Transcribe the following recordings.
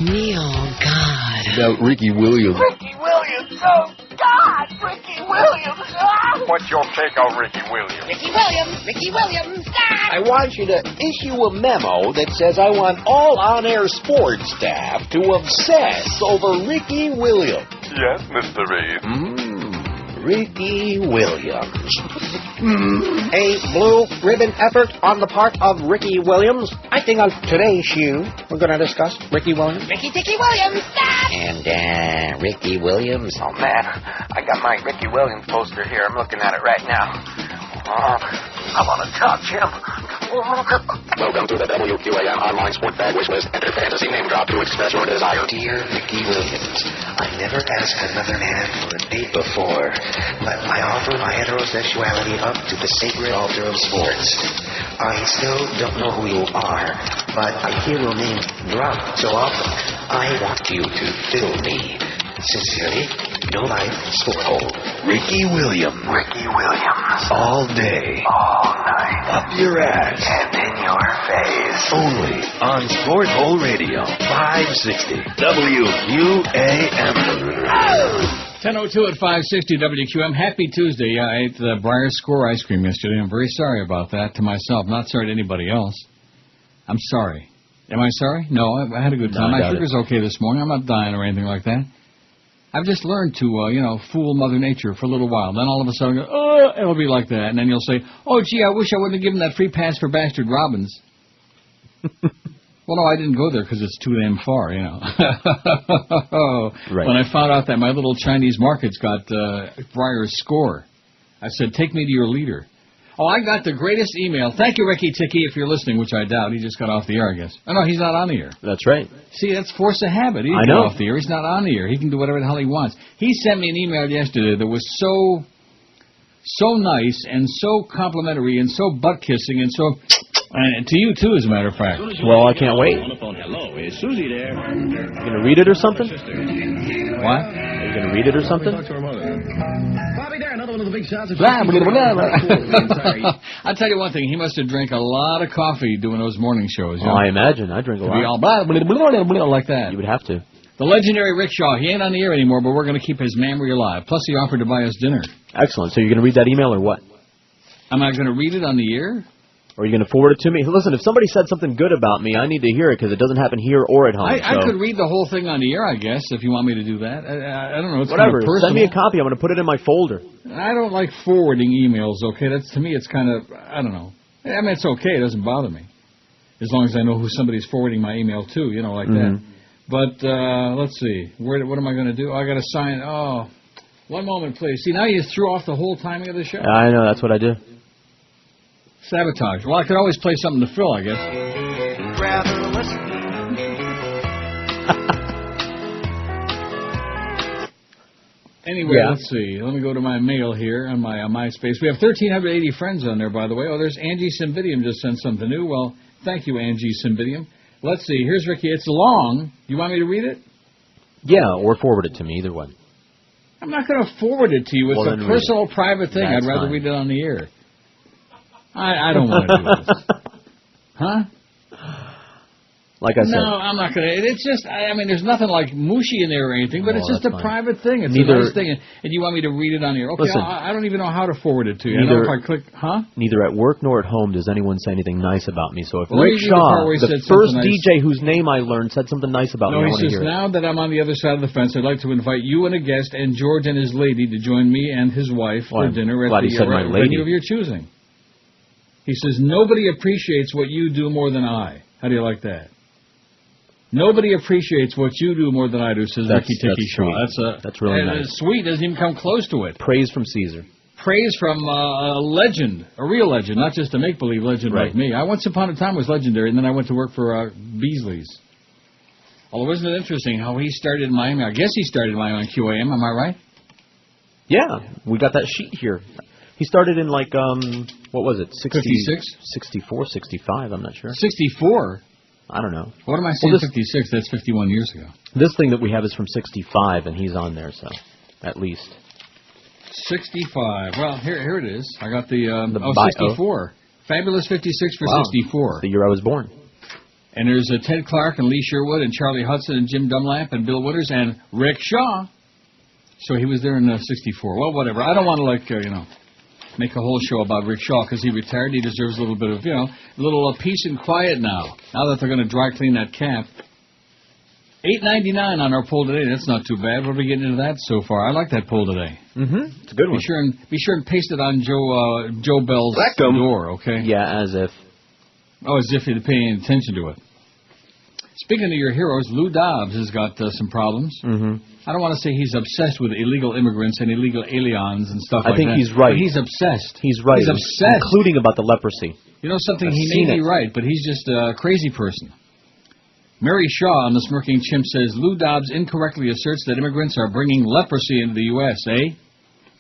Me, oh, God. About Ricky Williams. Ricky Williams, oh, God, Ricky Williams. Ah! What's your take on Ricky Williams? Ricky Williams, God. I want you to issue a memo that says I want all on-air sports staff to obsess over Ricky Williams. Yes, Mr. Reed. Ricky Williams. A blue ribbon effort on the part of Ricky Williams. I think on today's show, we're going to discuss Ricky Williams. Ricky Williams, God. And, Ricky Williams. Oh, man, I got my Ricky Williams poster here. I'm looking at it right now. Oh, I want to touch him. Welcome to the WQAM online sport bag wish list. Enter fantasy name drop to express your desire. Dear Ricky Williams, I never asked another man for a date before, but I offer my heterosexuality up to the sacred altar of sports. I still don't know who you are, but I hear your name dropped so often. I want you to fill me. Sincerely, No Life Sport Hole. Ricky Williams. Ricky Williams. All day. All night. Up your ass. And in your face. Only on Sport Hole Radio. 560 WQAM. 10:02 at 560 WQAM. Happy Tuesday. Yeah, I ate the Briar Score ice cream yesterday. I'm very sorry about that to myself. Not sorry to anybody else. I'm sorry. Am I sorry? No, I had a good time. My sugar's okay this morning. I'm not dying or anything like that. I've just learned to, fool Mother Nature for a little while. Then all of a sudden, go, it'll be like that. And then you'll say, oh, gee, I wish I wouldn't have given that free pass for Bastard Robbins. Well, no, I didn't go there because it's too damn far, Right. When I found out that my little Chinese market's got Briar's Score, I said, take me to your leader. Oh, I got the greatest email. Thank you, Ricky Ticky, if you're listening, which I doubt. He just got off the air, I guess. Oh, no, he's not on the air. That's right. See, that's force of habit. He can get off the air. He's not on the air. He can do whatever the hell he wants. He sent me an email yesterday that was so nice and so complimentary and so butt-kissing and so... And to you, too, as a matter of fact. Well, I can't wait. Hello, is Susie there? You going to read it or something? What? Are you going to read it or something? Bobby there, another one of the big shots. Blah, blah, blah, blah. I'll tell you one thing. He must have drank a lot of coffee doing those morning shows. Oh, I imagine. I drink a lot. Be all blah, blah, blah, blah, blah, like that. You would have to. The legendary Rickshaw. He ain't on the air anymore, but we're going to keep his memory alive. Plus, he offered to buy us dinner. Excellent. So you're going to read that email or what? Am I going to read it on the air? Or are you going to forward it to me? Listen, if somebody said something good about me, I need to hear it because it doesn't happen here or at home. I could read the whole thing on the air, I guess, if you want me to do that. I don't know. It's whatever. Kind of personal. Send me a copy. I'm going to put it in my folder. I don't like forwarding emails, okay? To me, it's kind of, I don't know. I mean, it's okay. It doesn't bother me. As long as I know who somebody's forwarding my email to, like that. But let's see. What am I going to do? I got to sign. Oh, one moment, please. See, now you threw off the whole timing of the show. I know. That's what I do. Sabotage. Well, I could always play something to Phil, I guess. Anyway, Let's see. Let me go to my mail here on my MySpace. We have 1,380 friends on there, by the way. Oh, there's Angie Cymbidium just sent something new. Well, thank you, Angie Cymbidium. Let's see. Here's Ricky. It's long. You want me to read it? Yeah, or forward it to me, either one. I'm not going to forward it to you. It's a personal, private thing. I'd rather read it on the air. I don't want to do this. Huh? Like I said. No, I'm not going to. It's just, there's nothing like mushy in there or anything, but it's just a private thing. It's a nice thing. And you want me to read it on the air. Okay, listen, I don't even know how to forward it to you. I know if I click, Neither at work nor at home does anyone say anything nice about me. So if Rick Shaw, the first DJ whose name I learned, said something nice about me, I want to hear it. Now that I'm on the other side of the fence, I'd like to invite you and a guest and George and his lady to join me and his wife for dinner at the venue of your choosing. He says, nobody appreciates what you do more than I. How do you like that? Nobody appreciates what you do more than I do, says Ricky Ticky Shaw. That's really nice. Sweet, doesn't even come close to it. Praise from Caesar. Praise from a legend, a real legend, not just a make-believe legend like me. I once upon a time was legendary, and then I went to work for Beasley's. Although, isn't it interesting how he started Miami? I guess he started Miami on QAM, am I right? Yeah, we got that sheet here. He started in what was it? 56? 64, 65, I'm not sure. 64? I don't know. What am I saying, 56? That's 51 years ago. This thing that we have is from 65, and he's on there, so at least. 65. Well, here it is. I got the 64. Fabulous 56 for 64. The year I was born. And there's Ted Clark and Lee Sherwood and Charlie Hudson and Jim Dunlap and Bill Withers and Rick Shaw. So he was there in 64. Well, whatever. I don't want to, make a whole show about Rick Shaw because he retired. He deserves a little bit of, a little peace and quiet now that they're going to dry clean that cap. $8.99 on our poll today. That's not too bad. What are we getting into that so far? I like that poll today. Mm-hmm. It's a good one. Be sure and paste it on Joe Bell's door, okay? Yeah, as if. Oh, as if you'd pay any attention to it. Speaking of your heroes, Lou Dobbs has got some problems. Mm-hmm. I don't want to say he's obsessed with illegal immigrants and illegal aliens and stuff like that. I think he's right. But he's obsessed. He's right. He's obsessed. Including about the leprosy. You know something? He may be right, but he's just a crazy person. Mary Shaw on the Smirking Chimp says, Lou Dobbs incorrectly asserts that immigrants are bringing leprosy into the U.S., eh?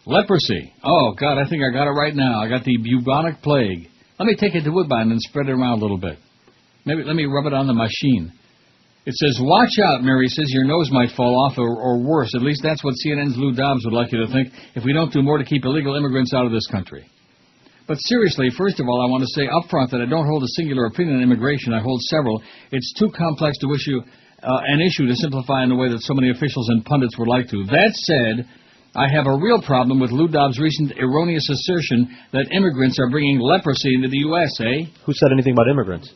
Leprosy. Oh, God, I think I got it right now. I got the bubonic plague. Let me take it to Woodbine and spread it around a little bit. Maybe let me rub it on the machine. It says, watch out, Mary says, your nose might fall off or worse. At least that's what CNN's Lou Dobbs would like you to think if we don't do more to keep illegal immigrants out of this country. But seriously, first of all, I want to say up front that I don't hold a singular opinion on immigration. I hold several. It's too complex to issue an issue to simplify in the way that so many officials and pundits would like to. That said, I have a real problem with Lou Dobbs' recent erroneous assertion that immigrants are bringing leprosy into the U.S., eh? Who said anything about immigrants?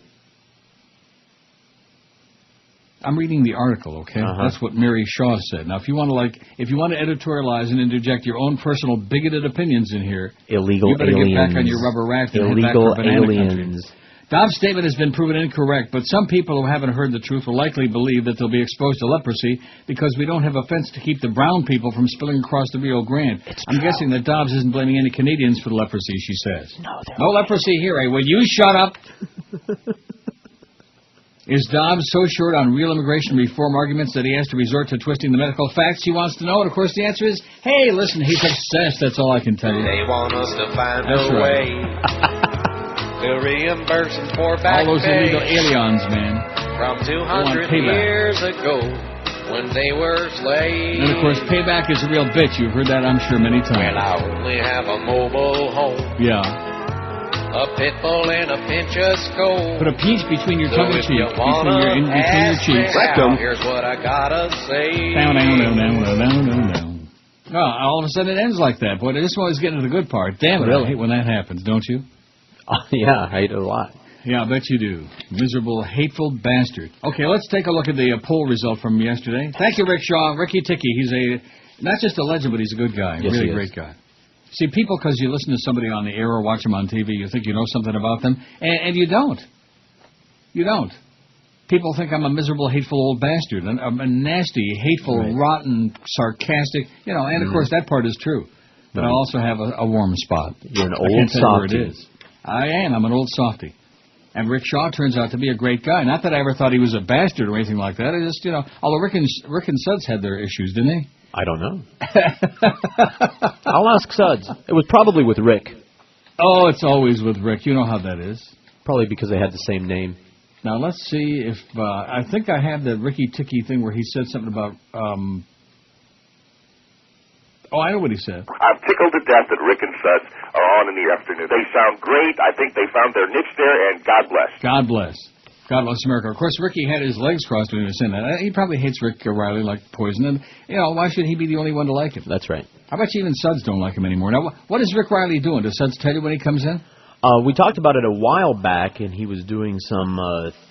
I'm reading the article, okay? That's what Mary Shaw said. Now, if you want to editorialize and interject your own personal bigoted opinions in here, illegal you better aliens. Get back on your rubber raft and illegal head back for banana aliens. country. Dobbs' statement has been proven incorrect, but some people who haven't heard the truth will likely believe that they'll be exposed to leprosy because we don't have a fence to keep the brown people from spilling across the Rio Grande. I'm guessing that Dobbs isn't blaming any Canadians for the leprosy, she says. No leprosy here, eh? Will you shut up? Is Dobbs so short on real immigration reform arguments that he has to resort to twisting the medical facts he wants to know? And, of course, the answer is, hey, listen, he's obsessed. That's all I can tell you. They want us to find a way to reimburse them for back all those illegal aliens, man. From 200 years ago when they were slaves. And, of course, payback is a real bitch. You've heard that, I'm sure, many times. Well, I only have a mobile home. Yeah. A pit bull and a pinch of skull. Put a piece between your tongue and cheek. Between your cheeks. Here's what I gotta say. Down. Oh, all of a sudden it ends like that. Boy, this one is getting to the good part. Damn it, really? I hate when that happens, don't you? Yeah, I hate it a lot. Yeah, I bet you do. Miserable, hateful bastard. Okay, let's take a look at the poll result from yesterday. Thank you, Rick Shaw. Ricky Ticky. He's not just a legend, but he's a good guy. Yes, really great guy. See, people, because you listen to somebody on the air or watch them on TV, you think you know something about them, and you don't. You don't. People think I'm a miserable, hateful old bastard, and I'm a nasty, hateful, rotten, sarcastic, and of course that part is true. But I also have a warm spot. You're an old softy. Where it is. I am. I'm an old softy. And Rick Shaw turns out to be a great guy. Not that I ever thought he was a bastard or anything like that. I just, although Rick and Suds had their issues, didn't they? I don't know. I'll ask Suds. It was probably with Rick. Oh, it's always with Rick. You know how that is. Probably because they had the same name. Now, let's see if... I think I have the Ricky Ticky thing where he said something about... Oh, I know what he said. I'm tickled to death that Rick and Suds are on in the afternoon. They sound great. I think they found their niche there, and God bless. God bless. God bless America. Of course, Ricky had his legs crossed when he was saying that. He probably hates Rick Riley like poison, and, why should he be the only one to like him? That's right. I bet you even Suds don't like him anymore. Now, what is Rick Riley doing? Does Suds tell you when he comes in? We talked about it a while back, and he was doing some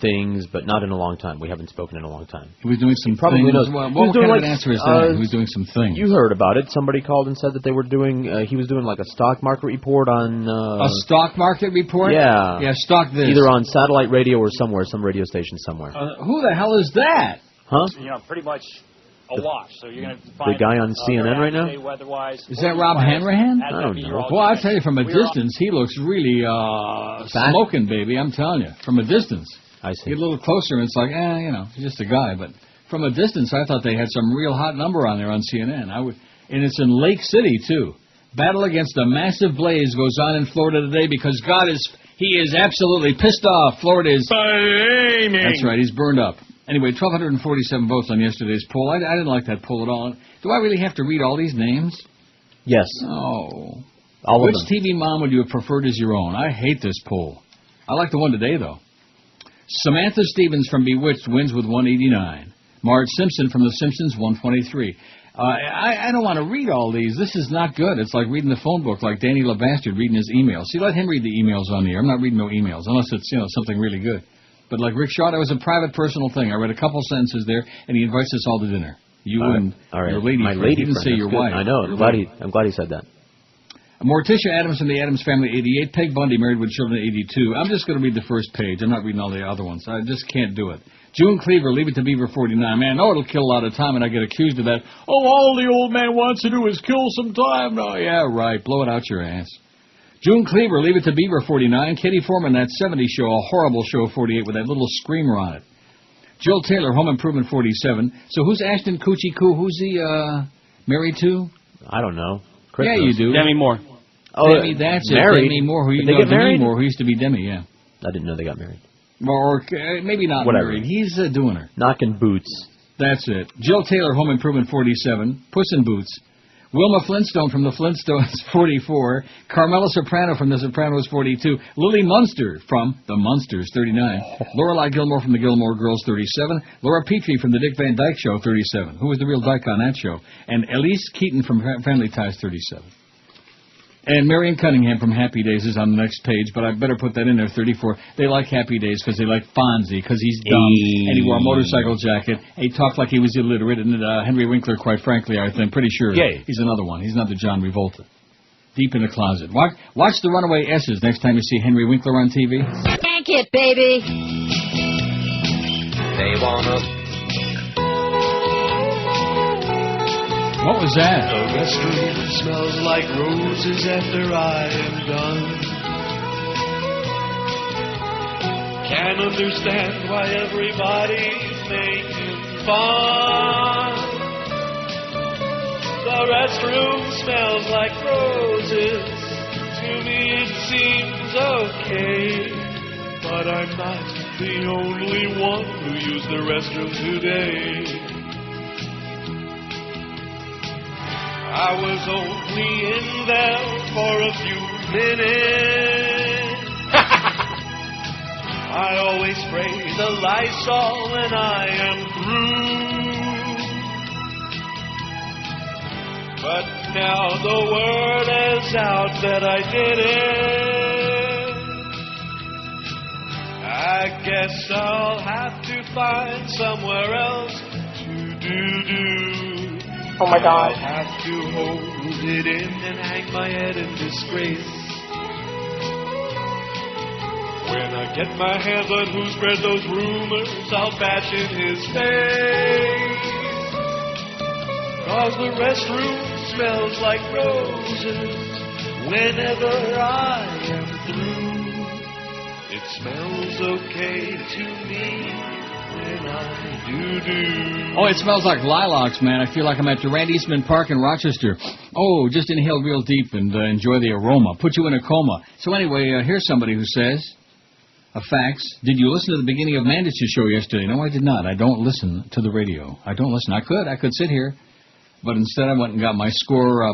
things, but not in a long time. We haven't spoken in a long time. He was doing some probably things. Knows. Well, what kind of an answer is that? He was doing some things. You heard about it. Somebody called and said that they were doing. He was doing like a stock market report on. A stock market report? Yeah. Yeah, stock this. Either on satellite radio or somewhere, some radio station somewhere. Who the hell is that? Huh? Pretty much. A wash. So you're going to find the guy on CNN right now? Is that Rob Hanrahan? I don't know. Well, I'll tell you, from a distance, he looks really smoking, baby. I'm telling you. From a distance. I see. Get a little closer, and it's like, he's just a guy. But from a distance, I thought they had some real hot number on there on CNN. And it's in Lake City, too. Battle against a massive blaze goes on in Florida today because he is absolutely pissed off. Florida is... Flaming. That's right, he's burned up. Anyway, 1,247 votes on yesterday's poll. I didn't like that poll at all. Do I really have to read all these names? Yes. Oh. All Which of them. TV mom would you have preferred as your own? I hate this poll. I like the one today, though. Samantha Stevens from Bewitched wins with 189. Marge Simpson from The Simpsons, 123. I don't want to read all these. This is not good. It's like reading the phone book, like Danny LeBastard reading his emails. See, let him read the emails on the air. I'm not reading no emails, unless it's, something really good. But like Rick Shaw, that was a private, personal thing. I read a couple sentences there, and he invites us all to dinner. You and your lady My friend. lady He didn't friend. say your wife. I know. I'm glad he said that. Morticia Adams from the Addams Family, 88. Peg Bundy, Married with Children, 82. I'm just going to read the first page. I'm not reading all the other ones. I just can't do it. June Cleaver, Leave It to Beaver, 49. Man, no, it'll kill a lot of time, and I get accused of that. Oh, all the old man wants to do is kill some time. No, yeah, right. Blow it out your ass. June Cleaver, Leave It to Beaver, 49. Katie Foreman, That 70s Show, a horrible show, 48, with that little screamer on it. Jill Taylor, Home Improvement, 47. So who's Ashton Kutcher? Who's he married to? I don't know. Yeah, you do. Demi Moore. Oh, Demi, that's married. it. Demi Moore. Did they get married? Demi Moore, who used to be Demi, yeah. I didn't know they got married. Or maybe not married. He's doing her. Knocking boots. That's it. Jill Taylor, Home Improvement, 47. Puss in Boots. Wilma Flintstone from the Flintstones, 44. Carmela Soprano from the Sopranos, 42. Lily Munster from the Munsters, 39. Lorelai Gilmore from the Gilmore Girls, 37. Laura Petrie from the Dick Van Dyke Show, 37. Who was the real Dyke on that show? And Elise Keaton from Family Ties, 37. And Marion Cunningham from Happy Days is on the next page, but I better put that in there, 34. They like Happy Days because they like Fonzie, because he's dumb, and he wore a motorcycle jacket, and he talked like he was illiterate, and Henry Winkler, quite frankly, I think, pretty sure he's another one. He's another John Revolta. Deep in the closet. Watch the Runaway S's next time you see Henry Winkler on TV. Thank it, baby. They wanna... What was that? The restroom smells like roses after I am done. Can't understand why everybody's making fun. The restroom smells like roses. To me it seems okay. But I'm not the only one who used the restroom today. I was only in there for a few minutes. I always spray the Lysol when I am through. But now the word is out that I did it. I guess I'll have to find somewhere else to do. Oh my God. I'll have to hold it in and hang my head in disgrace. When I get my hands on who spread those rumors, I'll bash in his face. 'Cause the restroom smells like roses whenever I am through. It smells okay to me. Oh, it smells like lilacs, man. I feel like I'm at Durant Eastman Park in Rochester. Oh, just inhale real deep and enjoy the aroma. Put you in a coma. So anyway, here's somebody who says, a fax. Did you listen to the beginning of Mandish's show yesterday? No, I did not. I don't listen to the radio. I don't listen. I could sit here. But instead I went and got my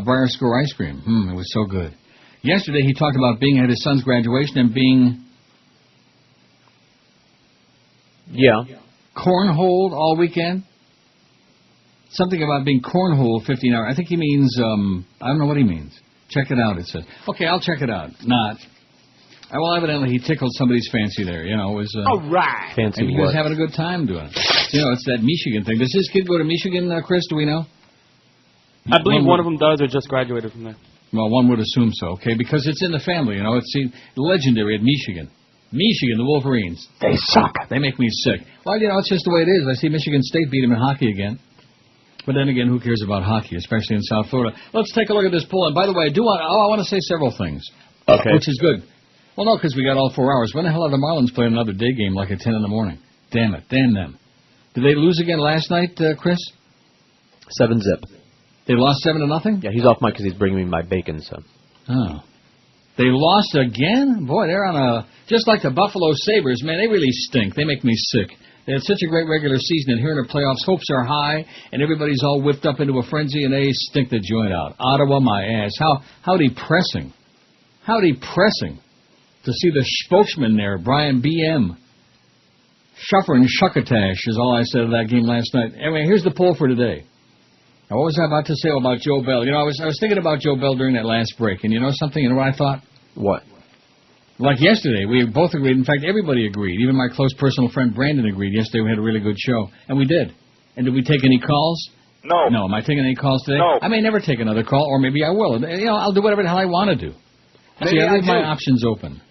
Briar Score ice cream. It was so good. Yesterday he talked about being at his son's graduation and being... Yeah. Cornholed all weekend? Something about being cornholed 15 hours. I think he means, I don't know what he means. Check it out, it says. Okay, I'll check it out. Not. Well, evidently he tickled somebody's fancy there. It was... all right. Fancy and he was having a good time doing it. It's that Michigan thing. Does his kid go to Michigan, Chris? Do we know? I believe one of them does or just graduated from there. Well, one would assume so, okay? Because it's in the family, It's legendary at Michigan. Michigan, the Wolverines. They suck. They make me sick. Well, it's just the way it is. I see Michigan State beat them in hockey again. But then again, who cares about hockey, especially in South Florida? Let's take a look at this poll. And by the way, I want to say several things. Okay. Which is good. Well, no, because we got all 4 hours. When the hell are the Marlins playing another day game like at 10 in the morning? Damn it. Damn them. Did they lose again last night, Chris? 7-zip. They lost 7-0? Yeah, he's off mic because he's bringing me my bacon, so. Oh. They lost again? Boy, they're on just like the Buffalo Sabres, man, they really stink. They make me sick. They had such a great regular season, and here in the playoffs, hopes are high, and everybody's all whipped up into a frenzy, and they stink the joint out. Ottawa, my ass. How depressing. How depressing to see the spokesman there, Brian B.M. Shuffer and Shuckatash is all I said of that game last night. Anyway, here's the poll for today. Now, what was I about to say about Joe Bell? You know, I was thinking about Joe Bell during that last break, and you know something? You know what I thought? What? Like yesterday, we both agreed. In fact, everybody agreed. Even my close personal friend Brandon agreed. Yesterday we had a really good show, and we did. And did we take any calls? No. No. Am I taking any calls today? No. I may never take another call, or maybe I will. You know, I'll do whatever the hell I want to do. See, I leave my options open.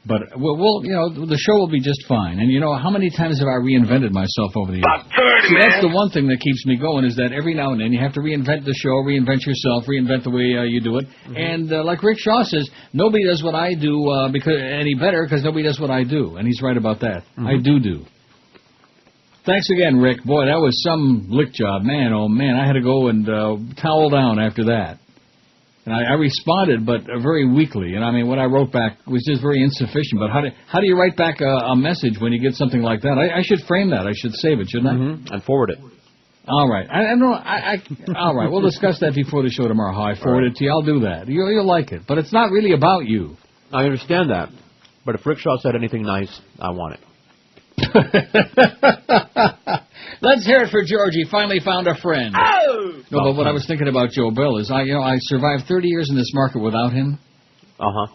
But we'll, you know, the show will be just fine. And you know, how many times have I reinvented myself over the years? About 30, See, man. that's the one thing that keeps me going, is that every now and then you have to reinvent the show, reinvent yourself, reinvent the way you do it. Mm-hmm. And like Rick Shaw says, nobody does what I do any better because nobody does what I do. And he's right about that. Mm-hmm. I do. Thanks again, Rick. Boy, that was some lick job. Man, oh man, I had to go and towel down after that. And I responded, but very weakly. And I mean, what I wrote back was just very insufficient. But how do you write back a message when you get something like that? I should frame that. I should save it, shouldn't I? Mm-hmm. And forward it. All right. All right. We'll discuss that before the show tomorrow. How I forward it to you. I'll do that. You'll like it. But it's not really about you. I understand that. But if Rick Shaw said anything nice, I want it. Let's hear it for George. He finally found a friend. Oh! No, but what I was thinking about Joe Bell is I survived 30 years in this market without him. Uh-huh.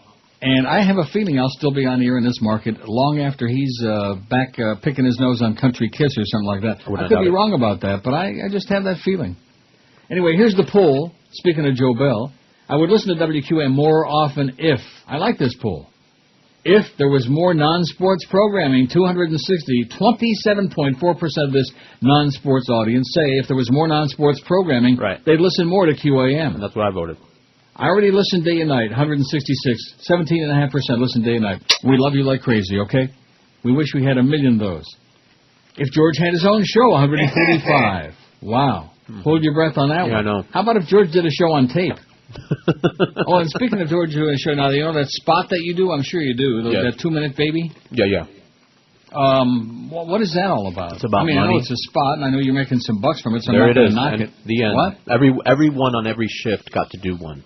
And I have a feeling I'll still be on the air in this market long after he's back picking his nose on Country Kiss or something like that. I could be wrong about that, but I just have that feeling. Anyway, here's the poll. Speaking of Joe Bell, I would listen to WQAM more often if. I like this poll. If there was more non-sports programming, 260, 27.4% of this non-sports audience say if there was more non-sports programming, they'd listen more to QAM. And that's what I voted. I already listened day and night, 166, 17.5% listen day and night. We love you like crazy, okay? We wish we had 1 million of those. If George had his own show, 145. Wow. Hold your breath on that one. I know. How about if George did a show on tape? Oh, and speaking of George doing a show now, you know that spot that you do? I'm sure you do. That 2-minute baby? Yeah. What is that all about? It's about money. I know it's a spot, and I know you're making some bucks from it, so there I'm not going to knock and it. The end. What? Everyone on every shift got to do one.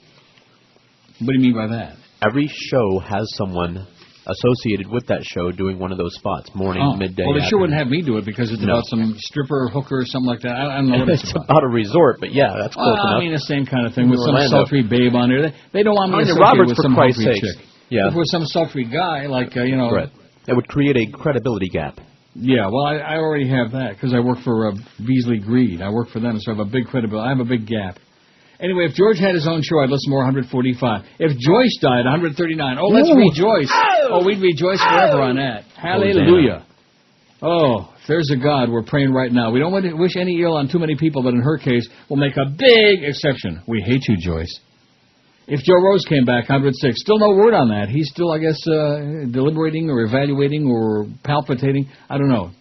What do you mean by that? Every show has someone associated with that show doing one of those spots, morning, midday. Well, they sure wouldn't have me do it because it's about some stripper, hooker, or something like that. I don't know what it's about. About a resort, but yeah, that's close enough. I mean, the same kind of thing with some sultry babe on there. They don't want me to Roberts with some Christ's hungry sakes. chick. Yeah. If it was some sultry guy, like, Right. It would create a credibility gap. Yeah, well, I already have that because I work for Beasley Greed. I work for them, so I have a big credibility. I have a big gap. Anyway, if George had his own show, I'd listen more, 145. If Joyce died, 139. Oh, let's rejoice. Oh, we'd rejoice forever on that. Hallelujah. Oh, if there's a God, we're praying right now. We don't want to wish any ill on too many people, but in her case, we'll make a big exception. We hate you, Joyce. If Joe Rose came back, 106. Still no word on that. He's still, I guess, deliberating or evaluating or palpitating. I don't know.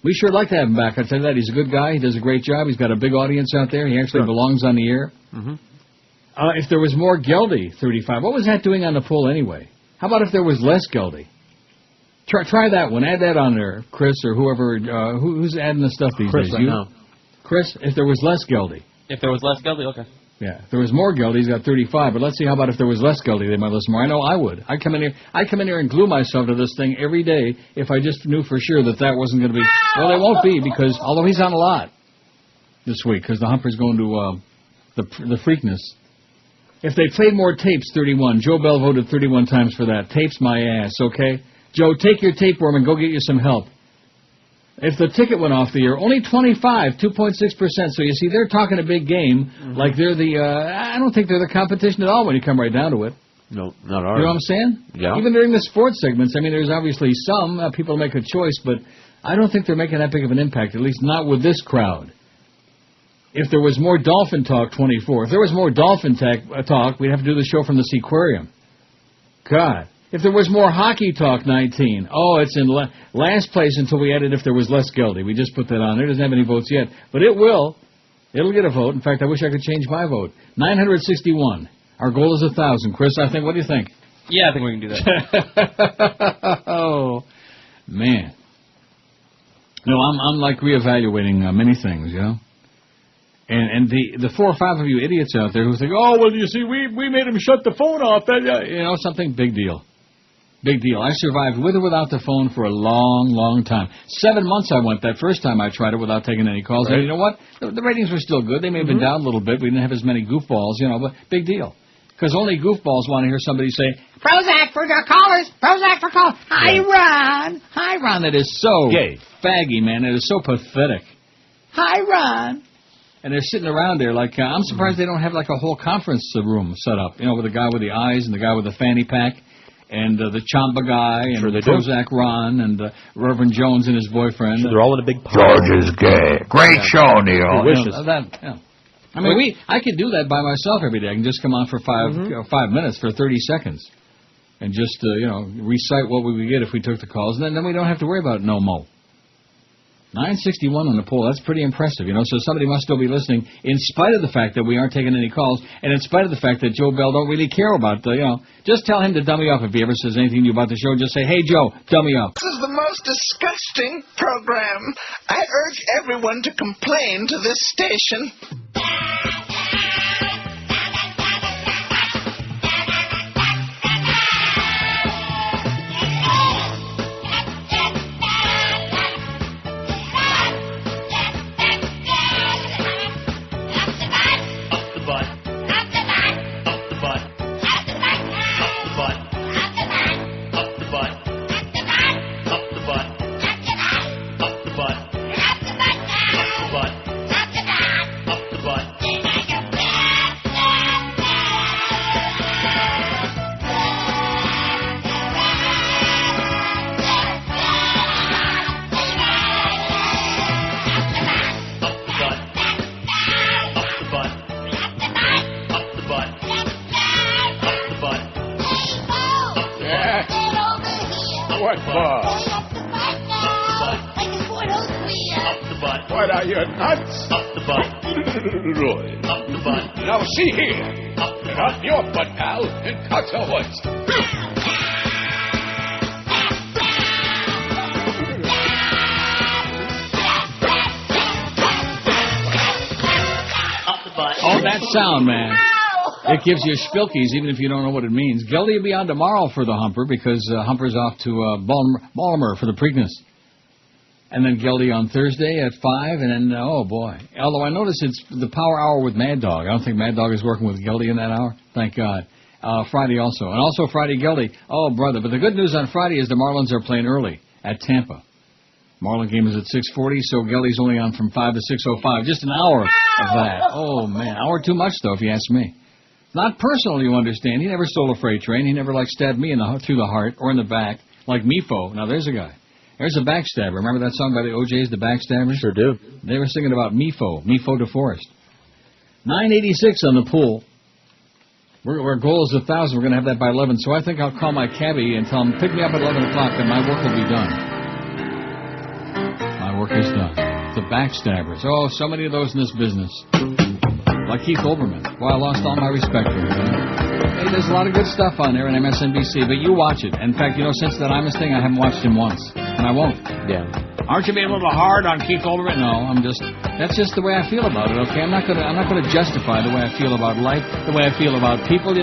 We sure like to have him back. I tell you that. He's a good guy. He does a great job. He's got a big audience out there. He actually belongs on the air. Mm-hmm. If there was more Geldy, 35. What was that doing on the poll anyway? How about if there was less Geldy? Try that one. Add that on there, Chris, or whoever. Who's adding the stuff these days? Right now. Chris, if there was less Geldy. If there was less Geldy, okay. Yeah, if there was more Geldy, he's got 35. But let's see, how about if there was less Geldy, they might listen more. I know I would. I come in here and glue myself to this thing every day if I just knew for sure that wasn't going to be. Well, it won't be because although he's on a lot this week because the Humper's going to the Freakness. If they played more tapes, 31. Joe Bell voted 31 times for that. Tapes my ass, okay? Joe, take your tapeworm and go get you some help. If the ticket went off the air, only 25, 2.6%. So you see, they're talking a big game, like they're the. I don't think they're the competition at all when you come right down to it. No, not ours. You know what I'm saying? Yeah. Even during the sports segments, I mean, there's obviously some people make a choice, but I don't think they're making that big of an impact. At least not with this crowd. If there was more dolphin talk, 24. If there was more dolphin talk, we'd have to do the show from the Seaquarium. God. If there was more hockey talk, 19. Oh, it's in last place until we added if there was less Geldy. We just put that on there. It doesn't have any votes yet. But it will. It'll get a vote. In fact, I wish I could change my vote. 961. Our goal is 1,000. Chris, I think, what do you think? Yeah, I think we can do that. Oh, man. No, I'm like reevaluating many things, you know. And the 4 or 5 of you idiots out there who think, oh, well, you see, we made him shut the phone off. That, something big deal. Big deal. I survived with or without the phone for a long, long time. 7 months I went that first time I tried it without taking any calls. Right. And you know what? The ratings were still good. They may have been down a little bit. We didn't have as many goofballs, but big deal. Because only goofballs want to hear somebody say, Prozac for the callers! Prozac for callers! Hi, Ron! Hi, Ron. That is so faggy, man. It is so pathetic. Hi, Ron. And they're sitting around there like, I'm surprised they don't have like a whole conference room set up, with the guy with the eyes and the guy with the fanny pack. And the Chamba guy, and Prozac Ron, and Reverend Jones and his boyfriend. They're all in a big pile. George is gay. Great show, Neil. I mean, I could do that by myself every day. I can just come on for 5 minutes, for 30 seconds, and just, recite what we would get if we took the calls, and then we don't have to worry about it no more. 961 on the poll. That's pretty impressive, So somebody must still be listening, in spite of the fact that we aren't taking any calls, and in spite of the fact that Joe Bell don't really care about Just tell him to dummy up if he ever says anything to you about the show. Just say, hey, Joe, dummy up. This is the most disgusting program. I urge everyone to complain to this station. What are you, nuts? Up the butt. Right. Up the butt. Now see here. Get up your butt, pal, and cut the woods. Up the butt. Oh, that sound, man. It gives you spilkies, even if you don't know what it means. Geldy will be on tomorrow for the Humper, because Humper's off to Baltimore for the Preakness. And then Geldy on Thursday at 5, and then, oh, boy. Although I notice it's the Power Hour with Mad Dog. I don't think Mad Dog is working with Geldy in that hour. Thank God. Friday also. And also Friday, Geldy. Oh, brother. But the good news on Friday is the Marlins are playing early at Tampa. Marlin game is at 6:40, so Geldy's only on from 5 to 6:05. Just an hour of that. Oh, man. Hour too much, though, if you ask me. Not personal, you understand. He never stole a freight train. He never, stabbed me through the heart or in the back, like Mifo. Now, there's a guy. There's a backstabber. Remember that song by the OJs, The Backstabbers? Sure do. They were singing about Mifo DeForest. 986 on the pool. Our goal is 1,000. We're going to have that by 11. So I think I'll call my cabbie and tell him, pick me up at 11 o'clock and my work will be done. My work is done. The Backstabbers. Oh, so many of those in this business. Like Keith Olbermann. Well, I lost all my respect for him. Hey, there's a lot of good stuff on there on MSNBC, but you watch it. In fact, since that Imus thing, I haven't watched him once. And I won't. Yeah. Aren't you being a little hard on Keith Olbermann? No, that's just the way I feel about it, okay? I'm not gonna justify the way I feel about life, the way I feel about people,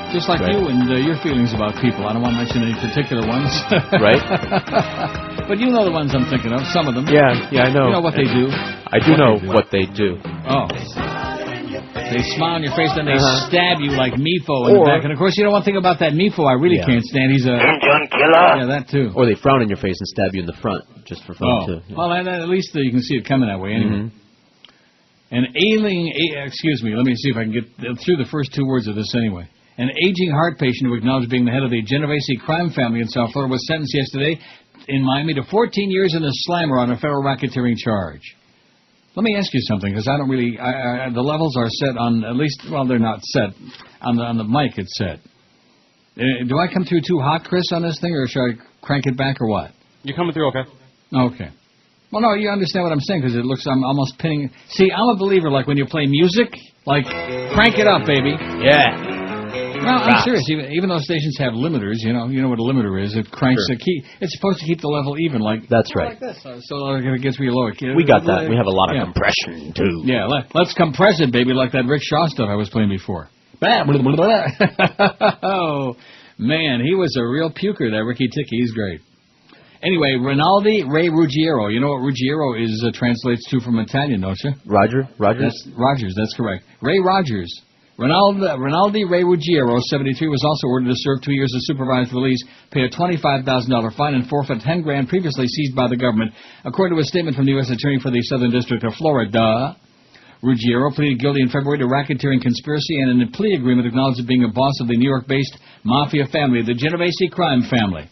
Just like you and your feelings about people. I don't want to mention any particular ones. Right. But you know the ones I'm thinking of, some of them. Yeah, I know. You know what they do. I do know what they do. Oh. They smile on your face, then they stab you like Mifo in the back. And, of course, one thing about that Mifo I really can't stand. He's a... Indian killer. Yeah, that, too. Or they frown in your face and stab you in the front, just for fun, too. Yeah. Well, at least you can see it coming that way, anyway. An ailing... Excuse me, let me see if I can get through the first two words of this anyway. An aging heart patient who acknowledged being the head of the Genovese crime family in South Florida was sentenced yesterday in Miami to 14 years in the slammer on a federal racketeering charge. Let me ask you something, because I don't really... the levels are set on at least... Well, they're not set. On the mic, it's set. Do I come through too hot, Chris, on this thing, or should I crank it back, or what? You're coming through okay. Okay. Well, no, you understand what I'm saying, because it looks... I'm almost pinning... See, I'm a believer, like when you play music, crank it up, baby. Yeah. No, I'm serious. Even though stations have limiters, you know what a limiter is. It cranks the key. It's supposed to keep the level even, That's right. Like this. So it gets me lower. We got that. We have a lot of compression too. Yeah, let's compress it, baby, like that Rick Shaw stuff I was playing before. Oh, Man, he was a real puker, that Ricky Ticky. He's great. Anyway, Rinaldi Ray Ruggiero. You know what Ruggiero is translates to from Italian, don't you? Rogers? Rogers, that's correct. Ray Rogers. Rinaldi Ray Ruggiero, 73, was also ordered to serve 2 years of supervised release, pay a $25,000 fine, and forfeit $10,000 previously seized by the government, according to a statement from the U.S. Attorney for the Southern District of Florida. Ruggiero pleaded guilty in February to racketeering conspiracy and in a plea agreement acknowledged being a boss of the New York-based mafia family, the Genovese crime family.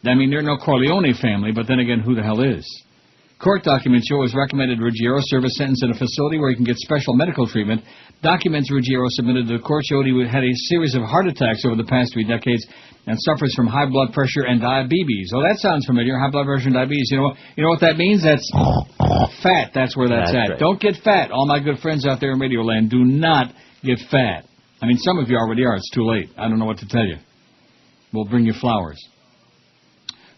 I mean, they're no Corleone family, but then again, who the hell is? Court documents show his recommended Ruggiero serve a sentence in a facility where he can get special medical treatment. Documents Ruggiero submitted to the court showed he had a series of heart attacks over the past 3 decades and suffers from high blood pressure and diabetes. Oh, that sounds familiar. High blood pressure and diabetes. You know what that means? That's fat. That's where that's at. Right. Don't get fat. All my good friends out there in Radio Land, do not get fat. I mean, some of you already are. It's too late. I don't know what to tell you. We'll bring you flowers.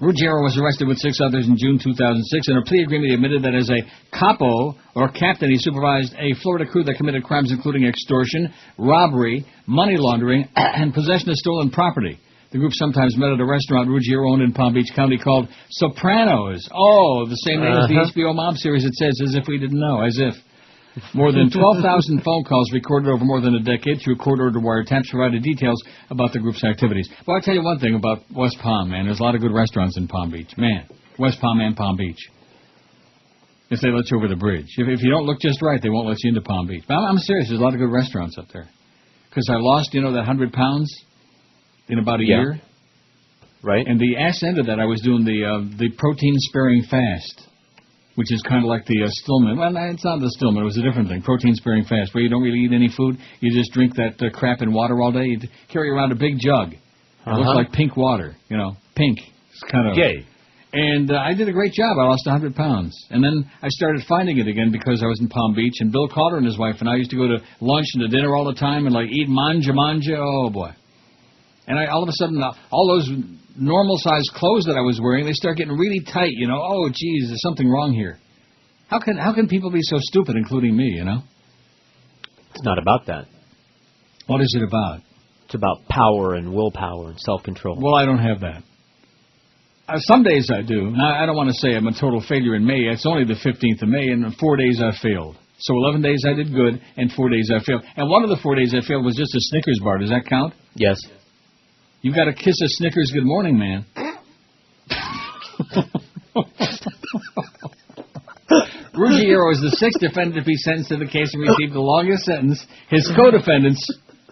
Ruggiero was arrested with 6 others in June 2006. In a plea agreement, he admitted that as a capo, or captain, he supervised a Florida crew that committed crimes including extortion, robbery, money laundering, and possession of stolen property. The group sometimes met at a restaurant Ruggiero owned in Palm Beach County called Sopranos. Oh, the same name as the HBO mob series, it says, as if we didn't know, as if. More than 12,000 phone calls recorded over more than a decade through court-ordered wiretaps provided details about the group's activities. Well, I'll tell you one thing about West Palm, man. There's a lot of good restaurants in Palm Beach. Man, West Palm and Palm Beach. If they let you over the bridge. If you don't look just right, they won't let you into Palm Beach. But I'm serious. There's a lot of good restaurants up there. Because I lost, that 100 pounds in about a year. Right. And the ass end of that, I was doing the protein-sparing fast, which is kind of like the Stillman. Well, it's not the Stillman. It was a different thing. Protein-sparing fast, where you don't really eat any food. You just drink that crap in water all day. You carry around a big jug. It looks like pink water, pink. It's kind of gay. And I did a great job. I lost 100 pounds. And then I started finding it again because I was in Palm Beach. And Bill Carter and his wife and I used to go to lunch and to dinner all the time and, eat manja. Oh, boy. And all of a sudden, all those normal-sized clothes that I was wearing, they start getting really tight, Oh, geez, there's something wrong here. How can people be so stupid, including me, It's not about that. What is it about? It's about power and willpower and self-control. Well, I don't have that. Some days I do. Now, I don't want to say I'm a total failure in May. It's only the 15th of May, and 4 days I failed. So 11 days I did good, and 4 days I failed. And one of the 4 days I failed was just a Snickers bar. Does that count? Yes. You've got to kiss a Snickers good morning, man. Ruggiero is the 6th defendant to be sentenced to the case and received the longest sentence. His co-defendants...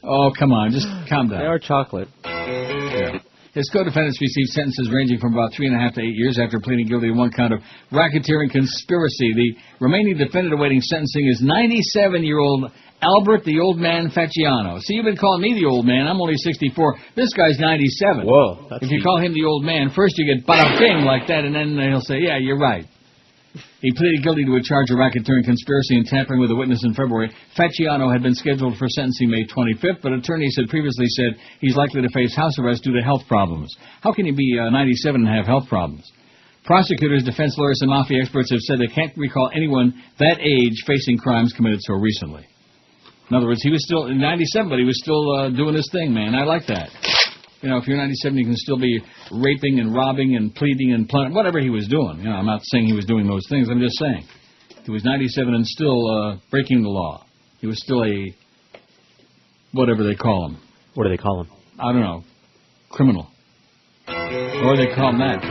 Oh, come on, just calm down. They are chocolate. Yeah. His co-defendants received sentences ranging from about 3.5 to 8 years after pleading guilty to one count of racketeering conspiracy. The remaining defendant awaiting sentencing is 97-year-old Albert the Old Man Facciano. See, you've been calling me the old man. I'm only 64. This guy's 97. Whoa. If you call him the old man, first you get bada-bing like that, and then he'll say, yeah, you're right. He pleaded guilty to a charge of racketeering conspiracy and tampering with a witness in February. Facciano had been scheduled for sentencing May 25th, but attorneys had previously said he's likely to face house arrest due to health problems. How can you be 97 and have health problems? Prosecutors, defense lawyers, and mafia experts have said they can't recall anyone that age facing crimes committed so recently. In other words, he was still 97, but he was still doing his thing, man. I like that. If you're 97, you can still be raping and robbing and pleading and whatever he was doing. I'm not saying he was doing those things. I'm just saying. He was 97 and still breaking the law. He was still a, whatever they call him. What do they call him? I don't know. Criminal. Or they call him that.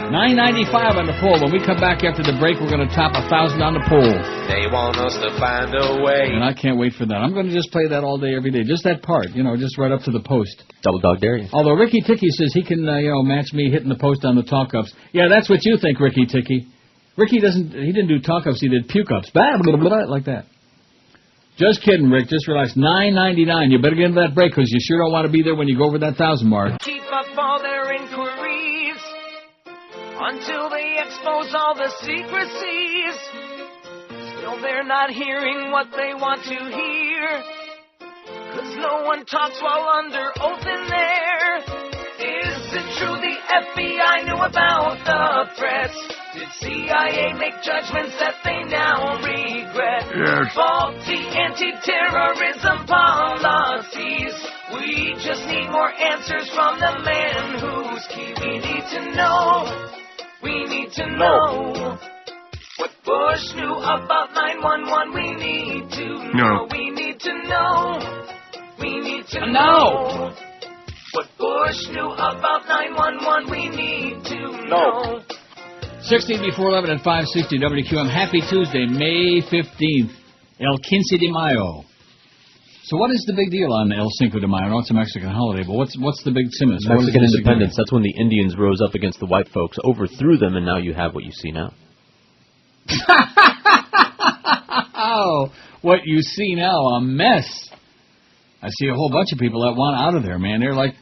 $9.95 on the poll. When we come back after the break, we're going to top 1,000 on the poll. They want us to find a way. And I can't wait for that. I'm going to just play that all day, every day. Just that part, just right up to the post. Double dog dare you. Although Ricky Ticky says he can, match me hitting the post on the talk-ups. Yeah, that's what you think, Ricky Ticky. Ricky didn't do talk-ups, he did puke-ups. Blah, blah, blah, blah, like that. Just kidding, Rick. Just relax. $9.99. You better get into that break because you sure don't want to be there when you go over that 1,000 mark. Keep up all their inquiries until they expose all the secrecies. Still they're not hearing what they want to hear, 'cause no one talks while under oath in there. Is it true the FBI knew about the threats? Did CIA make judgments that they now regret? Yes. Faulty anti-terrorism policies We just need more answers from the man who's key. We need to know. We need to know. What Bush knew about 911. We need to know. We need to know. We need to know. What Bush knew about 911. We need to know. 16 before 11 at 560 WQAM. Happy Tuesday, May 15th. El Quince de Mayo. So what is the big deal on El Cinco de Mayo? I know it's a Mexican holiday, but what's the big simus? Mexican independence. That's when the Indians rose up against the white folks, overthrew them, and now you have what you see now. Oh, what you see now, a mess. I see a whole bunch of people that want out of there, man. They're like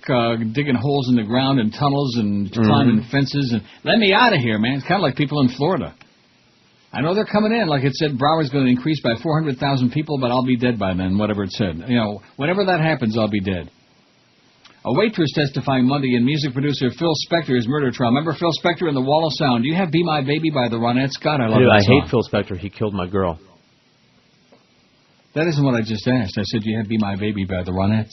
digging holes in the ground and tunnels and climbing fences. And let me out of here, man. It's kind of like people in Florida. I know they're coming in. Like it said, Broward's going to increase by 400,000 people, but I'll be dead by then, whatever it said. You know, whenever that happens, I'll be dead. A waitress testifying Monday in music producer Phil Spector's murder trial. Remember Phil Spector in The Wall of Sound? Do you have Be My Baby by the Ronettes? God, I love that song. I hate Phil Spector. He killed my girl. That isn't what I just asked. I said, do you have Be My Baby by the Ronettes?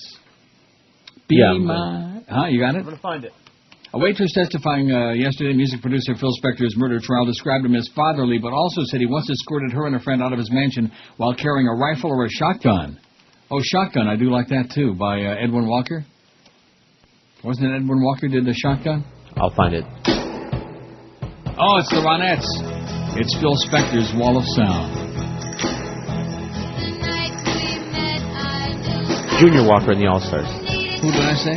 My... Huh, you got it? I'm going to find it. A waitress testifying yesterday, music producer Phil Spector's murder trial, described him as fatherly, but also said he once escorted her and a friend out of his mansion while carrying a rifle or a shotgun. Oh, Shotgun, I do like that, too, by Edwin Walker. Wasn't it Edwin Walker did the Shotgun? I'll find it. Oh, it's the Ronettes. It's Phil Spector's Wall of Sound. Junior Walker in the All-Stars. Who did I say?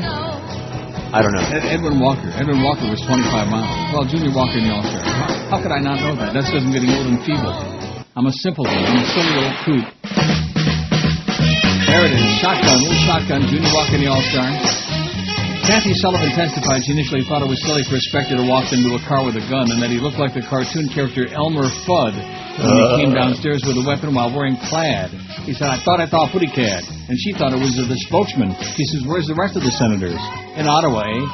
I don't know. Edwin Walker. Edwin Walker was 25 miles. Well, Junior Walker in the All-Stars. How could I not know that? That's because I'm getting old and feeble. I'm a simpleton. I'm a silly old coot. There it is. Shotgun. Little Shotgun. Junior Walker in the All-Stars. Kathy Sullivan testified she initially thought it was silly for Spector to walk into a car with a gun and that he looked like the cartoon character Elmer Fudd when he came downstairs with a weapon while wearing plaid. He said, I thought Putty Cat. And she thought it was the spokesman. She says, where's the rest of the senators? In Ottawa, eh?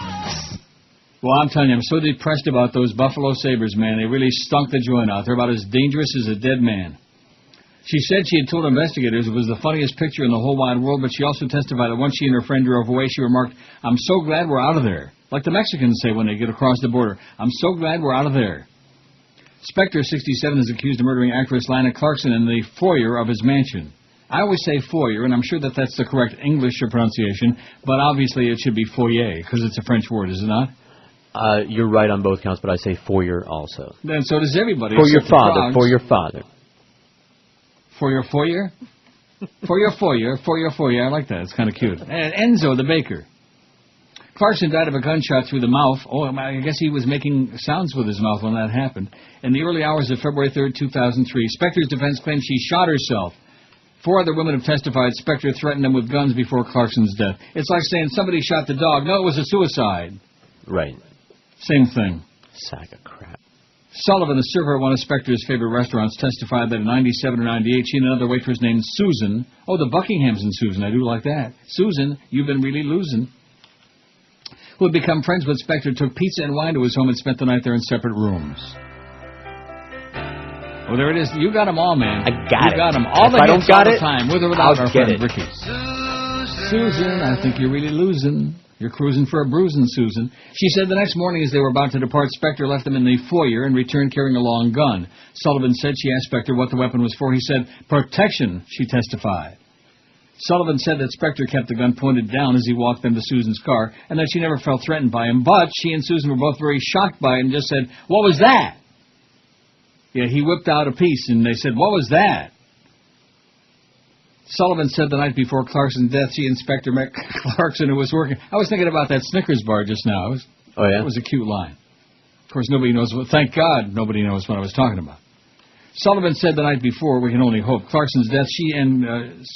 Well, I'm telling you, I'm so depressed about those Buffalo Sabres, man. They really stunk the joint out. They're about as dangerous as a dead man. She said she had told investigators it was the funniest picture in the whole wide world, but she also testified that once she and her friend drove away, she remarked, I'm so glad we're out of there. Like the Mexicans say when they get across the border. I'm so glad we're out of there. Spector, 67, is accused of murdering actress Lana Clarkson in the foyer of his mansion. I always say foyer, and I'm sure that that's the correct English pronunciation, but obviously it should be foyer, because it's a French word, is it not? You're right on both counts, but I say foyer also. Then so does everybody. For your father, for your father. For your foyer? For your foyer, for your foyer. I like that. It's kind of cute. And Enzo, the baker. Clarkson died of a gunshot through the mouth. Oh, I guess he was making sounds with his mouth when that happened. In the early hours of February 3rd, 2003, Spector's defense claims she shot herself. 4 other women have testified Spector threatened them with guns before Clarkson's death. It's like saying somebody shot the dog. No, it was a suicide. Right. Same thing. Sack of crap. Sullivan, a server at one of Spector's favorite restaurants, testified that in 97 or 98, she and another waitress named Susan. Oh, the Buckinghams and Susan. I do like that. Susan, you've been really losing. Who had become friends with Spector, took pizza and wine to his home and spent the night there in separate rooms. Oh, there it is. You got them all, man. I got it. You got them. All the hits all the time, with or without our friend Ricky. Susan, I think you're really losing. You're cruising for a bruising, Susan. She said the next morning as they were about to depart, Spector left them in the foyer and returned carrying a long gun. Sullivan said she asked Spector what the weapon was for. He said, protection, she testified. Sullivan said that Spector kept the gun pointed down as he walked them to Susan's car and that she never felt threatened by him, but she and Susan were both very shocked by it and just said, what was that? Yeah, he whipped out a piece and they said, what was that? Sullivan said the night before Clarkson's death, she and Spector met Clarkson, who was working. I was thinking about that Snickers bar just now. It was a cute line. Of course, nobody knows what. Thank God nobody knows what I was talking about. Sullivan said the night before, we can only hope, Clarkson's death, she and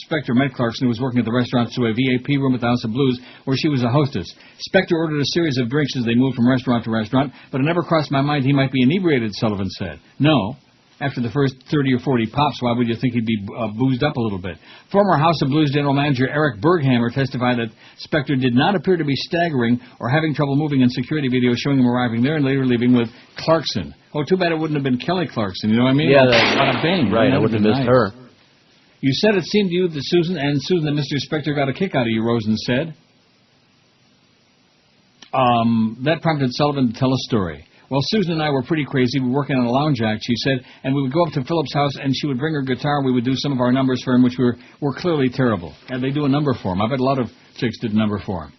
Spector met Clarkson, who was working at the restaurant, to a VIP room at the House of Blues, where she was a hostess. Spector ordered a series of drinks as they moved from restaurant to restaurant, but it never crossed my mind he might be inebriated, Sullivan said. No. After the first 30 or 40 pops, why would you think he'd be boozed up a little bit? Former House of Blues general manager Eric Berghammer testified that Spector did not appear to be staggering or having trouble moving in security videos showing him arriving there and later leaving with Clarkson. Oh, too bad it wouldn't have been Kelly Clarkson, you know what I mean? Yeah, bada bing. Right, I wouldn't have missed her. You said it seemed to you that Susan that Mr. Spector got a kick out of you, Rosen said. that prompted Sullivan to tell a story. Well, Susan and I were pretty crazy. We were working on a lounge act, she said, and we would go up to Philip's house, and she would bring her guitar, and we would do some of our numbers for him, which were clearly terrible. And they do a number for him. I bet a lot of chicks did a number for him.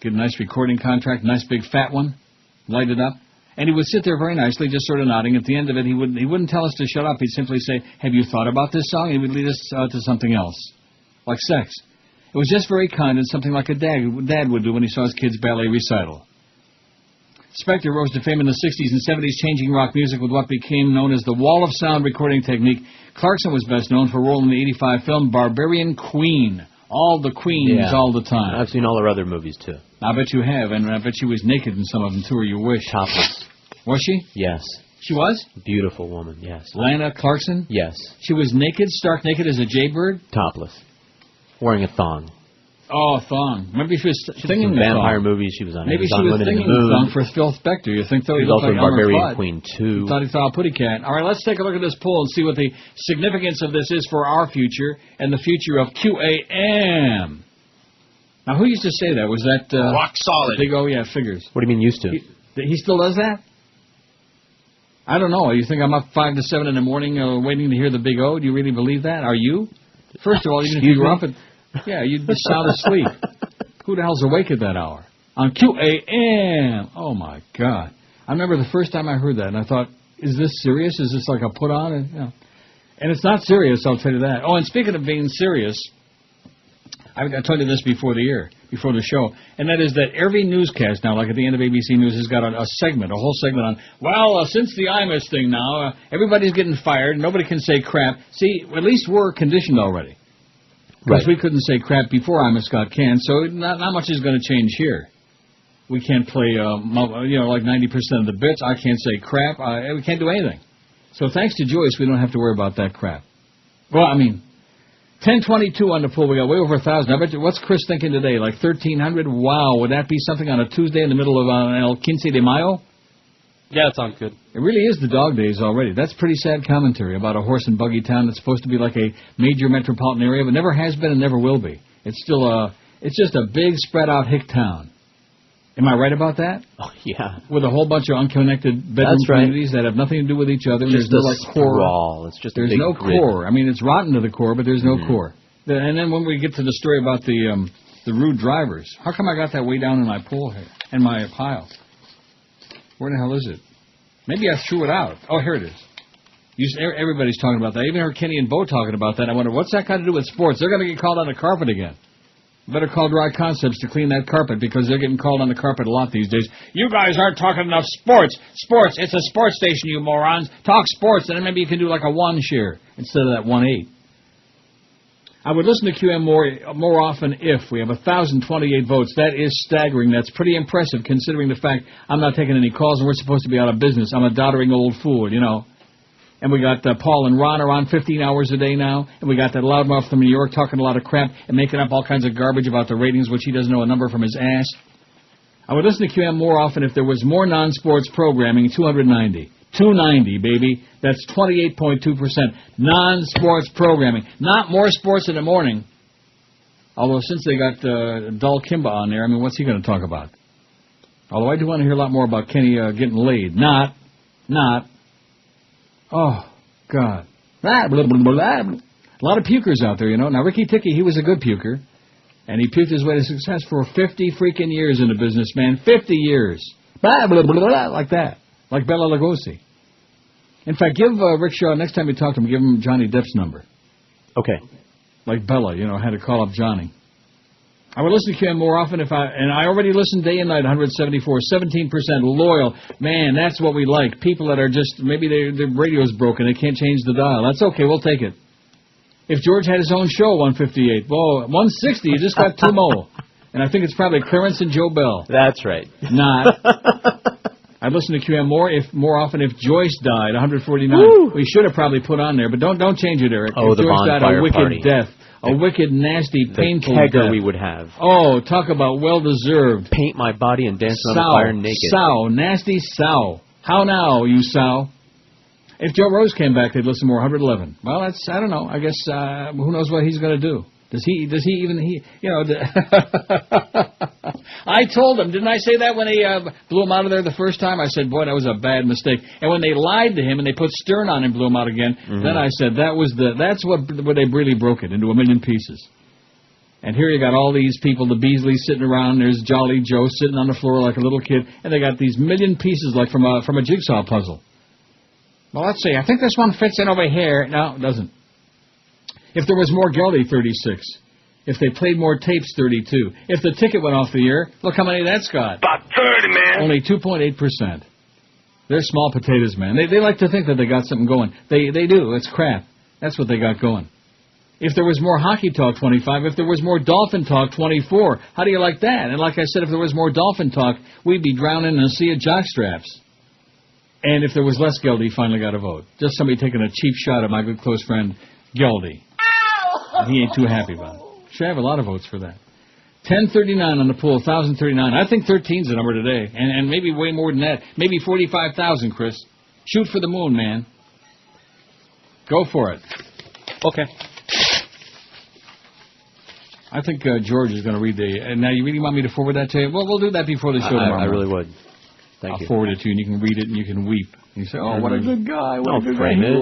Get a nice recording contract, nice big fat one, light it up. And he would sit there very nicely, just sort of nodding. At the end of it, he wouldn't tell us to shut up. He'd simply say, have you thought about this song? And he would lead us to something else, like sex. It was just very kind and something like a dad would do when he saw his kid's ballet recital. Spector rose to fame in the 60s and 70s, changing rock music with what became known as the wall of sound recording technique. Clarkson was best known for a role in the 85 film Barbarian Queen. All the queens all the time. I've seen all her other movies, too. I bet you have, and I bet she was naked in some of them, too, or you wish. Topless. Was she? Yes. She was? Beautiful woman, yes. Lana Clarkson? Yes. She was naked, stark naked as a jaybird? Topless. Wearing a thong. Oh, thong. Maybe she was singing the vampire thong. movies. She was on. Maybe she was singing the song for Phil Spector. You think so? He was also in Barbarian Queen 2. He thought he saw a putty cat. All right, let's take a look at this poll and see what the significance of this is for our future and the future of QAM. Now, who used to say that? Was that... Rock solid. Big O, yeah, figures. What do you mean used to? He still does that? I don't know. You think I'm up 5 to 7 in the morning waiting to hear the Big O? Do you really believe that? Are you? First of all, even if you were up at... Yeah, you'd be sound asleep. Who the hell's awake at that hour? On QAM. Oh, my God. I remember the first time I heard that, and I thought, is this serious? Is this like a put-on? And it's not serious, I'll tell you that. Oh, and speaking of being serious, I told you this before the show, and that is that every newscast now, like at the end of ABC News, has got a segment, a whole segment on, well, since the IMUS thing now, everybody's getting fired, nobody can say crap. See, at least we're conditioned already. Because we couldn't say crap before IMUS got canned, so not much is going to change here. We can't play, like 90% of the bits. I can't say crap. We can't do anything. So thanks to Joyce, we don't have to worry about that crap. Well, I mean, 1022 on the pool. We got way over 1,000. I bet you, what's Chris thinking today? Like 1,300? Wow, would that be something on a Tuesday in the middle of El Quince de Mayo? Yeah, it sounds good. It really is the dog days already. That's pretty sad commentary about a horse and buggy town that's supposed to be like a major metropolitan area, but never has been and never will be. It's still it's just a big spread out hick town. Am I right about that? Oh, yeah. With a whole bunch of unconnected bedroom communities that have nothing to do with each other. Just there's no core. It's just there's a big no grid. core. I mean, it's rotten to the core, but there's no core. And then when we get to the story about the rude drivers, how come I got that way down in my pool here, in my pile? Where the hell is it? Maybe I threw it out. Oh, here it is. Everybody's talking about that. I even heard Kenny and Bo talking about that. I wonder, what's that got to do with sports? They're going to get called on the carpet again. Better call Dry Concepts to clean that carpet because they're getting called on the carpet a lot these days. You guys aren't talking enough sports. Sports. It's a sports station, you morons. Talk sports, and then maybe you can do like a 1 share instead of that 1/8. I would listen to QM more often if we have 1,028 votes. That is staggering. That's pretty impressive considering the fact I'm not taking any calls and we're supposed to be out of business. I'm a doddering old fool, you know. And we got Paul and Ron are on 15 hours a day now. And we got that loudmouth from New York talking a lot of crap and making up all kinds of garbage about the ratings, which he doesn't know a number from his ass. I would listen to QM more often if there was more non-sports programming, 290. 290, baby. That's 28.2% non-sports programming. Not more sports in the morning. Although since they got Dull Kimba on there, I mean, what's he going to talk about? Although I do want to hear a lot more about Kenny getting laid. Not. Oh, God. A lot of pukers out there, you know. Now, Ricky Ticky, he was a good puker. And he puked his way to success for 50 freaking years in the business, man. 50 years. Like that. Like Bela Lugosi. In fact, give Rick Shaw, next time you talk to him, give him Johnny Depp's number. Okay. Like Bella, you know, had to call up Johnny. I would listen to Kim more often and I already listen day and night, 174, 17% loyal. Man, that's what we like. People that are just, maybe their radio's broken, they can't change the dial. That's okay, we'll take it. If George had his own show, 158. Well, 160, you just got two more. And I think it's probably Clarence and Joe Bell. That's right. Not. I'd listen to QM more often if Joyce died, 149. Woo! We should have probably put on there, but don't change it, Eric. Oh, if the Joyce died bonfire a wicked party. Death. A wicked, nasty, painful death. The kegger we would have. Oh, talk about well-deserved. Paint my body and dance on fire naked. Sow, nasty sow. How now, you sow? If Joe Rose came back, they'd listen more, 111. Well, that's, I don't know. I guess, who knows what he's going to do. Does he even, you know, I told them, didn't I say that when they blew him out of there the first time? I said, boy, that was a bad mistake. And when they lied to him and they put Stern on and blew him out again, then I said that's where they really broke it into a million pieces. And here you got all these people, the Beasleys sitting around. There's Jolly Joe sitting on the floor like a little kid, and they got these million pieces like from a jigsaw puzzle. Well, let's see. I think this one fits in over here. No, it doesn't. If there was more Geldy, 36. If they played more tapes, 32. If the ticket went off the air, look how many that's got. About 30, man. Only 2.8%. They're small potatoes, man. They like to think that they got something going. They do. It's crap. That's what they got going. If there was more hockey talk, 25. If there was more dolphin talk, 24. How do you like that? And like I said, if there was more dolphin talk, we'd be drowning in a sea of jockstraps. And if there was less Geldy, finally got a vote. Just somebody taking a cheap shot at my good close friend, Geldy. He ain't too happy about it. Should have a lot of votes for that. 1039 on the pool, 1,039. I think 13's the number today. And maybe way more than that. Maybe 45,000, Chris. Shoot for the moon, man. Go for it. Okay. I think George is going to read the... now, you really want me to forward that to you? Well, we'll do that before the show tomorrow. I really would. Thank you. I'll forward it to you, and you can read it, and you can weep. You say, oh, what a good guy. I'll frame it,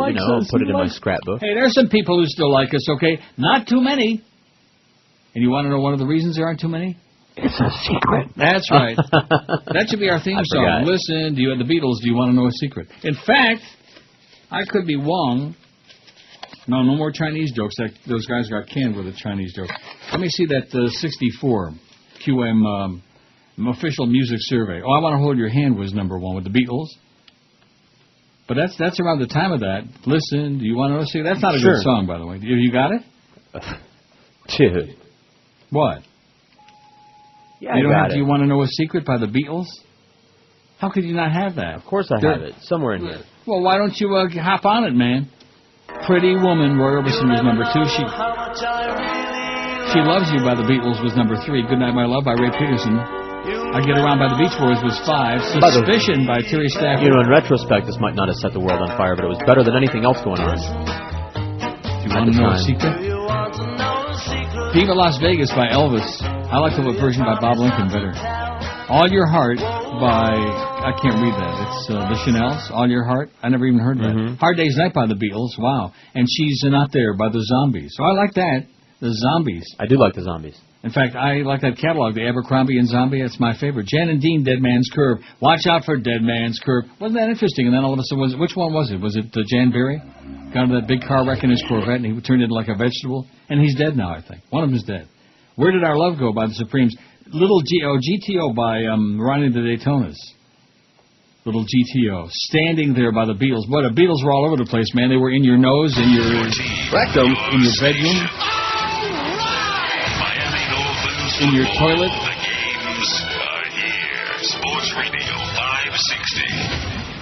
put it in my scrapbook. Hey, there's some people who still like us, okay? Not too many. And you want to know one of the reasons there aren't too many? It's a secret. That's right. That should be our theme song. Listen, the Beatles, do you want to know a secret? In fact, I could be wrong. No more Chinese jokes. Those guys got canned with a Chinese joke. Let me see that 64 QM official music survey. Oh, I Want to Hold Your Hand was number one with the Beatles. But that's around the time of that. Listen, do you want to know a secret? That's not a good song, by the way. You got it? Dude. What? Yeah, you don't have Do You Want to Know a Secret by the Beatles? How could you not have that? Of course I have it. Somewhere in here. Well, why don't you hop on it, man? Pretty Woman, Roy Orbison was number 2. She Loves You by the Beatles was number 3. Good Night, My Love by Ray Peterson. I Get Around by the Beach Boys was 5. Suspicion by Terry Stafford. In retrospect, this might not have set the world on fire, but it was better than anything else going on. Do you want to know a secret? Viva Las Vegas by Elvis. I like the version by Bob Lincoln better. All Your Heart by... I can't read that. It's the Chanels. All Your Heart. I never even heard that. Hard Day's Night by the Beatles. Wow. And She's Not There by the Zombies. So I like that. The Zombies. I do like the Zombies. In fact, I like that catalog, the Abercrombie and Zombie. That's my favorite. Jan and Dean, Dead Man's Curve. Watch out for Dead Man's Curve. Wasn't that interesting? And then all of a sudden, which one was it? Was it Jan Berry? Got into that big car wreck in his Corvette, and he turned into like a vegetable. And he's dead now, I think. One of them is dead. Where Did Our Love Go by the Supremes. GTO by Ronnie the Daytonas. Little GTO. Standing There by the Beatles. Boy, the Beatles were all over the place, man. They were in your nose, in your rectum, in your bedroom, in your toilet. The games are here. Sports Radio 560.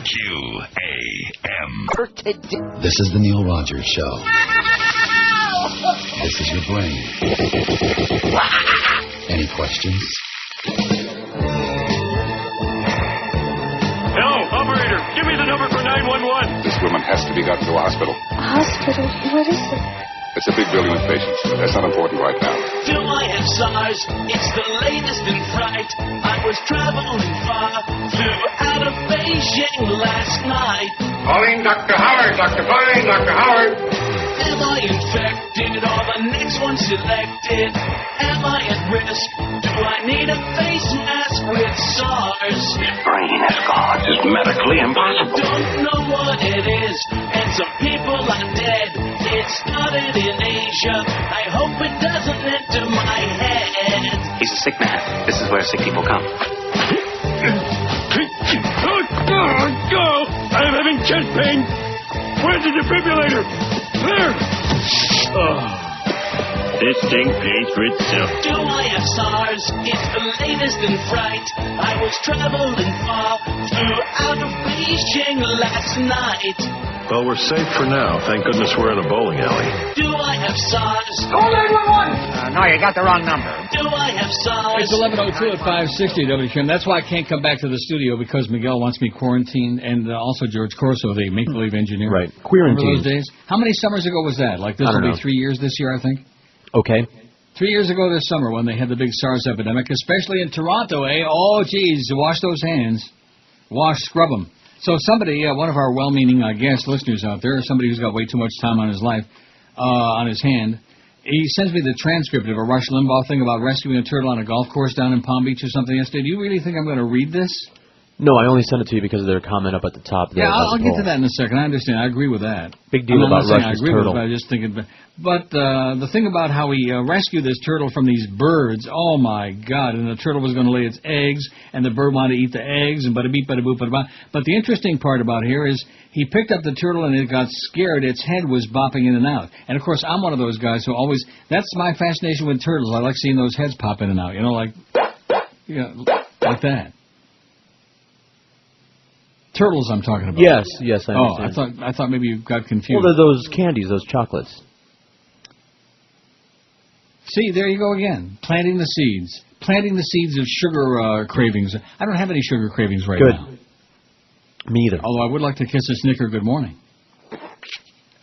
QAM. This is the Neil Rogers Show. This is your brain. Any questions? Hello, operator. Give me the number for 911. This woman has to be got to a hospital. A hospital? What is it? It's a big building with patients. That's not important right now. Do I have SARS? It's the latest in fright. I was traveling far, flew out of Beijing last night. Calling Dr. Howard, Dr. Calling Dr. Howard. Am I infected or the next one selected? Am I at risk? Do I need a face mask with SARS? Brain has gone. It's medically impossible. I don't know what it is, and some people are dead. It started in Asia. I hope it doesn't enter my head. He's a sick man. This is where sick people come. I'm having chest pain. Where's the defibrillator? There. This thing pays for itself. Do I have SARS? It's the latest in fright. I was traveling far, flew out of Beijing last night. Well, we're safe for now. Thank goodness we're in a bowling alley. Do I have SARS? Call 911! No, you got the wrong number. Do I have SARS? It's 11:02 at 560 WQAM. That's why I can't come back to the studio, because Miguel wants me quarantined, and also George Corso, the make-believe engineer. Right. Quarantine. Remember those days? How many summers ago was that? Like, this will be 3 years this year, I think? Okay. 3 years ago this summer when they had the big SARS epidemic, especially in Toronto, eh? Oh, geez, wash those hands. Scrub them. So somebody, one of our well-meaning, I guess, listeners out there, or somebody who's got way too much time on his life, on his hand, he sends me the transcript of a Rush Limbaugh thing about rescuing a turtle on a golf course down in Palm Beach or something yesterday. Do you really think I'm going to read this? No, I only sent it to you because of their comment up at the top there. Yeah, I'll get to that in a second. I understand. I agree with that. Big deal about Rush's turtle. I just thinking, but the thing about how he rescued this turtle from these birds, oh my God! And the turtle was going to lay its eggs, and the bird wanted to eat the eggs, and bada beep, bada boop, bada ba. But the interesting part about here is he picked up the turtle and it got scared. Its head was bopping in and out. And of course, I'm one of those guys who always. That's my fascination with turtles. I like seeing those heads pop in and out. You know, like that. Turtles I'm talking about. Yes, I understand. I thought maybe you got confused. Well, they're those candies, those chocolates. See, there you go again. Planting the seeds. Planting the seeds of sugar cravings. I don't have any sugar cravings right now. Me either. Although I would like to kiss a snicker good morning.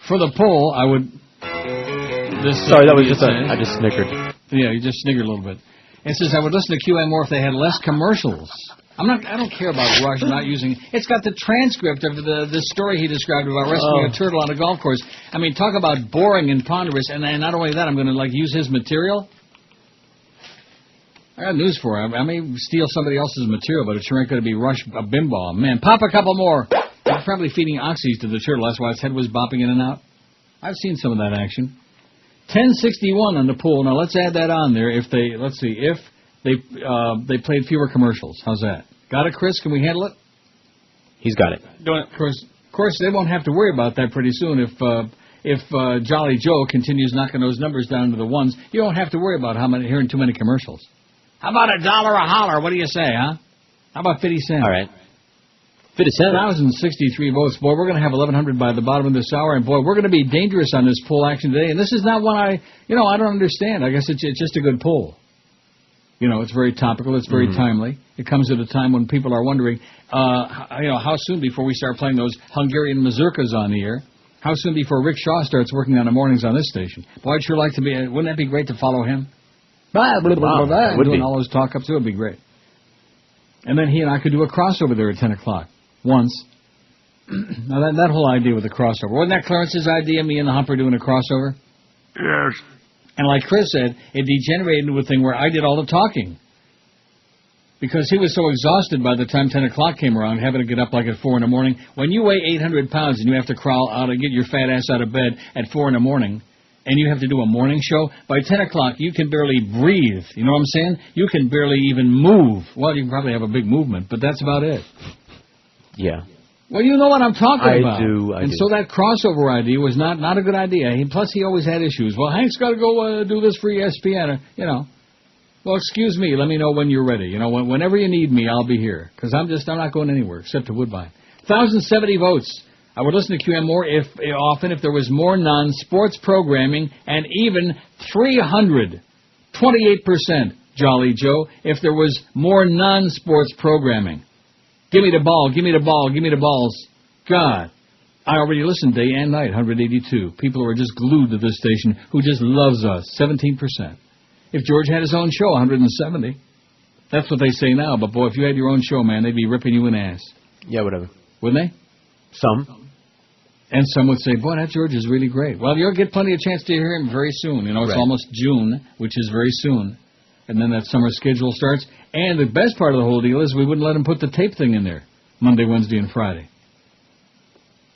For the poll, I would... Sorry, that was just I just snickered. Yeah, you just sniggered a little bit. It says, I would listen to QM more if they had less commercials. I don't care about Rush not using... It's got the transcript of the story he described about rescuing a turtle on a golf course. I mean, talk about boring and ponderous, and not only that, I'm going to, use his material. I got news for him. I may steal somebody else's material, but it sure ain't going to be Rush a bimball. Man, pop a couple more. He's probably feeding oxys to the turtle. That's why its head was bopping in and out. I've seen some of that action. 1061 on the pool. Now, let's add that on there. If they played fewer commercials. How's that? Got it, Chris? Can we handle it? He's got it. Of course, they won't have to worry about that pretty soon if Jolly Joe continues knocking those numbers down to the ones. You don't have to worry about hearing too many commercials. How about $1 a holler? What do you say, huh? How about 50 cents? All right. 50 cents. 1,063 votes. Boy, we're going to have 1,100 by the bottom of this hour, and boy, we're going to be dangerous on this poll action today. And this is not one I don't understand. I guess it's just a good poll. It's very topical. It's very timely. It comes at a time when people are wondering, how soon before we start playing those Hungarian mazurkas on the air? How soon before Rick Shaw starts working on the mornings on this station? Boy, I'd sure like to be. Wouldn't that be great to follow him? Doing all those talk-ups, it would be great. And then he and I could do a crossover there at 10 o'clock. Once. Now, that whole idea with the crossover. Wasn't that Clarence's idea, me and the Humper doing a crossover? Yes. And like Chris said, it degenerated into a thing where I did all the talking. Because he was so exhausted by the time 10 o'clock came around, having to get up like at 4 in the morning. When you weigh 800 pounds and you have to crawl out and get your fat ass out of bed at 4 in the morning, and you have to do a morning show, by 10 o'clock you can barely breathe. You know what I'm saying? You can barely even move. Well, you can probably have a big movement, but that's about it. Yeah. Well, you know what I'm talking about. I do. So that crossover idea was not a good idea. Plus, he always had issues. Well, Hank's got to go do this for ESPN. Well, excuse me. Let me know when you're ready. Whenever you need me, I'll be here. Because I'm not going anywhere except to Woodbine. 1,070 votes. I would listen to QM more often if there was more non-sports programming, and even 328%, Jolly Joe, if there was more non-sports programming. Give me the ball, give me the ball, give me the balls. God, I already listened day and night, 182. People who are just glued to this station, who just loves us, 17%. If George had his own show, 170. That's what they say now, but boy, if you had your own show, man, they'd be ripping you in the ass. Yeah, whatever. Wouldn't they? Some. And some would say, boy, that George is really great. Well, you'll get plenty of chance to hear him very soon. It's almost June, which is very soon. And then that summer schedule starts. And the best part of the whole deal is we wouldn't let him put the tape thing in there Monday, Wednesday, and Friday.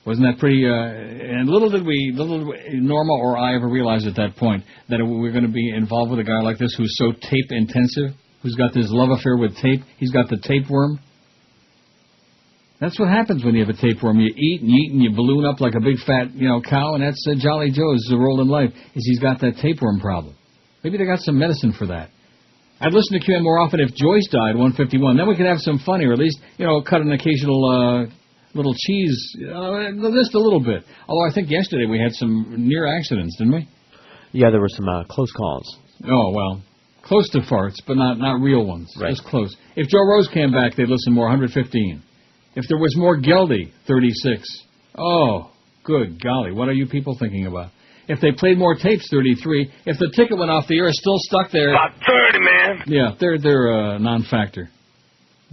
Wasn't that pretty... and little did Norma or I ever realize at that point that we were going to be involved with a guy like this who's so tape-intensive, who's got this love affair with tape. He's got the tapeworm. That's what happens when you have a tapeworm. You eat and you balloon up like a big fat cow, and that's Jolly Joe's role in life, is he's got that tapeworm problem. Maybe they got some medicine for that. I'd listen to QM more often if Joyce died, 151. Then we could have some fun, or at least, cut an occasional little cheese, just a little bit. Although I think yesterday we had some near accidents, didn't we? Yeah, there were some close calls. Oh, well, close to farts, but not real ones. Right. Just close. If Joe Rose came back, they'd listen more, 115. If there was more Geldy, 36. Oh, good golly, what are you people thinking about? If they played more tapes, 33. If the ticket went off the air, it's still stuck there. About 30, man. Yeah, they're non-factor.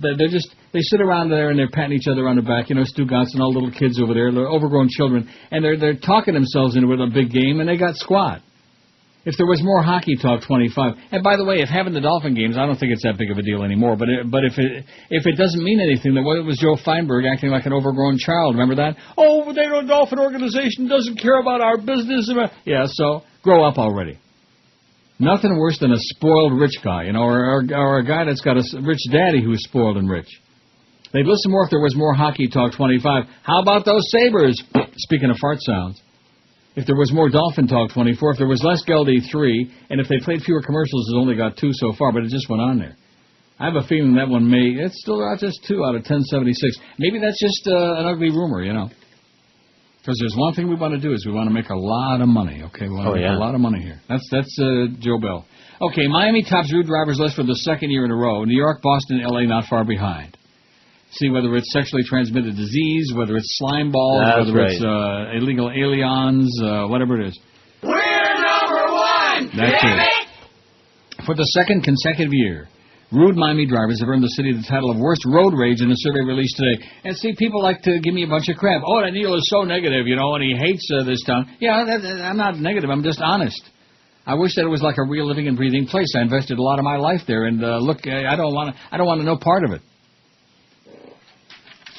They sit around there and they're patting each other on the back. You know, Stugatz and all the little kids over there, they're overgrown children, and they're talking themselves into a big game, and they got squat. If there was more hockey talk, 25. And by the way, if having the Dolphin games, I don't think it's that big of a deal anymore. But if it doesn't mean anything, then what was Joe Feinberg acting like an overgrown child? Remember that? Oh, the Dolphin organization doesn't care about our business. Yeah, so grow up already. Nothing worse than a spoiled rich guy, you know, or a guy that's got a rich daddy who's spoiled and rich. They'd listen more if there was more hockey talk, 25. How about those Sabres? Speaking of fart sounds. If there was more Dolphin talk, 24. If there was less Geldy, 3. And if they played fewer commercials, it's only got 2 so far, but it just went on there. I have a feeling that one it's still not just 2 out of 1076. Maybe that's just an ugly rumor, you know. Because there's one thing we want to do is we want to make a lot of money, okay? We want to make a lot of money here. That's Joe Bell. Okay, Miami tops rude drivers list for the second year in a row. New York, Boston, L.A. not far behind. See whether it's sexually transmitted disease, whether it's slime balls, whether it's illegal aliens, whatever it is. We're number one, That's it. For the second consecutive year, rude Miami drivers have earned the city the title of worst road rage in a survey released today. And see, people like to give me a bunch of crap. Oh, that Neil is so negative, you know, and he hates this town. Yeah, I'm not negative. I'm just honest. I wish that it was like a real living and breathing place. I invested a lot of my life there, and look, I don't want to know part of it.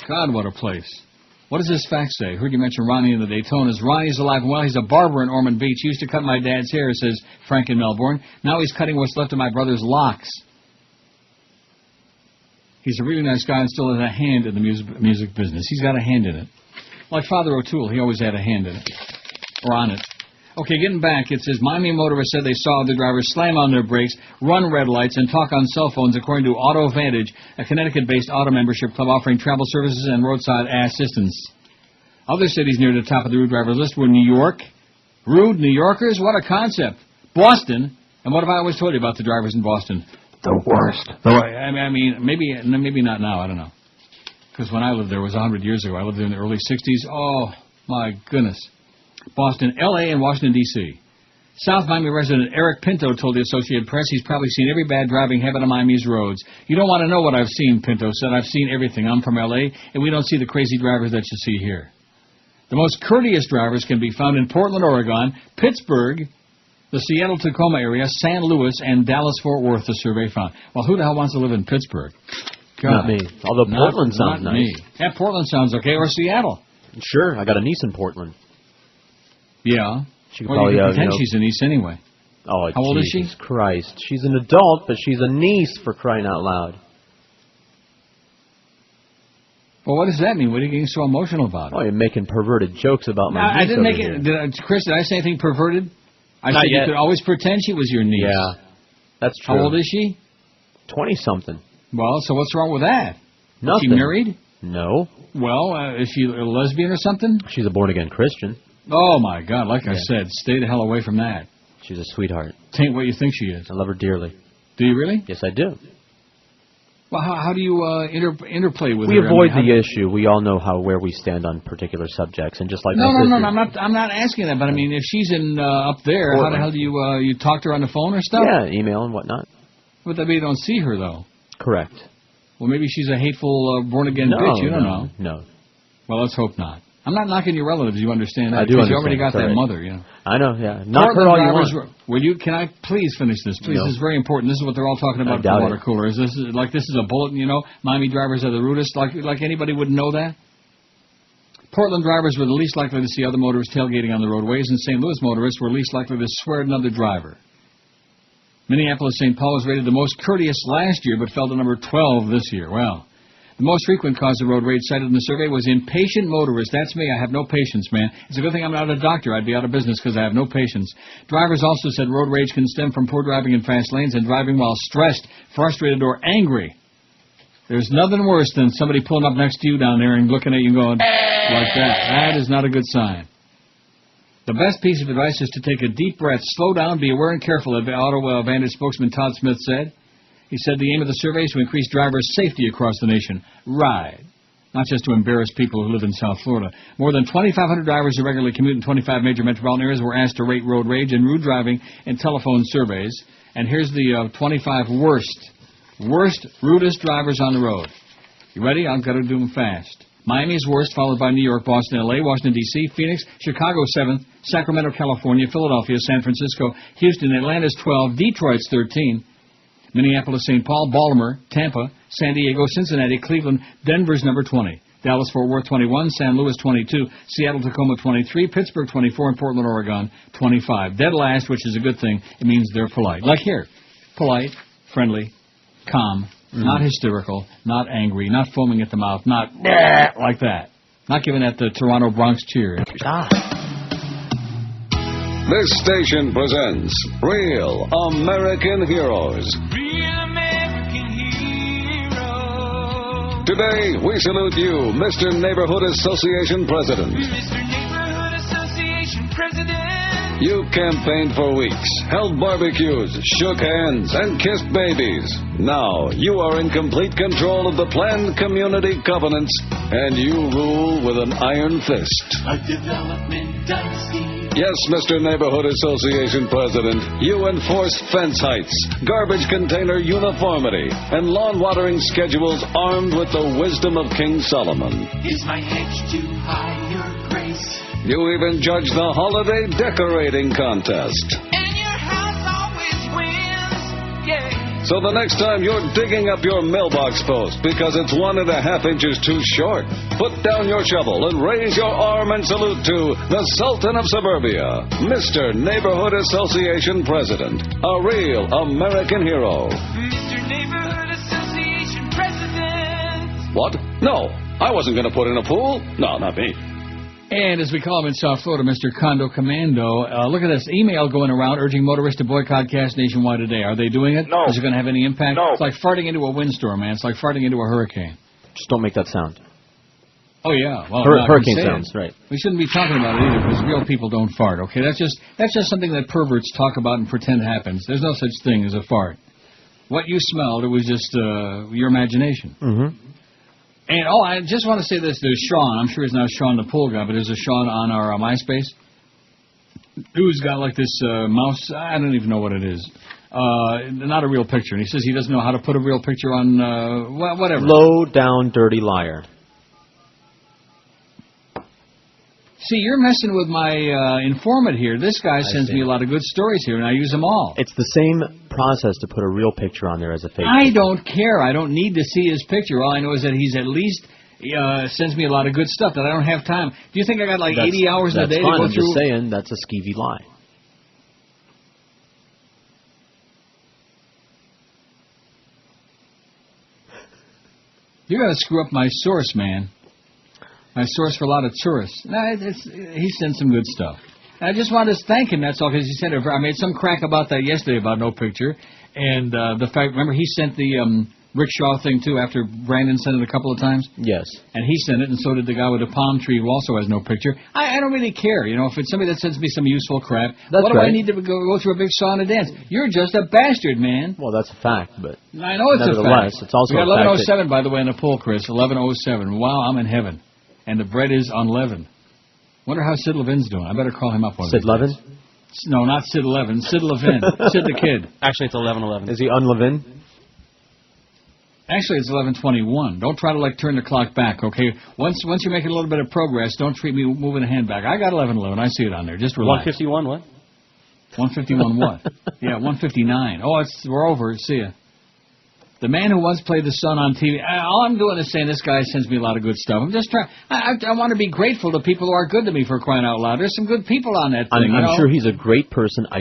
God, what a place. What does this fax say? Heard you mention Ronnie in the Daytonas. Ronnie's alive and well. He's a barber in Ormond Beach. He used to cut my dad's hair, says Frank in Melbourne. Now he's cutting what's left of my brother's locks. He's a really nice guy and still has a hand in the music business. He's got a hand in it. Like Father O'Toole, he always had a hand in it. Or on it. Okay, getting back, it says Miami motorists said they saw the drivers slam on their brakes, run red lights, and talk on cell phones, according to Auto Vantage, a Connecticut-based auto membership club offering travel services and roadside assistance. Other cities near the top of the rude drivers list were New York. Rude New Yorkers? What a concept. Boston. And what have I always told you about the drivers in Boston? The worst. I mean, maybe not now, I don't know. Because when I lived there, it was 100 years ago. I lived there in the early 60s. Oh, my goodness. Boston, L.A., and Washington, D.C. South Miami resident Eric Pinto told the Associated Press he's probably seen every bad driving habit on Miami's roads. You don't want to know what I've seen, Pinto said. I've seen everything. I'm from L.A., and we don't see the crazy drivers that you see here. The most courteous drivers can be found in Portland, Oregon, Pittsburgh, the Seattle-Tacoma area, San Luis, and Dallas-Fort Worth, the survey found. Well, who the hell wants to live in Pittsburgh? God. Not me. Although Portland sounds nice. Me. Yeah, Portland sounds okay. Or Seattle. Sure, I got a niece in Portland. Yeah. She could probably, pretend she's a niece anyway. Oh, how old is she? Jesus Christ. She's an adult, but she's a niece, for crying out loud. Well, what does that mean? What are you getting so emotional about? Oh, you're making perverted jokes about my niece. I didn't make it. Chris, did I say anything perverted? I said you could always pretend she was your niece. Yeah, that's true. How old is she? 20-something. Well, so what's wrong with that? Nothing. Is she married? No. Well, is she a lesbian or something? She's a born-again Christian. Oh, my God. Like I said, stay the hell away from that. She's a sweetheart. Tain't what you think she is. I love her dearly. Do you really? Yes, I do. Well, how do you interplay with her? We avoid the issue. We all know where we stand on particular subjects, and just like No, I'm not asking that. But I mean, if she's in up there, how the hell do you talk to her on the phone or stuff? Yeah, email and whatnot. But that means you don't see her though. Correct. Well, maybe she's a hateful born again bitch. You don't know. No. Well, let's hope not. I'm not knocking your relatives. You understand that? I do understand. You already got that mother, you know. I know, yeah. Not her all you want. Can I please finish this? Please, No. This is very important. This is what they're all talking about at the water cooler. Is this a bulletin, you know? Miami drivers are the rudest. Like anybody would know that? Portland drivers were the least likely to see other motorists tailgating on the roadways, and St. Louis motorists were least likely to swear at another driver. Minneapolis-St. Paul was rated the most courteous last year, but fell to number 12 this year. Well, the most frequent cause of road rage cited in the survey was impatient motorists. That's me. I have no patience, man. It's a good thing I'm not a doctor. I'd be out of business because I have no patience. Drivers also said road rage can stem from poor driving in fast lanes and driving while stressed, frustrated, or angry. There's nothing worse than somebody pulling up next to you down there and looking at you going like that. That is not a good sign. The best piece of advice is to take a deep breath, slow down, be aware and careful, Auto Vantage spokesman Todd Smith said. He said the aim of the survey is to increase drivers' safety across the nation. Right. not just to embarrass people who live in South Florida. More than 2,500 drivers who regularly commute in 25 major metropolitan areas were asked to rate road rage and rude driving in telephone surveys. And here's the 25 worst, rudest drivers on the road. You ready? I've got to do them fast. Miami is worst, followed by New York, Boston, L.A., Washington, D.C., Phoenix, Chicago 7th, Sacramento, California, Philadelphia, San Francisco, Houston, Atlanta's 12, Detroit's 13, Minneapolis, St. Paul, Baltimore, Tampa, San Diego, Cincinnati, Cleveland, Denver's number 20, Dallas, Fort Worth 21, San Luis 22, Seattle, Tacoma 23, Pittsburgh 24, and Portland, Oregon 25. Dead last, which is a good thing. It means they're polite. Like here, polite, friendly, calm, not hysterical, not angry, not foaming at the mouth, not like that. Not giving that the Toronto Bronx cheer. This station presents Real American Heroes. Real American hero. Today, we salute you, Mr. Neighborhood Association President. Mr. Neighborhood Association President. You campaigned for weeks, held barbecues, shook hands, and kissed babies. Now, you are in complete control of the planned community covenants, and you rule with an iron fist. A development dynasty. Yes, Mr. Neighborhood Association President, you enforce fence heights, garbage container uniformity, and lawn watering schedules armed with the wisdom of King Solomon. Is my hedge too high, Your Grace? You even judge the holiday decorating contest. And your house always wins, yeah. So the next time you're digging up your mailbox post because it's 1.5 inches too short, put down your shovel and raise your arm and salute to the Sultan of Suburbia, Mr. Neighborhood Association President, a real American hero. Mr. Neighborhood Association President. What? No, I wasn't going to put in a pool. No, not me. And as we call him in South Florida, Mr. Condo Commando, look at this email going around urging motorists to boycott gas nationwide today. Are they doing it? No. Is it going to have any impact? No. It's like farting into a windstorm, man. It's like farting into a hurricane. Just don't make that sound. Oh, yeah. Well, hurricane sounds, right. We shouldn't be talking about it either because real people don't fart, okay? That's just something that perverts talk about and pretend happens. There's no such thing as a fart. What you smelled, it was just your imagination. Mm-hmm. And, I just want to say this. There's Sean. I'm sure he's not Sean the pool guy, but there's a Sean on our MySpace who's got like this mouse. I don't even know what it is. Not a real picture. And he says he doesn't know how to put a real picture on whatever. Low down dirty liar. See, you're messing with my informant here. This guy sends me a lot of good stories here, and I use them all. It's the same process to put a real picture on there as a fake I picture. don't care. I don't need to see his picture. All I know is that he's at least sends me a lot of good stuff that I don't have time. Do you think I got like 80 hours in a day to go through? I'm just saying that's a skeevy lie. You're going to screw up my source, man. My source for a lot of tourists. He sent some good stuff. And I just wanted to thank him, that's all, because he said I made some crack about that yesterday about no picture. And the fact, remember, he sent the rickshaw thing, too, after Brandon sent it a couple of times? Yes. And he sent it, and so did the guy with the palm tree who also has no picture. I don't really care, if it's somebody that sends me some useful crap. What do I need to go through a big song and dance? You're just a bastard, man. Well, that's a fact, but I know it's a fact. It's also we got a fact 11:07, by the way, in the poll, Chris. 11:07. Wow, I'm in heaven. And the bread is unleavened. Wonder how Sid Levin's doing. I better call him up one Sid Levin? No, not Sid Levin. Sid Levin. Sid the Kid. Actually, it's 11:11. Is he unlevin? Actually, it's 11:21. Don't try to turn the clock back, okay? Once you're making a little bit of progress, don't treat me moving a hand back. I got 11:11. I see it on there. Just relax. 151 what? 151 what? Yeah, 159. Oh, we're over. See ya. The man who once played the son on TV. All I'm doing is saying this guy sends me a lot of good stuff. I'm just trying. I want to be grateful to people who are good to me for crying out loud. There's some good people on that thing. I'm sure he's a great person. I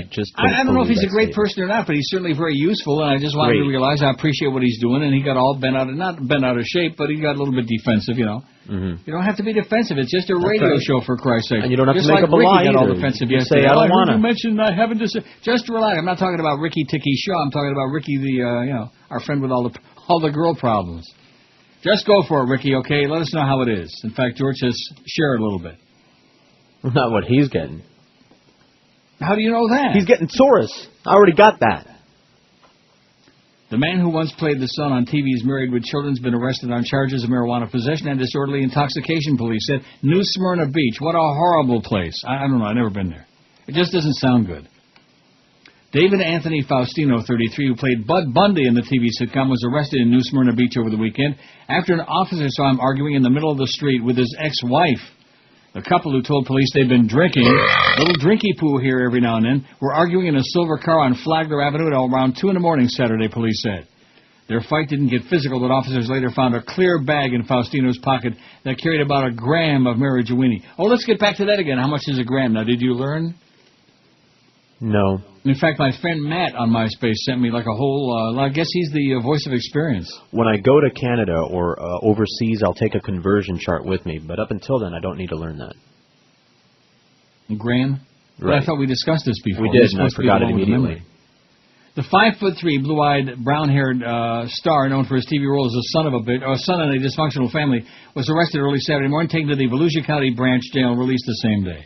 don't know if he's a great person or not, but he's certainly very useful. And I just wanted to realize I appreciate what he's doing. And he got all not bent out of shape, but he got a little bit defensive. Mm-hmm. You don't have to be defensive. It's just a radio show, for Christ's sake. And you don't have just to make like up a lie Ricky got all either. defensive You yesterday. say, I don't want to. You mentioned I haven't just relax. I'm not talking about Ricky Ticky Shaw. I'm talking about Ricky, our friend with all the girl problems. Just go for it, Ricky, okay? Let us know how it is. In fact, George says, share it a little bit. Not what he's getting. How do you know that? He's getting Taurus. I already got that. The man who once played the son on TV is married with children, has been arrested on charges of marijuana possession and disorderly intoxication, police said. New Smyrna Beach. What a horrible place. I don't know. I've never been there. It just doesn't sound good. David Anthony Faustino, 33, who played Bud Bundy in the TV sitcom, was arrested in New Smyrna Beach over the weekend after an officer saw him arguing in the middle of the street with his ex-wife. The couple, who told police they'd been drinking, little drinky poo here every now and then, were arguing in a silver car on Flagler Avenue at around 2 in the morning Saturday, police said. Their fight didn't get physical, but officers later found a clear bag in Faustino's pocket that carried about a gram of marijuana. Oh, let's get back to that again. How much is a gram? Now, did you learn? No. In fact, my friend Matt on MySpace sent me like a whole, I guess he's the voice of experience. When I go to Canada or overseas, I'll take a conversion chart with me, but up until then, I don't need to learn that. Gram? Right. But I thought we discussed this before. We did, and I forgot it immediately. The 5'3", blue-eyed, brown-haired star known for his TV role as a son in a dysfunctional family was arrested early Saturday morning, taken to the Volusia County Branch Jail, and released the same day.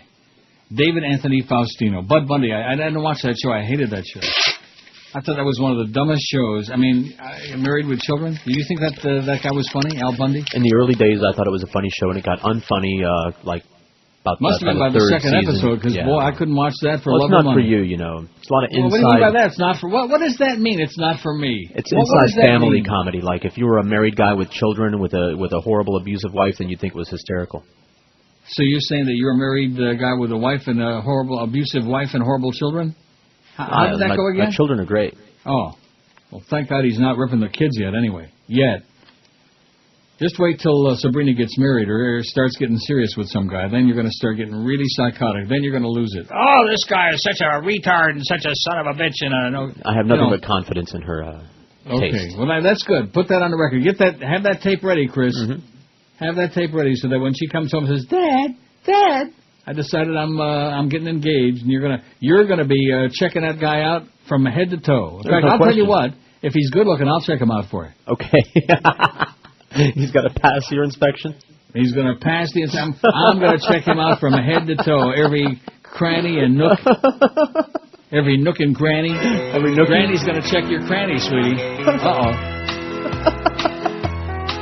David Anthony Faustino. Bud Bundy. I didn't watch that show. I hated that show. I thought that was one of the dumbest shows. I mean, Married with Children. Do you think that that guy was funny, Al Bundy? In the early days, I thought it was a funny show, and it got unfunny, about must have been by the second episode, because, boy, I couldn't watch that for love of money. It's not for you, you know. It's a lot of inside... What do you mean by that? It's not for... What does that mean, it's not for me? It's inside family comedy. Like, if you were a married guy with children with a horrible, abusive wife, then you'd think it was hysterical. So you're saying that you're a married guy with a wife and a horrible, abusive wife and horrible children? How did that go again? My children are great. Oh. Well, thank God he's not ripping the kids yet, anyway. Yet. Just wait till Sabrina gets married or starts getting serious with some guy. Then you're going to start getting really psychotic. Then you're going to lose it. Oh, this guy is such a retard and such a son of a bitch. And I have nothing but confidence in her taste. Okay, well, that's good. Put that on the record. Have that tape ready, Chris. Mm-hmm. Have that tape ready so that when she comes home and says, Dad, I decided I'm getting engaged, and you're gonna be checking that guy out from head to toe. In fact, I'll tell you what, if he's good looking, I'll check him out for you. Okay. He's got to pass your inspection? He's going to pass the inspection. I'm going to check him out from head to toe, every cranny and nook. Every nook and cranny. Granny's going to check your cranny, sweetie. Uh-oh.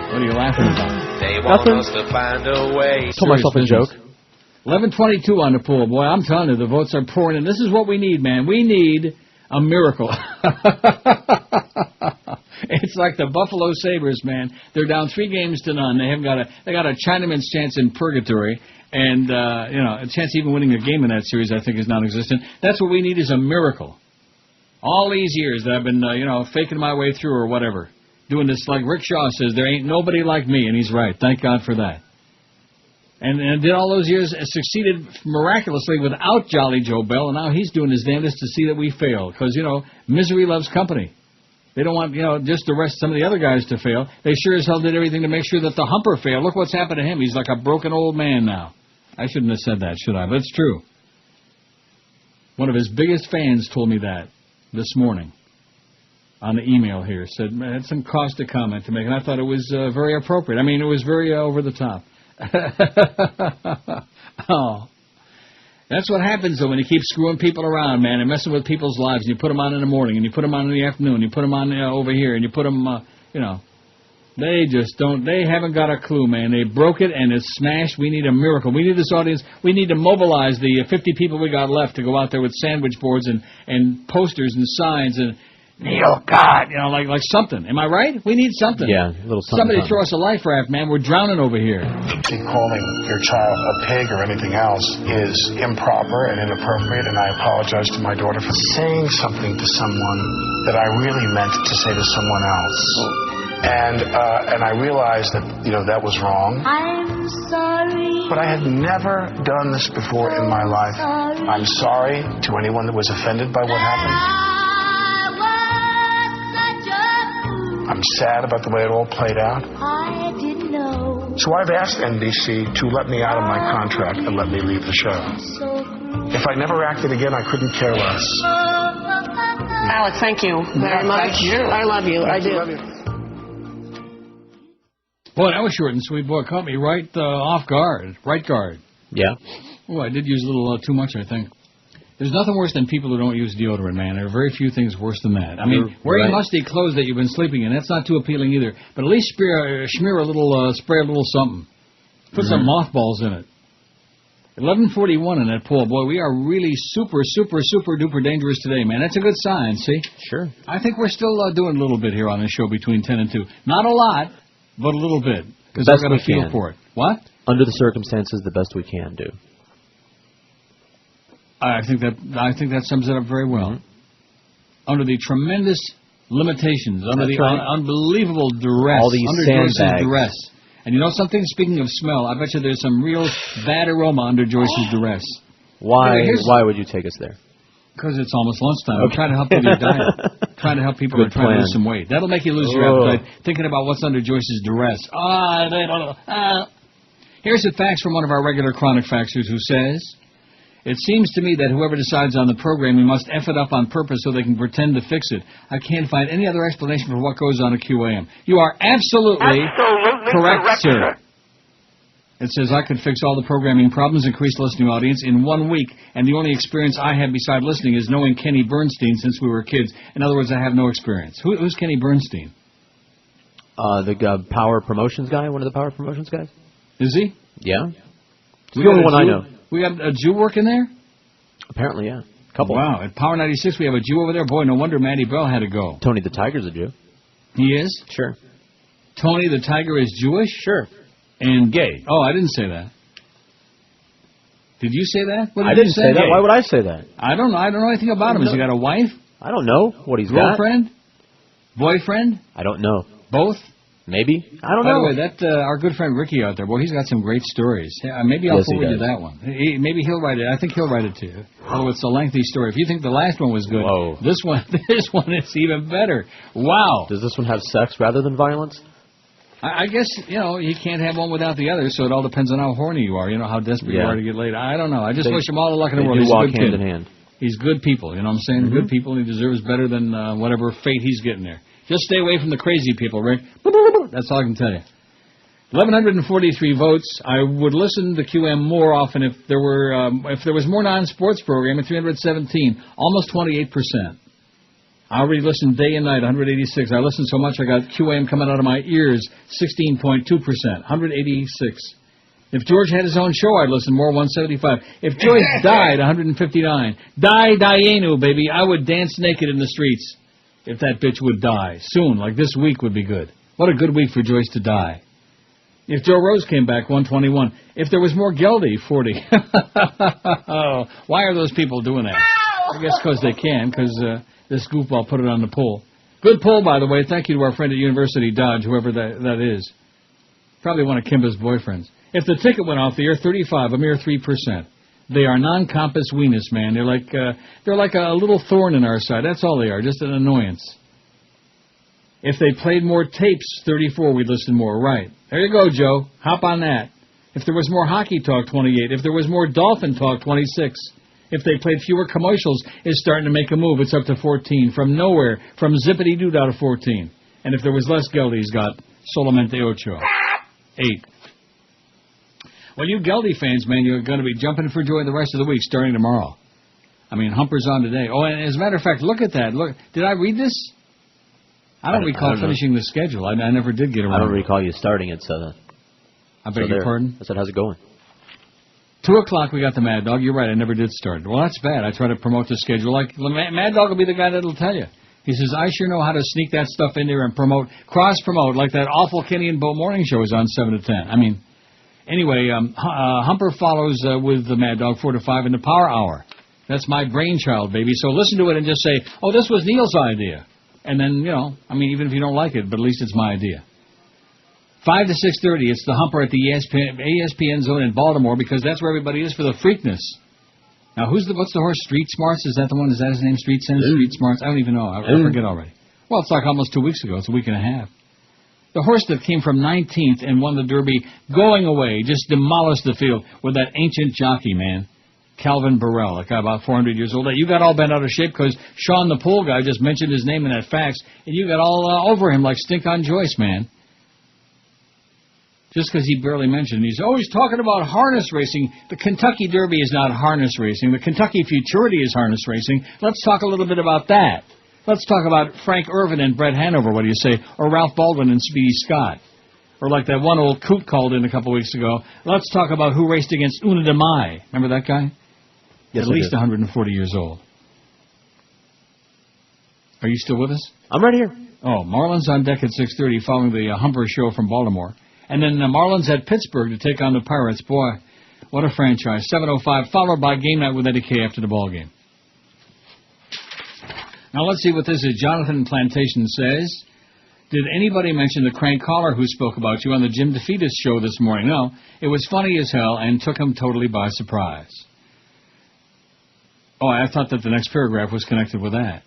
What are you laughing about? They want us to find a way. Told myself a joke. 11:22 on the pool. Boy, I'm telling you, the votes are pouring in. This is what we need, man. We need a miracle. It's like the Buffalo Sabres, man. They're down 3-0. They got a Chinaman's chance in purgatory, and a chance of even winning a game in that series, I think, is non-existent. That's what we need, is a miracle. All these years that I've been, faking my way through or whatever, doing this, like Rick Shaw says, there ain't nobody like me, and he's right. Thank God for that. And did all those years, succeeded miraculously without Jolly Joe Bell, and now he's doing his damnedest to see that we fail, because, misery loves company. They don't want, just the rest, some of the other guys to fail. They sure as hell did everything to make sure that the Humper failed. Look what's happened to him. He's like a broken old man now. I shouldn't have said that, should I? But it's true. One of his biggest fans told me that this morning on the email here. Said, man, had some caustic comment to make, and I thought it was very appropriate. I mean, it was very over the top. Oh. That's what happens, though, when you keep screwing people around, man, and messing with people's lives. And you put them on in the morning, and you put them on in the afternoon, and you put them on over here, and you put them, they just don't, they haven't got a clue, man. They broke it, and it's smashed. We need a miracle. We need this audience. We need to mobilize the 50 people we got left to go out there with sandwich boards and posters and signs and, oh, God, like something. Am I right? We need something. Yeah, a little something. Somebody throw us a life raft, man. We're drowning over here. Calling your child a pig or anything else is improper and inappropriate, and I apologize to my daughter for saying something to someone that I really meant to say to someone else. And I realized that, that was wrong. I'm sorry. But I had never done this before in my life. I'm sorry to anyone that was offended by what happened. I'm sad about the way it all played out. I didn't know. So I've asked NBC to let me out of my contract and let me leave the show. If I never acted again, I couldn't care less. Alex, thank you very much. Thank you. I love you. I do. Love you. Boy, that was short and sweet. Boy, caught me right off guard. Right guard. Yeah. Oh, I did use a little too much, I think. There's nothing worse than people who don't use deodorant, man. There are very few things worse than that. I mean, wearing musty clothes that you've been sleeping in, that's not too appealing either. But at least smear a little, spray a little something. Put some mothballs in it. 11:41 in that poll. Boy, we are really super duper dangerous today, man. That's a good sign, see? Sure. I think we're still doing a little bit here on this show between 10 and 2. Not a lot, but a little bit. Because I've got a feel for it. What? Under the circumstances, the best we can do. I think that sums it up very well. Under the tremendous limitations, under the unbelievable duress, all these under Joyce's duress. And you know something? Speaking of smell, I bet you there's some real bad aroma under Joyce's duress. Why would you take us there? Because it's almost lunchtime. I'm trying to help with your diet. Trying to help people who are trying to lose some weight. That'll make you lose your appetite, thinking about what's under Joyce's duress. Here's a fax from one of our regular chronic faxers who says, it seems to me that whoever decides on the programming must F it up on purpose so they can pretend to fix it. I can't find any other explanation for what goes on at QAM. You are absolutely correct, sir. It says, I could fix all the programming problems, increase listening audience in 1 week, and the only experience I have beside listening is knowing Kenny Bernstein since we were kids. In other words, I have no experience. Who's Kenny Bernstein? The Power Promotions guy, one of the Power Promotions guys. Is he? Yeah. He's the only one I know. We have a Jew working there? Apparently, yeah. Couple. Wow. At Power 96, we have a Jew over there. Boy, no wonder Matty Bell had to go. Tony the Tiger's a Jew. He is? Sure. Tony the Tiger is Jewish? Sure. And gay. Oh, I didn't say that. Did you say that? I didn't say that. Why would I say that? I don't know. I don't know anything about him. Has he got a wife? I don't know what he's got. Girlfriend? Boyfriend? I don't know. Both? Maybe. I don't know. By the way, that our good friend Ricky out there, boy, he's got some great stories. Yeah, maybe I'll forward you that one. Maybe he'll write it. I think he'll write it to you. Oh, it's a lengthy story. If you think the last one was good, this one is even better. Wow. Does this one have sex rather than violence? I guess, you can't have one without the other, so it all depends on how horny you are, how desperate you are to get laid. I don't know. I just wish him all the luck in the world. They do walk hand in hand. He's good people, you know what I'm saying? Good people, and he deserves better than whatever fate he's getting there. Just stay away from the crazy people, Rick. That's all I can tell you. 1,143 votes. I would listen to QM more often if there was more non-sports programming. 317, almost 28%. I already listened day and night, 186. I listened so much I got QM coming out of my ears, 16.2%, 186. If George had his own show, I'd listen more, 175. If Joyce died, 159. Die, Dianu, baby. I would dance naked in the streets. If that bitch would die. Soon, like this week would be good. What a good week for Joyce to die. If Joe Rose came back, 121. If there was more Geldy, 40. Why are those people doing that? I guess because they can, because this goofball put it on the poll. Good poll, by the way. Thank you to our friend at University Dodge, whoever that is. Probably one of Kimba's boyfriends. If the ticket went off the air, 35, a mere 3%. They are non-compass weenus, man. They're like a little thorn in our side. That's all they are, just an annoyance. If they played more tapes, 34, we'd listen more. Right. There you go, Joe. Hop on that. If there was more hockey talk, 28. If there was more dolphin talk, 26. If they played fewer commercials, it's starting to make a move. It's up to 14. From nowhere, from zippity-doo to 14. And if there was less Geldy, he's got solamente ocho. 8. Well, you Geldy fans, man, you're going to be jumping for joy the rest of the week, starting tomorrow. I mean, Humper's on today. Oh, and as a matter of fact, look at that. Look, did I read this? I don't recall finishing the schedule. I never did get around. I don't recall you starting it, so... I beg your pardon? I said, how's it going? 2 o'clock, we got the Mad Dog. You're right, I never did start it. Well, that's bad. I try to promote the schedule. Like, Mad Dog will be the guy that'll tell you. He says, I sure know how to sneak that stuff in there and cross-promote, like that awful Kenny and Bo morning show is on 7 to 10. I mean... Anyway, Humper follows with the Mad Dog 4 to 5 in the Power Hour. That's my brainchild, baby. So listen to it and just say, oh, this was Neil's idea. And then, even if you don't like it, but at least it's my idea. 5 to 6:30, it's the Humper at the ESPN Zone in Baltimore because that's where everybody is for the Freakness. Now, what's the horse? Street Smarts? Is that the one? Is that his name? Street Smarts? I don't even know. I forget already. Well, it's like almost 2 weeks ago. It's a week and a half. The horse that came from 19th and won the Derby, going away, just demolished the field with that ancient jockey, man. Calvin Burrell, a guy about 400 years old. You got all bent out of shape because Sean the pool guy just mentioned his name in that fax, and you got all over him like stink on Joyce, man. Just because he barely mentioned it. He's always talking about harness racing. The Kentucky Derby is not harness racing. The Kentucky Futurity is harness racing. Let's talk a little bit about that. Let's talk about Frank Irvin and Brett Hanover, what do you say? Or Ralph Baldwin and Speedy Scott. Or like that one old coot called in a couple weeks ago. Let's talk about who raced against Una de Mai. Remember that guy? Yes, At least 140 years old. Are you still with us? I'm right here. Oh, Marlins on deck at 6:30 following the Humber show from Baltimore. And then the Marlins at Pittsburgh to take on the Pirates. Boy, what a franchise. 7:05, followed by Game Night with Eddie K after the ball game. Now let's see what this is. Jonathan Plantation says, did anybody mention the crank caller who spoke about you on the Jim DeFetus show this morning? No, it was funny as hell and took him totally by surprise. Oh, I thought that the next paragraph was connected with that.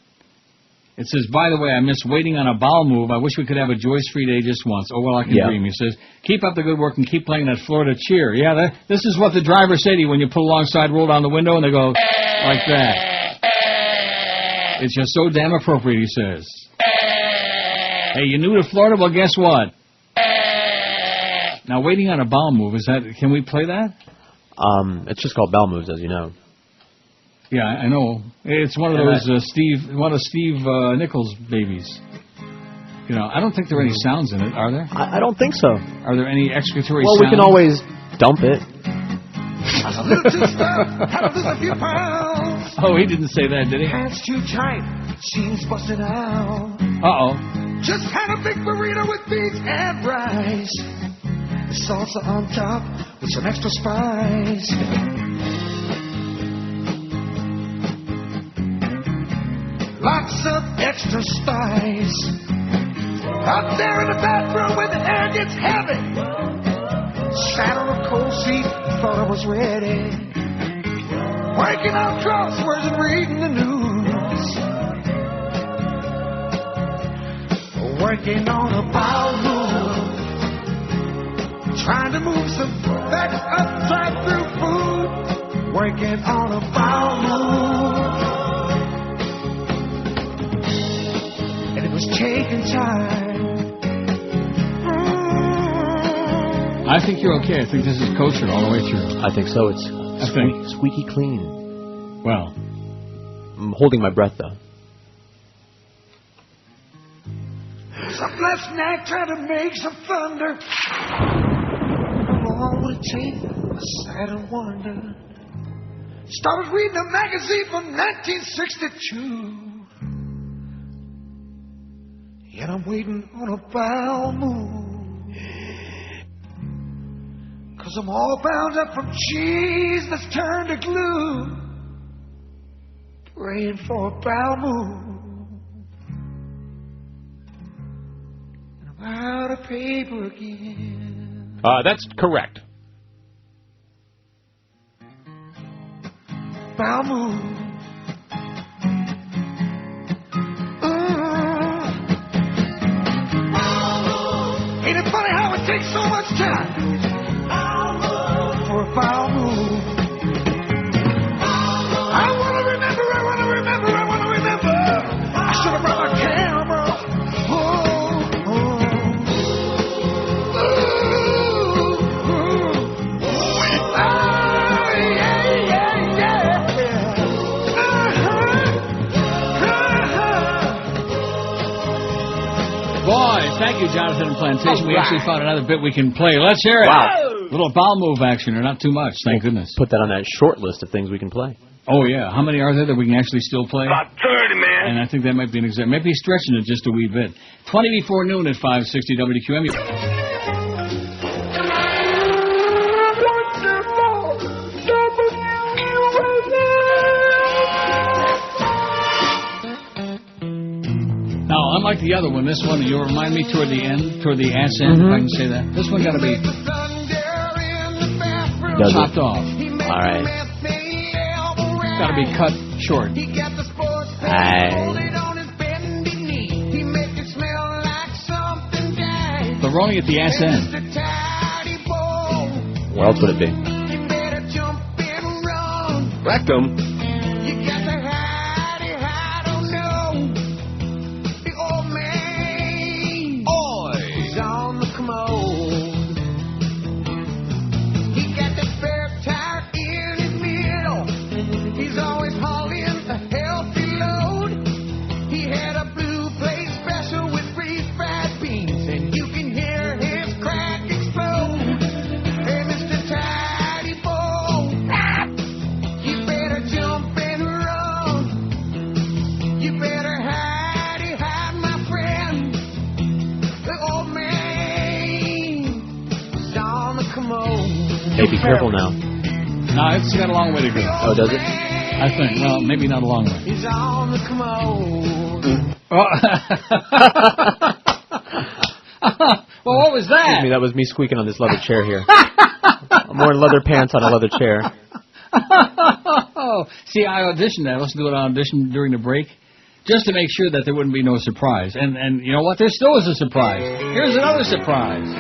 It says, by the way, I miss waiting on a bowel move. I wish we could have a Joyce-free day just once. Oh, well, I can dream. He says, keep up the good work and keep playing that Florida cheer. Yeah, this is what the drivers say to you when you pull alongside, roll down the window, and they go like that. It's just so damn appropriate, he says. Hey, you new to Florida? Well, guess what? Now, waiting on a bowel move, can we play that? It's just called bowel moves, as you know. Yeah, I know. It's one of those Steve Nichols babies. You know, I don't think there are any sounds in it, are there? I don't think so. Are there any excretory sounds? Well, we can always dump it. Oh, he didn't say that, did he? Hands too tight, seams busted out. Uh-oh. Just had a big burrito with beans and rice. The salsa on top with some extra spice. Lots of extra spice. Out there in the bathroom where the air gets heavy. Sat on a cold seat, thought I was ready. Working on crosswords and reading the news. Working on a bowel move. Trying to move some facts upside through food. Working on a bowel move. And it was taking time. I think you're okay. I think this is kosher all the way through. I think so. It's squeaky clean. Well, I'm holding my breath, though. Some last night trying to make some thunder. How long would it take? I sat and wondered. Started reading a magazine from 1962. Yet I'm waiting on a bowel move. 'Cause I'm all bound up from cheese that's turned to glue. Praying for a bowel move. And I'm out of paper again. That's correct. Bowel move. Ain't it funny how it takes so much time? For a bowel move. I want to remember. I should have brought my camera. Boy, thank you, Jonathan and Plantation. We actually found another bit we can play. Let's hear it. Wow. Little bowel move action, or not too much, thank goodness. Put that on that short list of things we can play. Oh, yeah. How many are there that we can actually still play? About 30, man. And I think that might be an example. Maybe stretching it just a wee bit. 20 before noon at 560 WQAM. Now, unlike the other one, this one, you'll remind me toward the end, toward the ass end, if I can say that. This one got to be chopped off. All right. Got to be cut short. The rolling at the ass end. Where else would it be? Rectum. Hey, be careful now. No, it's got a long way to go. Oh, does it? I think. Well, maybe not a long way. He's on the commode. Well, what was that? Excuse me, that was me squeaking on this leather chair here. I'm wearing leather pants on a leather chair. See, I auditioned that. Let's do an audition during the break, just to make sure that there wouldn't be no surprise. And you know what? There still is a surprise. Here's another surprise.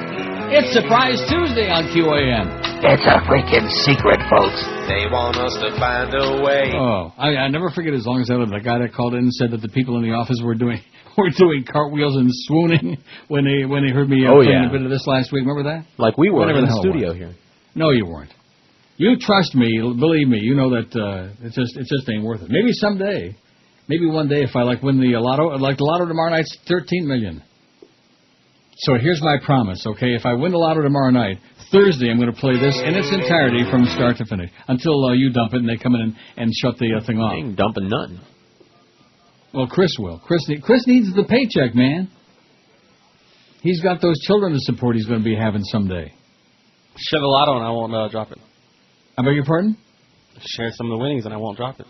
It's Surprise Tuesday on QAM. It's a freaking secret, folks. They want us to find a way. Oh, I never forget as long as I live. The guy that called in and said that the people in the office were doing cartwheels and swooning when they heard me playing a bit of this last week. Remember that? Like we were in the studio here. No, you weren't. You trust me, believe me. You know that it just ain't worth it. Maybe someday, maybe one day, if I win the lotto, the lotto tomorrow night's $13 million. So here's my promise, okay? If I win the lotto tomorrow night, Thursday I'm going to play this in its entirety from start to finish until you dump it and they come in and shut the thing off. I ain't dumping nothing. Well, Chris will. Chris needs the paycheck, man. He's got those children to support he's going to be having someday. Share the lotto and I won't drop it. I beg your pardon? Share some of the winnings and I won't drop it.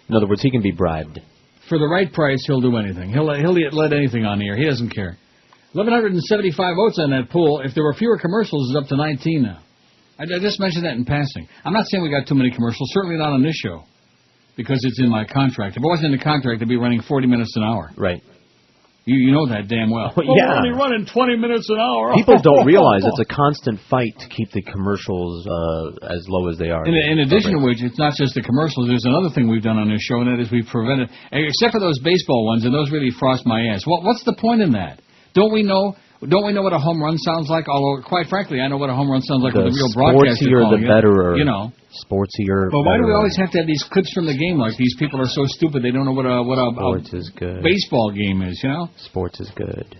In other words, he can be bribed. For the right price, he'll do anything. He'll let anything on the air. He doesn't care. 1,175 votes on that poll. If there were fewer commercials, it's up to 19 now. I just mentioned that in passing. I'm not saying we got too many commercials. Certainly not on this show, because it's in my contract. If it wasn't in the contract, it'd be running 40 minutes an hour. Right. You know that damn well. Yeah. We're only running 20 minutes an hour. People don't realize it's a constant fight to keep the commercials as low as they are. In addition to which, it's not just the commercials. There's another thing we've done on this show, and that is we've prevented, except for those baseball ones, and those really frost my ass. What's the point in that? Don't we know what a home run sounds like? Although, quite frankly, I know what a home run sounds like with a real broadcaster calling the better, you know. Sportsier. But why do we always have to have these clips from the game? Like these people are so stupid they don't know what a is good. Baseball game is. You know. Sports is good.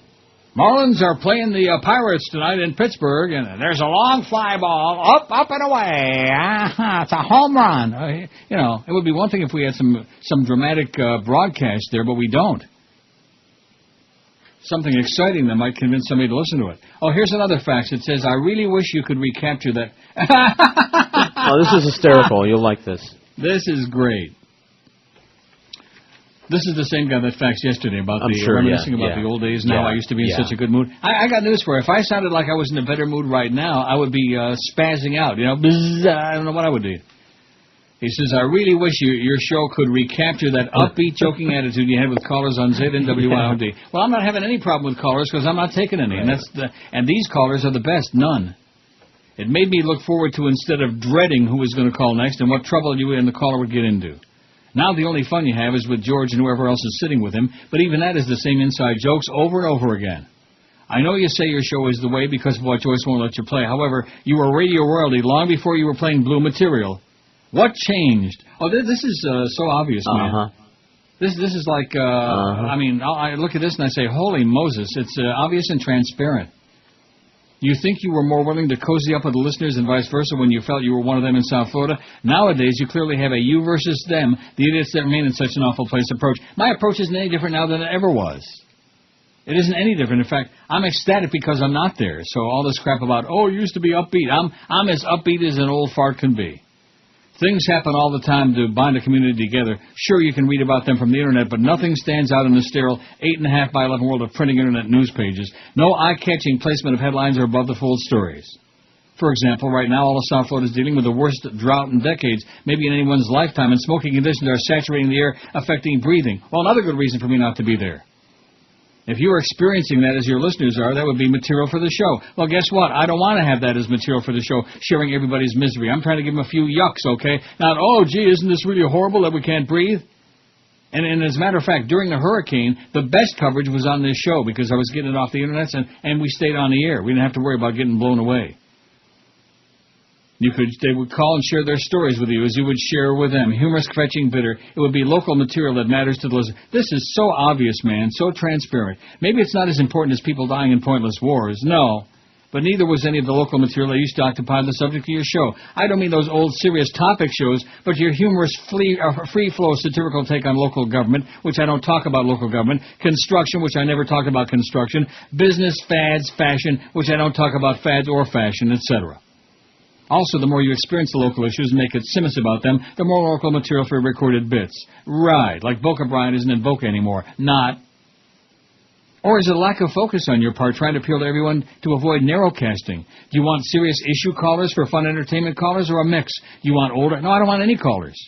Marlins are playing the Pirates tonight in Pittsburgh, and there's a long fly ball up and away. It's a home run. You know, it would be one thing if we had some dramatic broadcast there, but we don't. Something exciting that might convince somebody to listen to it. Oh, here's another fact. It says, I really wish you could recapture that. Oh, this is hysterical. You'll like this. This is great. This is the same guy that faxed yesterday about reminiscing about the old days. Now I used to be in such a good mood. I got news for you. If I sounded like I was in a better mood right now, I would be spazzing out. You know, I don't know what I would do. He says, I really wish your show could recapture that upbeat, joking attitude you had with callers on ZNWIOD. Well, I'm not having any problem with callers because I'm not taking any. And these callers are the best, none. It made me look forward to, instead of dreading who was going to call next and what trouble you and the caller would get into. Now the only fun you have is with George and whoever else is sitting with him, but even that is the same inside jokes over and over again. I know you say your show is the way because of what Joyce won't let you play. However, you were radio royalty long before you were playing blue material. What changed? Oh, this is so obvious, man. This is like, I mean, I look at this and I say, holy Moses, it's obvious and transparent. You think you were more willing to cozy up with the listeners and vice versa when you felt you were one of them in South Florida? Nowadays, you clearly have a you versus them, the idiots that remain in such an awful place approach. My approach isn't any different now than it ever was. It isn't any different. In fact, I'm ecstatic because I'm not there. So all this crap about, it used to be upbeat. I'm as upbeat as an old fart can be. Things happen all the time to bind a community together. Sure, you can read about them from the Internet, but nothing stands out in the sterile 8.5 by 11 world of printing Internet news pages. No eye-catching placement of headlines are above the fold stories. For example, right now, all of South Florida is dealing with the worst drought in decades, maybe in anyone's lifetime, and smoking conditions are saturating the air, affecting breathing. Well, another good reason for me not to be there. If you are experiencing that as your listeners are, that would be material for the show. Well, guess what? I don't want to have that as material for the show, sharing everybody's misery. I'm trying to give them a few yucks, okay? Not, gee, isn't this really horrible that we can't breathe? And as a matter of fact, during the hurricane, the best coverage was on this show because I was getting it off the Internet, and we stayed on the air. We didn't have to worry about getting blown away. They would call and share their stories with you as you would share with them. Humorous, fetching, bitter. It would be local material that matters to the listener. This is so obvious, man, so transparent. Maybe it's not as important as people dying in pointless wars. No. But neither was any of the local material that used to occupy the subject of your show. I don't mean those old serious topic shows, but your humorous free-flow satirical take on local government, which I don't talk about local government, construction, which I never talk about construction, business, fads, fashion, which I don't talk about fads or fashion, etc. Also, the more you experience the local issues and make it simus about them, the more local material for recorded bits. Right, like Boca Brian isn't in Boca anymore. Not. Or is it a lack of focus on your part, trying to appeal to everyone to avoid narrowcasting? Do you want serious issue callers for fun entertainment callers, or a mix? Do you want older? No, I don't want any callers.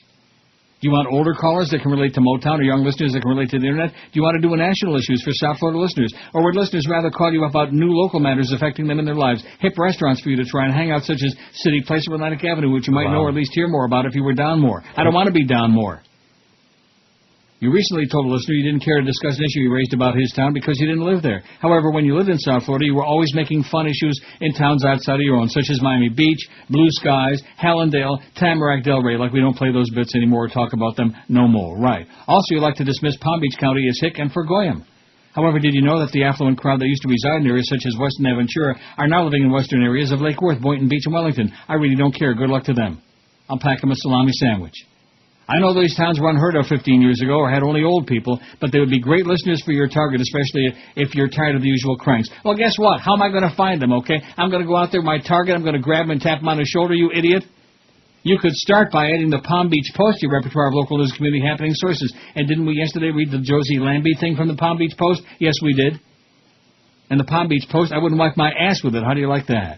Do you want older callers that can relate to Motown, or young listeners that can relate to the Internet? Do you want to do national issues for South Florida listeners? Or would listeners rather call you about new local matters affecting them in their lives, hip restaurants for you to try and hang out, such as City Place or Atlantic Avenue, which you might know or at least hear more about if you were down more? I don't want to be down more. You recently told a listener you didn't care to discuss an issue you raised about his town because you didn't live there. However, when you lived in South Florida, you were always making fun issues in towns outside of your own, such as Miami Beach, Blue Skies, Hallandale, Tamarack, Delray, like we don't play those bits anymore or talk about them no more. Right. Also, you like to dismiss Palm Beach County as hick and for Goyam. However, did you know that the affluent crowd that used to reside in areas such as Weston Aventura are now living in western areas of Lake Worth, Boynton Beach, and Wellington? I really don't care. Good luck to them. I'll pack them a salami sandwich. I know these towns were unheard of 15 years ago or had only old people, but they would be great listeners for your target, especially if you're tired of the usual cranks. Well, guess what? How am I going to find them, okay? I'm going to go out there, my target, I'm going to grab him and tap him on the shoulder, you idiot. You could start by adding the Palm Beach Post to your repertoire of local news community happening sources. And didn't we yesterday read the Josie Lambie thing from the Palm Beach Post? Yes, we did. And the Palm Beach Post, I wouldn't wipe my ass with it. How do you like that?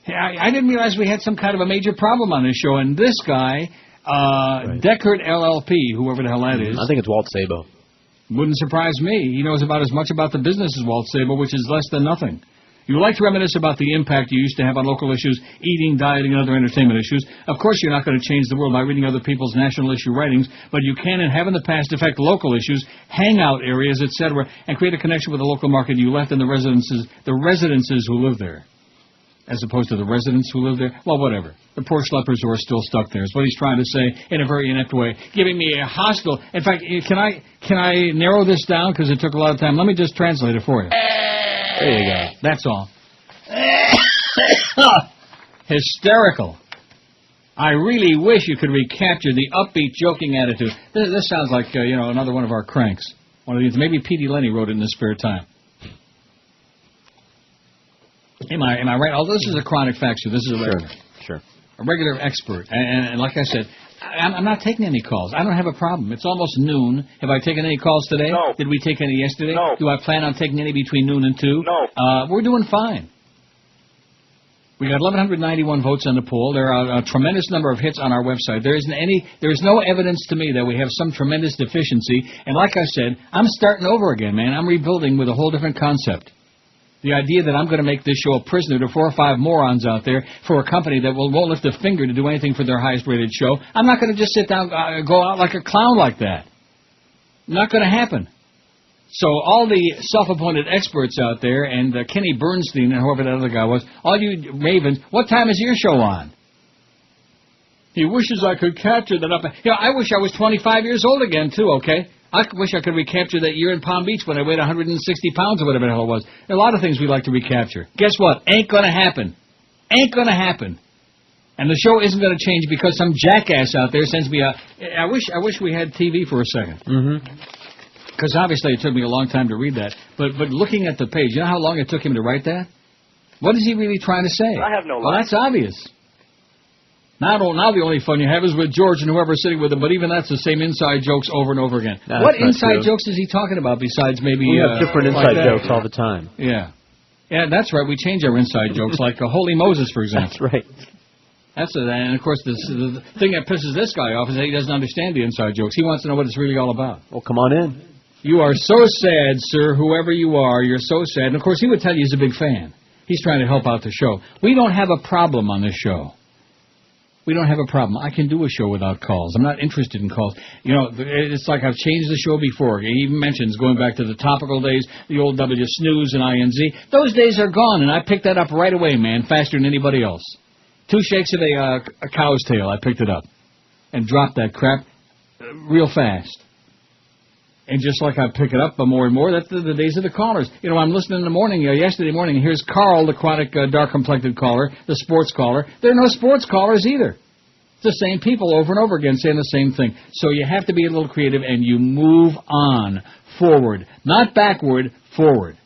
I didn't realize we had some kind of a major problem on this show, and this guy... Deckard LLP, whoever the hell that is. I think it's Walt Sabo. Wouldn't surprise me. He knows about as much about the business as Walt Sabo, which is less than nothing. You like to reminisce about the impact you used to have on local issues, eating, dieting, and other entertainment issues. Of course, you're not going to change the world by reading other people's national issue writings, but you can and have in the past affect local issues, hangout areas, etc., and create a connection with the local market you left and the residences who live there. As opposed to the residents who live there? Well, whatever. The poor schleppers who are still stuck there is what he's trying to say in a very inept way, giving me a hostile... In fact, can I narrow this down because it took a lot of time? Let me just translate it for you. There you go. That's all. Hysterical. I really wish you could recapture the upbeat, joking attitude. This sounds like, another one of our cranks. One of these. Maybe Petey Lenny wrote it in his spare time. Am I right? Although this is a chronic factor, this is a regular. Sure. A regular expert. And like I said, I'm not taking any calls. I don't have a problem. It's almost noon. Have I taken any calls today? No. Did we take any yesterday? No. Do I plan on taking any between noon and 2? No. We're doing fine. We got 1,191 votes on the poll. There are a tremendous number of hits on our website. There is no evidence to me that we have some tremendous deficiency. And like I said, I'm starting over again, man. I'm rebuilding with a whole different concept. The idea that I'm going to make this show a prisoner to 4 or 5 morons out there for a company that won't lift a finger to do anything for their highest-rated show, I'm not going to just sit down go out like a clown like that. Not going to happen. So all the self-appointed experts out there, and Kenny Bernstein and whoever that other guy was, all you mavens, what time is your show on? He wishes I could capture that up. I wish I was 25 years old again, too, okay? I wish I could recapture that year in Palm Beach when I weighed 160 pounds or whatever the hell it was. There are a lot of things we'd like to recapture. Guess what? Ain't going to happen. Ain't going to happen. And the show isn't going to change because some jackass out there sends me a... I wish we had TV for a second. Because obviously it took me a long time to read that. But looking at the page, you know how long it took him to write that? What is he really trying to say? I have no Well, line. that's obvious. Now the only fun you have is with George and whoever's sitting with him, but even that's the same inside jokes over and over again. No, what inside true. jokes is he talking about besides maybe... We have different inside like jokes all the time. Yeah. Yeah, that's right. We change our inside jokes, like Holy Moses, for example. That's right. And of course, the thing that pisses this guy off is that he doesn't understand the inside jokes. He wants to know what it's really all about. Well, come on in. You are so sad, sir, whoever you are. You're so sad. And, of course, he would tell you he's a big fan. He's trying to help out the show. We don't have a problem on this show. We don't have a problem. I can do a show without calls. I'm not interested in calls. It's like I've changed the show before. He even mentions going back to the topical days, the old W snooze and INZ. Those days are gone, and I picked that up right away, man, faster than anybody else. 2 shakes of a cow's tail, I picked it up and dropped that crap real fast. And just like I pick it up more and more, that's the days of the callers. I'm listening in the morning, yesterday morning, here's Carl, the chronic dark-complected caller, the sports caller. There are no sports callers either. It's the same people over and over again saying the same thing. So you have to be a little creative, and you move on forward. Not backward, forward.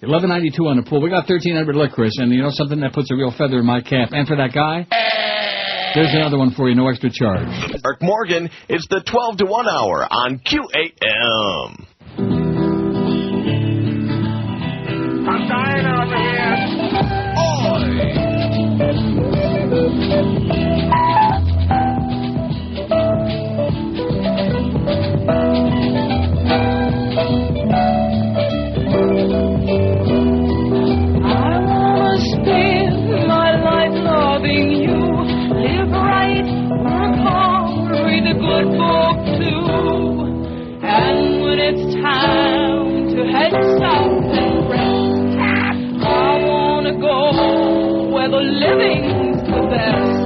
$11.92 on the pool. We got $1,300 licorice, and you know something that puts a real feather in my cap. And for that guy, there's another one for you, no extra charge. Mark Morgan, it's the 12 to 1 hour on QAM. I'm dying over here. Good book too, and when it's time to head south and rest, I wanna go where the living's the best.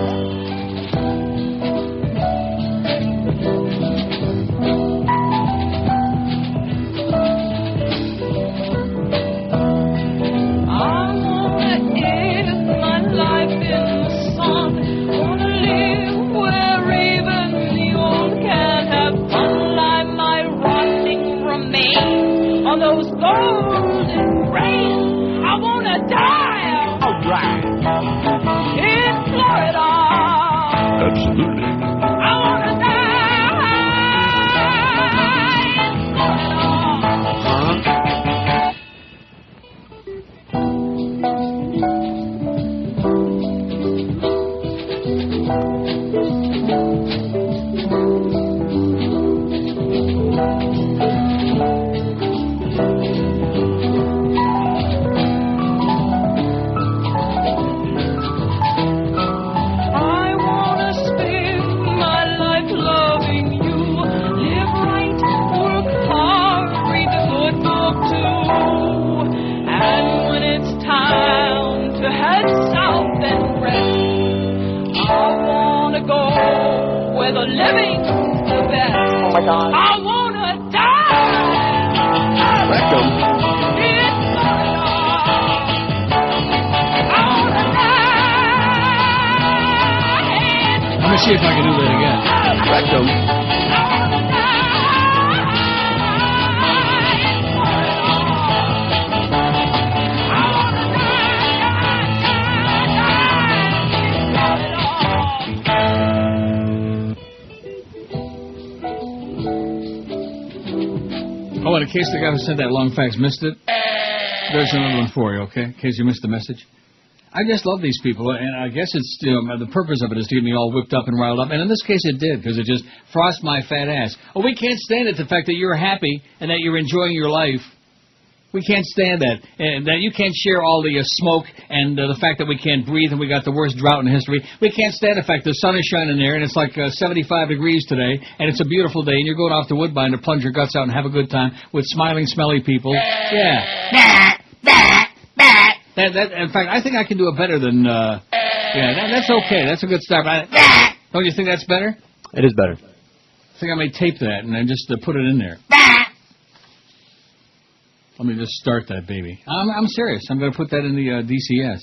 I wanna end my life in the sun, wanna live where even can have fun like my rotting remains on those golden rains. I wanna die. All right. In Florida. Absolutely. I wanna living the best. Oh my God. I wanna die. Rectum. In Florida. I wanna die. Let me see if I can do that again. Rectum. Oh, in case the guy who sent that long fax missed it, there's another one for you, okay? In case you missed the message. I just love these people, and I guess it's the purpose of it is to get me all whipped up and riled up. And in this case, it did, because it just frost my fat ass. Oh, we can't stand it, the fact that you're happy and that you're enjoying your life. We can't stand that. And that you can't share all the smoke and the fact that we can't breathe and we got the worst drought in history. We can't stand the fact the sun is shining there and it's like 75 degrees today and it's a beautiful day and you're going off to Woodbine to plunge your guts out and have a good time with smiling, smelly people. Yeah. That, in fact, I think I can do it better than, that's okay. That's a good start. Don't you think that's better? It is better. I think I may tape that and then just put it in there. Let me just start that baby. I'm serious. I'm going to put that in the DCS.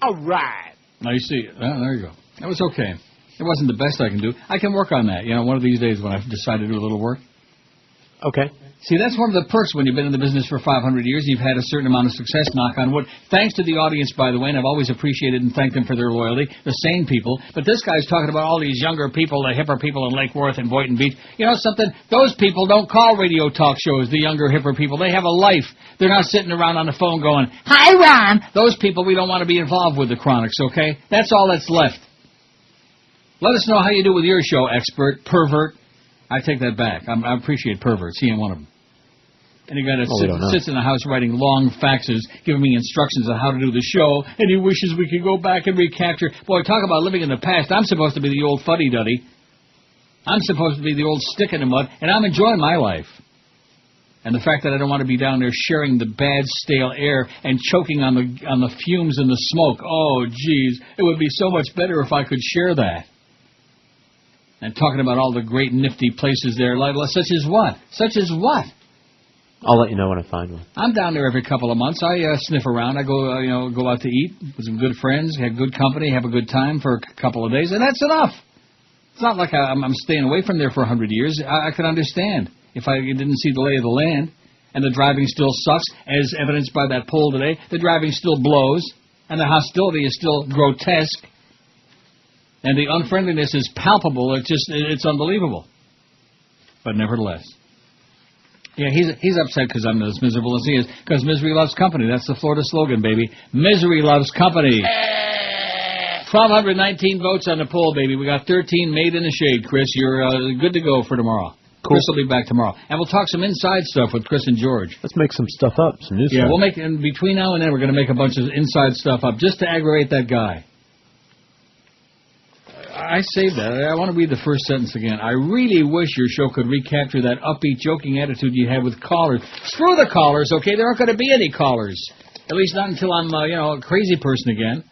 All right. Now you see, there you go. That was okay. It wasn't the best I can do. I can work on that. One of these days when I decide to do a little work. Okay. See, that's one of the perks when you've been in the business for 500 years. You've had a certain amount of success, knock on wood. Thanks to the audience, by the way, and I've always appreciated and thanked them for their loyalty, the sane people. But this guy's talking about all these younger people, the hipper people in Lake Worth and Boynton Beach. You know something? Those people don't call radio talk shows, the younger, hipper people. They have a life. They're not sitting around on the phone going, "Hi, Ron." Those people we don't want to be involved with the Chronics, okay? That's all that's left. Let us know how you do with your show, expert, pervert. I take that back. I appreciate perverts. He ain't one of them. And a guy that sits in the house writing long faxes, giving me instructions on how to do the show, and he wishes we could go back and recapture. Boy, talk about living in the past. I'm supposed to be the old fuddy-duddy. I'm supposed to be the old stick in the mud, and I'm enjoying my life. And the fact that I don't want to be down there sharing the bad, stale air and choking on the fumes and the smoke. Oh, geez, it would be so much better if I could share that. And talking about all the great, nifty places there, such as what? Such as what? I'll let you know when I find one. I'm down there every couple of months. I sniff around. I go, go out to eat with some good friends, have good company, have a good time for a couple of days, and that's enough. It's not like I'm staying away from there for 100 years. I could understand if I didn't see the lay of the land. and the driving still sucks, as evidenced by that poll today. The driving still blows, and the hostility is still grotesque, and the unfriendliness is palpable. It's unbelievable. But nevertheless. Yeah, he's upset because I'm as miserable as he is, because misery loves company. That's the Florida slogan, baby. Misery loves company. 1,219 votes on the poll, baby. We got 13 made in the shade, Chris. You're good to go for tomorrow. Cool. Chris will be back tomorrow. And we'll talk some inside stuff with Chris and George. Let's make some stuff up, some new stuff. Yeah, we'll make, and between now and then, we're going to make a bunch of inside stuff up just to aggravate that guy. I saved that. I want to read the first sentence again. I really wish your show could recapture that upbeat, joking attitude you had with callers. Screw the callers, okay? There aren't going to be any callers. At least not until I'm, a crazy person again.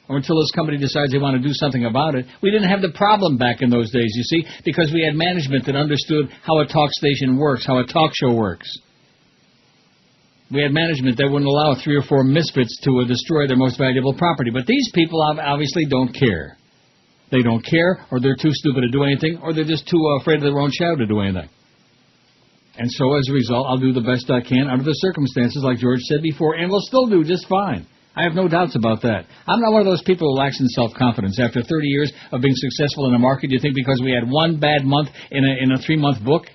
Or until this company decides they want to do something about it. We didn't have the problem back in those days, you see, because we had management that understood how a talk station works, how a talk show works. We had management that wouldn't allow 3 or 4 misfits to destroy their most valuable property. But these people obviously don't care. They don't care, or they're too stupid to do anything, or they're just too afraid of their own shadow to do anything. And so, as a result, I'll do the best I can under the circumstances, like George said before, and we'll still do just fine. I have no doubts about that. I'm not one of those people who lacks in self-confidence. After 30 years of being successful in the market, you think because we had one bad month in a 3-month book,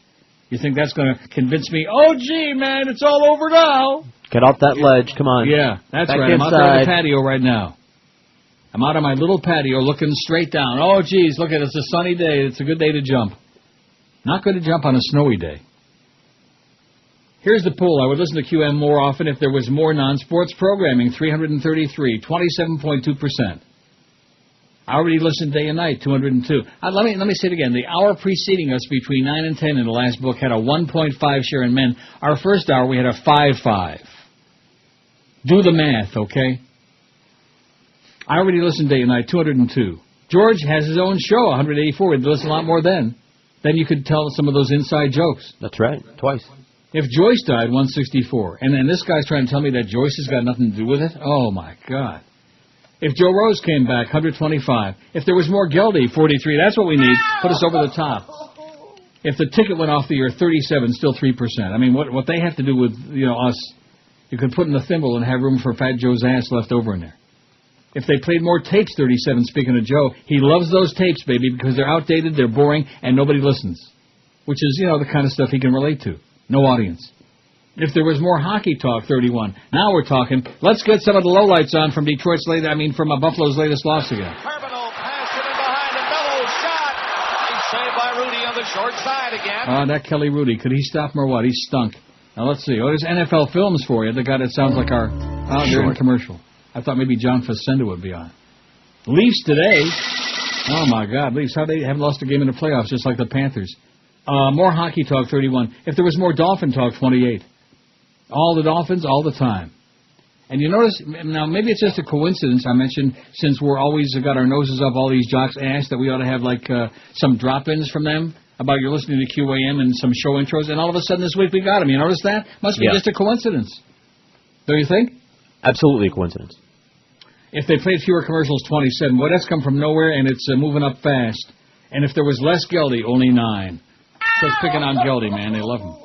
you think that's going to convince me, oh, gee, man, it's all over now. Get off that ledge. Come on. Yeah, that's back right. Inside. I'm out there on the patio right now. I'm out on my little patio looking straight down. Oh, geez, look at it. It's a sunny day. It's a good day to jump. Not good to jump on a snowy day. Here's the poll. I would listen to QM more often if there was more non-sports programming. 333, 27.2%. I already listened day and night, 202. Let me say it again. The hour preceding us between 9 and 10 in the last book had a 1.5 share in men. Our first hour, we had a 5.5. Do the math, okay? I already listened day and night, 202. George has his own show, 184. We'd listen a lot more then. Then you could tell some of those inside jokes. That's right, twice. If Joyce died, 164. And then this guy's trying to tell me that Joyce has got nothing to do with it? Oh, my God. If Joe Rose came back, 125. If there was more Geldy, 43. That's what we need. Put us over the top. If the ticket went off the air, 37, still 3%. I mean, what they have to do with, us, you could put in the thimble and have room for Fat Joe's ass left over in there. If they played more tapes, 37, speaking of Joe, he loves those tapes, baby, because they're outdated, they're boring, and nobody listens. Which is, the kind of stuff he can relate to. No audience. If there was more hockey talk, 31. Now we're talking. Let's get some of the lowlights on from from Buffalo's latest loss again. Carbonell passed it in behind, and Bellows shot. He's saved by Rudy on the short side again. That Kelly Rudy. Could he stop him or what? He stunk. Now let's see. There's NFL Films for you. The guy that sounds like our... they're in commercial. I thought maybe John Facenda would be on. Leafs today. Oh, my God. Leafs, how they haven't lost a game in the playoffs, just like the Panthers. More hockey talk, 31. If there was more Dolphin talk, 28. All the Dolphins, all the time. And you notice, now maybe it's just a coincidence I mentioned, since we're always got our noses up all these jocks' ass, that we ought to have some drop-ins from them about you're listening to QAM and some show intros, and all of a sudden this week we got them. You notice that? Must be just a coincidence. Don't you think? Absolutely a coincidence. If they played fewer commercials, 27. Well, that's come from nowhere, and it's moving up fast. And if there was less Geldy, only 9. Just picking on Geldy, man. They love him.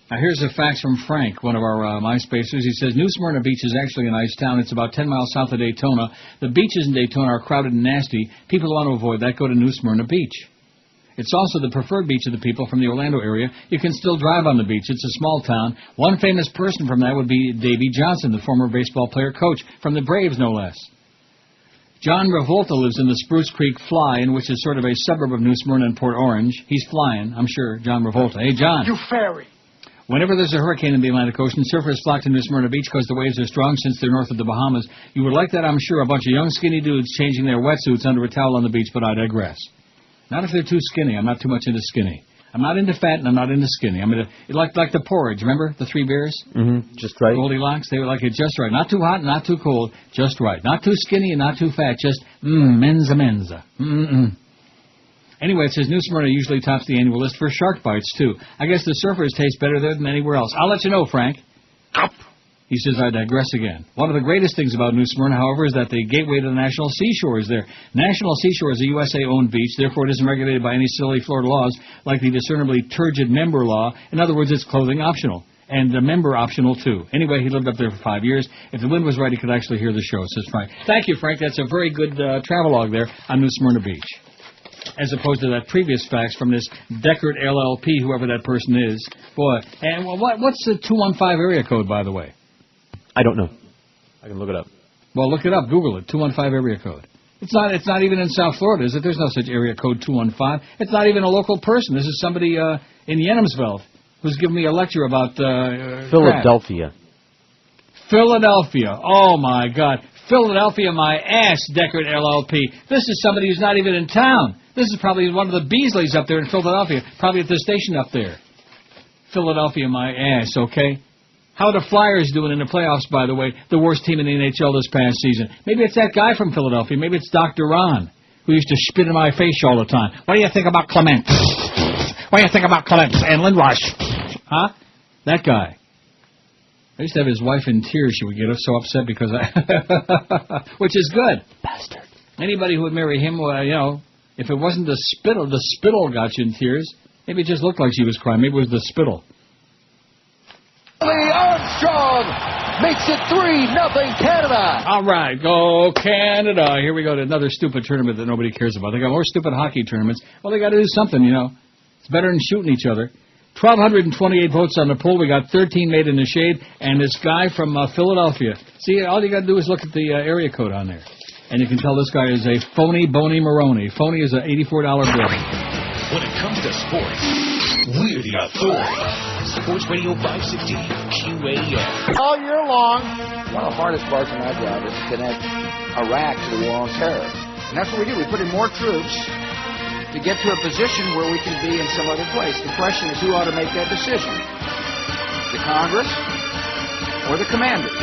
Now, here's a fax from Frank, one of our MySpacers. He says, New Smyrna Beach is actually a nice town. It's about 10 miles south of Daytona. The beaches in Daytona are crowded and nasty. People who want to avoid that go to New Smyrna Beach. It's also the preferred beach of the people from the Orlando area. You can still drive on the beach. It's a small town. One famous person from that would be Davey Johnson, the former baseball player coach, from the Braves, no less. John Revolta lives in the Spruce Creek Fly, which is sort of a suburb of New Smyrna and Port Orange. He's flying, I'm sure, John Revolta. Hey, John. You fairy. Whenever there's a hurricane in the Atlantic Ocean, surfers flock to New Smyrna Beach because the waves are strong since they're north of the Bahamas. You would like that, I'm sure, a bunch of young skinny dudes changing their wetsuits under a towel on the beach, but I digress. Not if they're too skinny. I'm not too much into skinny. I'm not into fat and I'm not into skinny. I'm into like the porridge. Remember the 3 bears? Mm-hmm. Just right. Goldilocks. They were like it just right. Not too hot, not too cold. Just right. Not too skinny and not too fat. Just menza. Anyway, it says New Smyrna usually tops the annual list for shark bites too. I guess the surfers taste better there than anywhere else. I'll let you know, Frank. He says, I digress again. One of the greatest things about New Smyrna, however, is that the gateway to the National Seashore is there. National Seashore is a USA-owned beach, therefore it isn't regulated by any silly Florida laws like the discernibly turgid member law. In other words, it's clothing optional. And the member optional, too. Anyway, he lived up there for 5 years. If the wind was right, he could actually hear the show, says Frank. Thank you, Frank. That's a very good travelogue there on New Smyrna Beach. As opposed to that previous fax from this Deckard LLP, whoever that person is. Boy, and what's the 215 area code, by the way? I don't know. I can look it up. Well, look it up. Google it. 215 area code. It's not even in South Florida, is it? There's no such area code 215. It's not even a local person. This is somebody in Yenamsveld who's giving me a lecture about Philadelphia. Crap. Philadelphia. Oh, my God. Philadelphia, my ass, Deckard LLP. This is somebody who's not even in town. This is probably one of the Beasleys up there in Philadelphia. Probably at the station up there. Philadelphia, my ass, okay? How are the Flyers doing in the playoffs, by the way? The worst team in the NHL this past season. Maybe it's that guy from Philadelphia. Maybe it's Dr. Ron, who used to spit in my face all the time. What do you think about Clement? What do you think about Clement and Lindrush? Huh? That guy. I used to have his wife in tears. She would get so upset because which is good. Bastard. Anybody who would marry him, if it wasn't the spittle got you in tears. Maybe it just looked like she was crying. Maybe it was the spittle. Armstrong makes it 3-0 Canada. All right, go Canada. Here we go to another stupid tournament that nobody cares about. They got more stupid hockey tournaments. Well, they got to do something, It's better than shooting each other. 1,228 votes on the poll. We got 13 made in the shade. And this guy from Philadelphia. See, all you got to do is look at the area code on there. And you can tell this guy is a phony Boney Maroney. Phony is an $84 bill. When it comes to sports, we're the authority. Sports Radio 560, QAM. All year long, one of the hardest parts of my job is to connect Iraq to the war on terror. And that's what we do. We put in more troops to get to a position where we can be in some other place. The question is who ought to make that decision? The Congress or the commanders?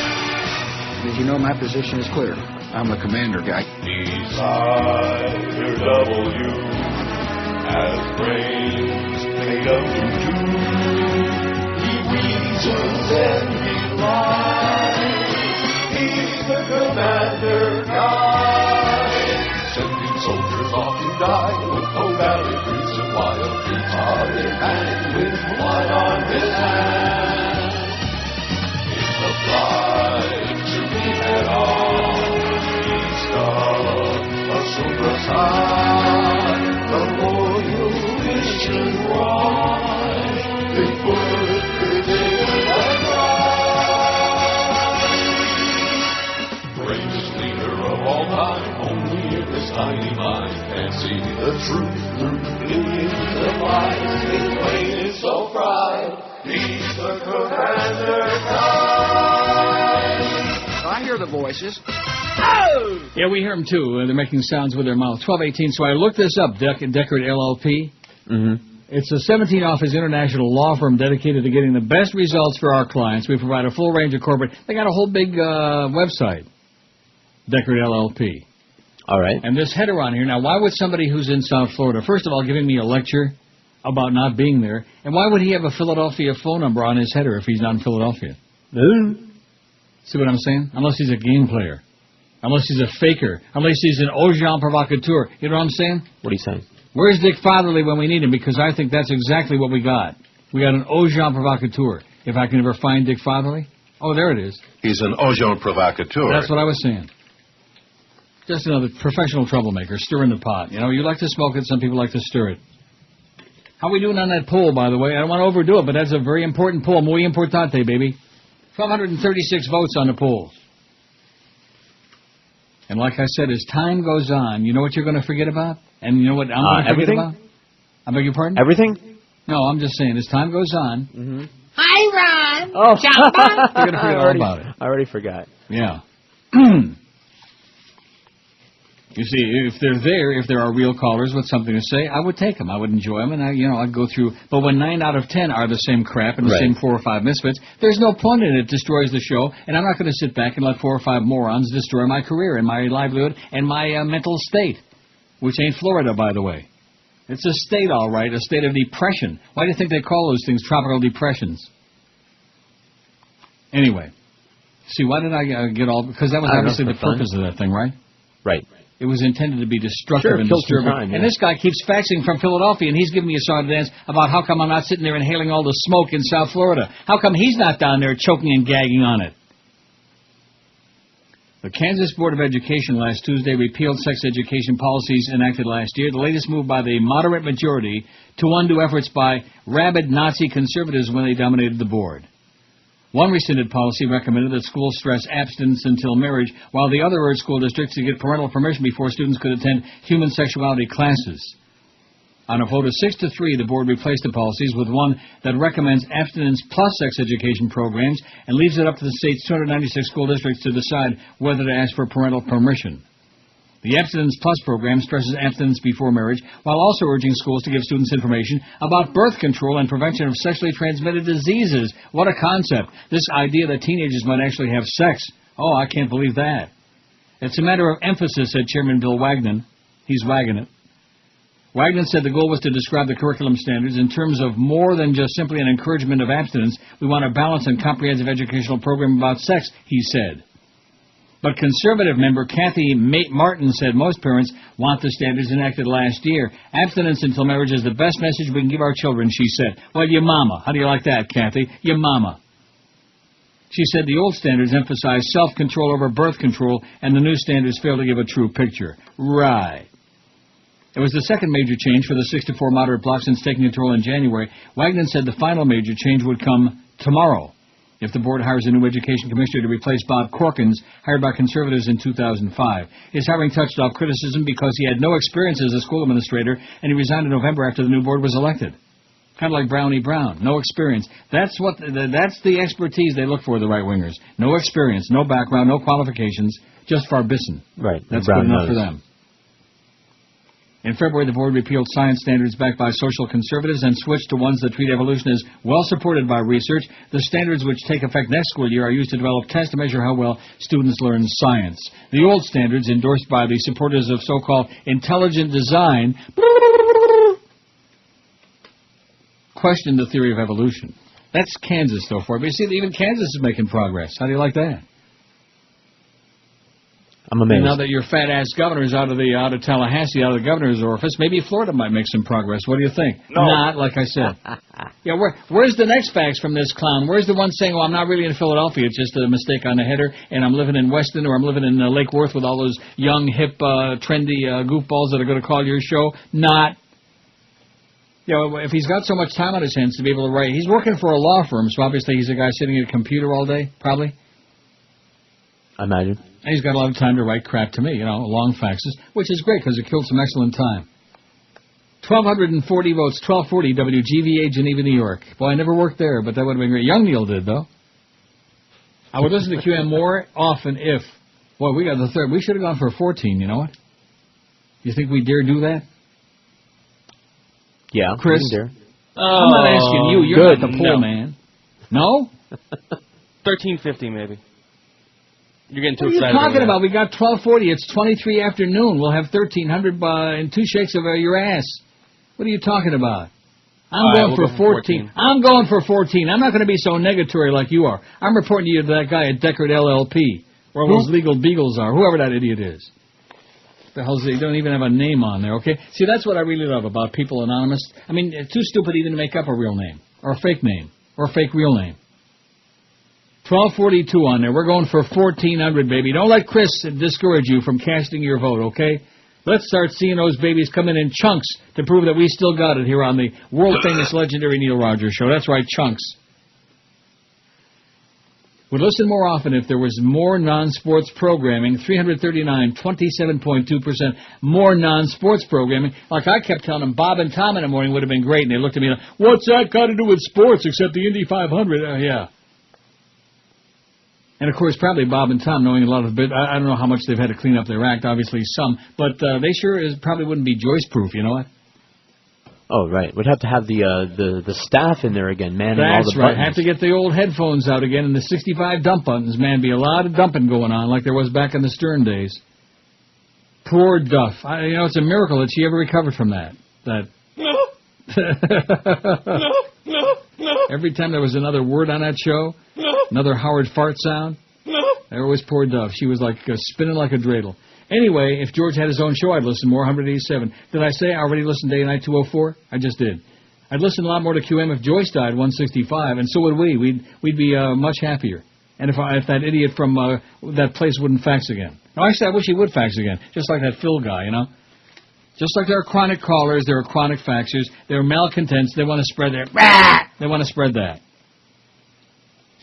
As you know, my position is clear. I'm a commander guy. Desire W has brains made of doo-doo. He reasons and he lies. He's the commander guy. Sending soldiers off to die with no valid reason why a heart in hand with blood on his hands. In the fight to be head on, he's got a silver side. The royal mission rise. They put it in and rise. Greatest leader of all time, only in his tiny mind can see the truth through billions of lies. His brain is so fried. He's the commander guy. I hear the voices. Oh! Yeah, we hear them too. They're making sounds with their mouth. 1218. So I looked this up, Deckard LLP. Mm-hmm. It's a 17-office international law firm dedicated to getting the best results for our clients. We provide a full range of corporate. They got a whole big website, Deckard LLP. All right. And this header on here. Now, why would somebody who's in South Florida, first of all, giving me a lecture about not being there, and why would he have a Philadelphia phone number on his header if he's not in Philadelphia? See what I'm saying? Unless he's a game player. Unless he's a faker. Unless he's an agent provocateur. You know what I'm saying? What are you saying? Where's Dick Fatherly when we need him? Because I think that's exactly what we got. We got an agent provocateur. If I can ever find Dick Fatherly. Oh, there it is. He's an agent provocateur. That's what I was saying. Just another professional troublemaker, stirring the pot. You like to smoke it, some people like to stir it. How we doing on that poll, by the way? I don't want to overdo it, but that's a very important poll. Muy importante, baby. 1,236 votes on the poll. And like I said, as time goes on, you know what you're going to forget about? And you know what I'm going to forget about? I beg your pardon? Everything? No, I'm just saying, as time goes on... Mm-hmm. Hi, Ron. Oh, you're going to forget all about it. I already forgot. Yeah. You see, if there are real callers with something to say, I would take them. I would enjoy them, and I'd go through. But when 9 out of 10 are the same crap and the same 4 or 5 misfits, there's no point in it. It destroys the show, and I'm not going to sit back and let 4 or 5 morons destroy my career and my livelihood and my mental state, which ain't Florida, by the way. It's a state, all right, a state of depression. Why do you think they call those things tropical depressions? Anyway. See, why did I get all... Because that was obviously the purpose of that thing, right? Right. It was intended to be destructive and disturbing. Time, yeah. And this guy keeps faxing from Philadelphia, and he's giving me a song to dance about how come I'm not sitting there inhaling all the smoke in South Florida. How come he's not down there choking and gagging on it? The Kansas Board of Education last Tuesday repealed sex education policies enacted last year, the latest move by the moderate majority to undo efforts by rabid Nazi conservatives when they dominated the board. One rescinded policy recommended that schools stress abstinence until marriage, while the other urged school districts to get parental permission before students could attend human sexuality classes. On a vote of 6-3, the board replaced the policies with one that recommends abstinence plus sex education programs and leaves it up to the state's 296 school districts to decide whether to ask for parental permission. The Abstinence Plus program stresses abstinence before marriage, while also urging schools to give students information about birth control and prevention of sexually transmitted diseases. What a concept. This idea that teenagers might actually have sex. Oh, I can't believe that. It's a matter of emphasis, said Chairman Bill Wagner. He's wagging it. Wagner said the goal was to describe the curriculum standards in terms of more than just simply an encouragement of abstinence. We want a balanced and comprehensive educational program about sex, he said. But conservative member Kathy Martin said most parents want the standards enacted last year. Abstinence until marriage is the best message we can give our children, she said. Well, your mama. How do you like that, Kathy? Your mama. She said the old standards emphasize self-control over birth control, and the new standards fail to give a true picture. Right. It was the second major change for the 6-4 moderate bloc since taking control in January. Wagner said the final major change would come tomorrow, if the board hires a new education commissioner to replace Bob Corkins, hired by conservatives in 2005. His hiring touched off criticism because he had no experience as a school administrator, and he resigned in November after the new board was elected. Kind of like Brownie Brown, no experience. That's the expertise they look for, the right-wingers. No experience, no background, no qualifications, just farbissen. Right. That's good enough for them. In February, the board repealed science standards backed by social conservatives and switched to ones that treat evolution as well supported by research. The standards, which take effect next school year, are used to develop tests to measure how well students learn science. The old standards, endorsed by the supporters of so-called intelligent design, question the theory of evolution. That's Kansas, though, for it. But you see, even Kansas is making progress. How do you like that? I'm amazed. And now that your fat-ass governor is out of Tallahassee, out of the governor's office, maybe Florida might make some progress. What do you think? No. Not, like I said. Yeah, where's the next fax from this clown? Where's the one saying, well, I'm not really in Philadelphia, it's just a mistake on the header, and I'm living in Weston, or I'm living in Lake Worth with all those young, hip, trendy goofballs that are going to call your show? Not. You know, if he's got so much time on his hands to be able to write, he's working for a law firm, so obviously he's a guy sitting at a computer all day, probably. I imagine. And he's got a lot of time to write crap to me, long faxes, which is great because it killed some excellent time. 1,240 votes, 1240 WGVA, Geneva, New York. Boy, I never worked there, but that would have been great. Young Neil did, though. I would listen to QM more often if... Boy, we got the third. We should have gone for 14, you know what? You think we dare do that? Yeah, Chris? We dare. I'm not asking you. You're not the poll man. No? 1350, maybe. You're getting too excited. What are you talking about? We got 1240. It's 23 afternoon. We'll have 1,300 and two shakes of your ass. What are you talking about? I'm going for 14. I'm going for 14. I'm not going to be so negatory like you are. I'm reporting to you to that guy at Deckard LLP, where those legal beagles are, whoever that idiot is. The hell's they don't even have a name on there, okay? See, that's what I really love about people anonymous. I mean, too stupid even to make up a real name, or a fake name, or a fake real name. 1242 on there. We're going for 1,400, baby. Don't let Chris discourage you from casting your vote, okay? Let's start seeing those babies come in chunks to prove that we still got it here on the world-famous, legendary Neil Rogers Show. That's right, chunks. Would listen more often if there was more non-sports programming. 339, 27.2% more non-sports programming. Like I kept telling them, Bob and Tom in the morning would have been great. And they looked at me like, what's that got to do with sports except the Indy 500? Yeah. And, of course, probably Bob and Tom knowing a lot of it. I don't know how much they've had to clean up their act. Obviously some. But they sure probably wouldn't be Joyce-proof, you know what? Oh, right. We'd have to have the staff in there again, manning all the buttons. That's right. Have to get the old headphones out again and the 65 dump buttons, man. Be a lot of dumping going on like there was back in the Stern days. Poor Duff. It's a miracle that she ever recovered from that. No. Every time there was another word on that show, another Howard fart sound, There was poor Duff. She was like spinning like a dreidel. Anyway, if George had his own show, I'd listen more. 187. Did I say I already listened day and night 204? I just did. I'd listen a lot more to QM if Joyce died 165, and so would we. We'd be much happier. And if that idiot from that place wouldn't fax again. No, actually, I wish he would fax again, just like that Phil guy, you know. Just like there are chronic callers, there are chronic faxers, there are malcontents. They want to spread their. They want to spread that.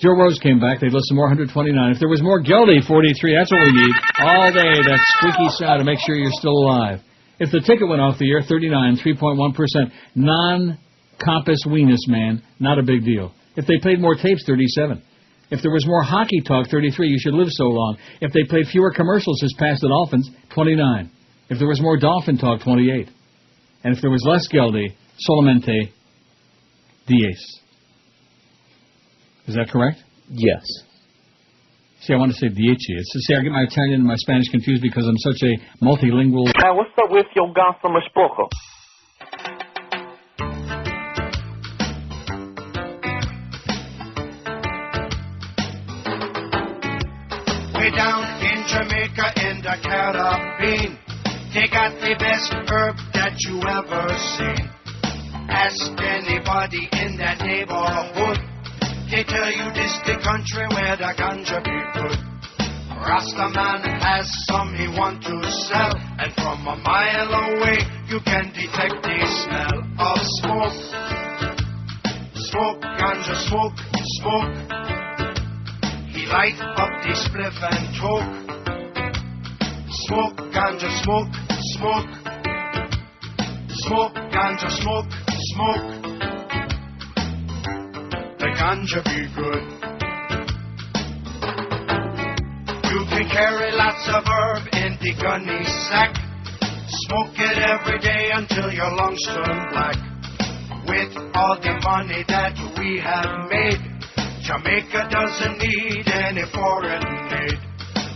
Joe Rose came back. They'd listen more, 129. If there was more Geldy, 43. That's what we need. All day, that squeaky sound to make sure you're still alive. If the ticket went off the air, 39, 3.1%. Non-compass weenus, man. Not a big deal. If they played more tapes, 37. If there was more hockey talk, 33. You should live so long. If they played fewer commercials as past the Dolphins, 29. If there was more Dolphin talk, 28. And if there was less Geldy, solamente 10. Is that correct? Yes. See, I want to say dieci. See, I get my Italian and my Spanish confused because I'm such a multilingual... Hey, what's up with your Gotham Spoker? Way down in Jamaica in the Caribbean, they got the best herb that you ever seen. Ask anybody in that neighborhood, they tell you this the country where the ganja be good. Rastaman has some he want to sell, and from a mile away you can detect the smell of smoke. Smoke, ganja smoke, smoke. He light up the spliff and toke. Smoke, ganja smoke, smoke. Smoke, ganja smoke, smoke. The ganja be good. You can carry lots of herb in the gunny sack. Smoke it every day until your lungs turn black. With all the money that we have made, Jamaica doesn't need any foreign aid.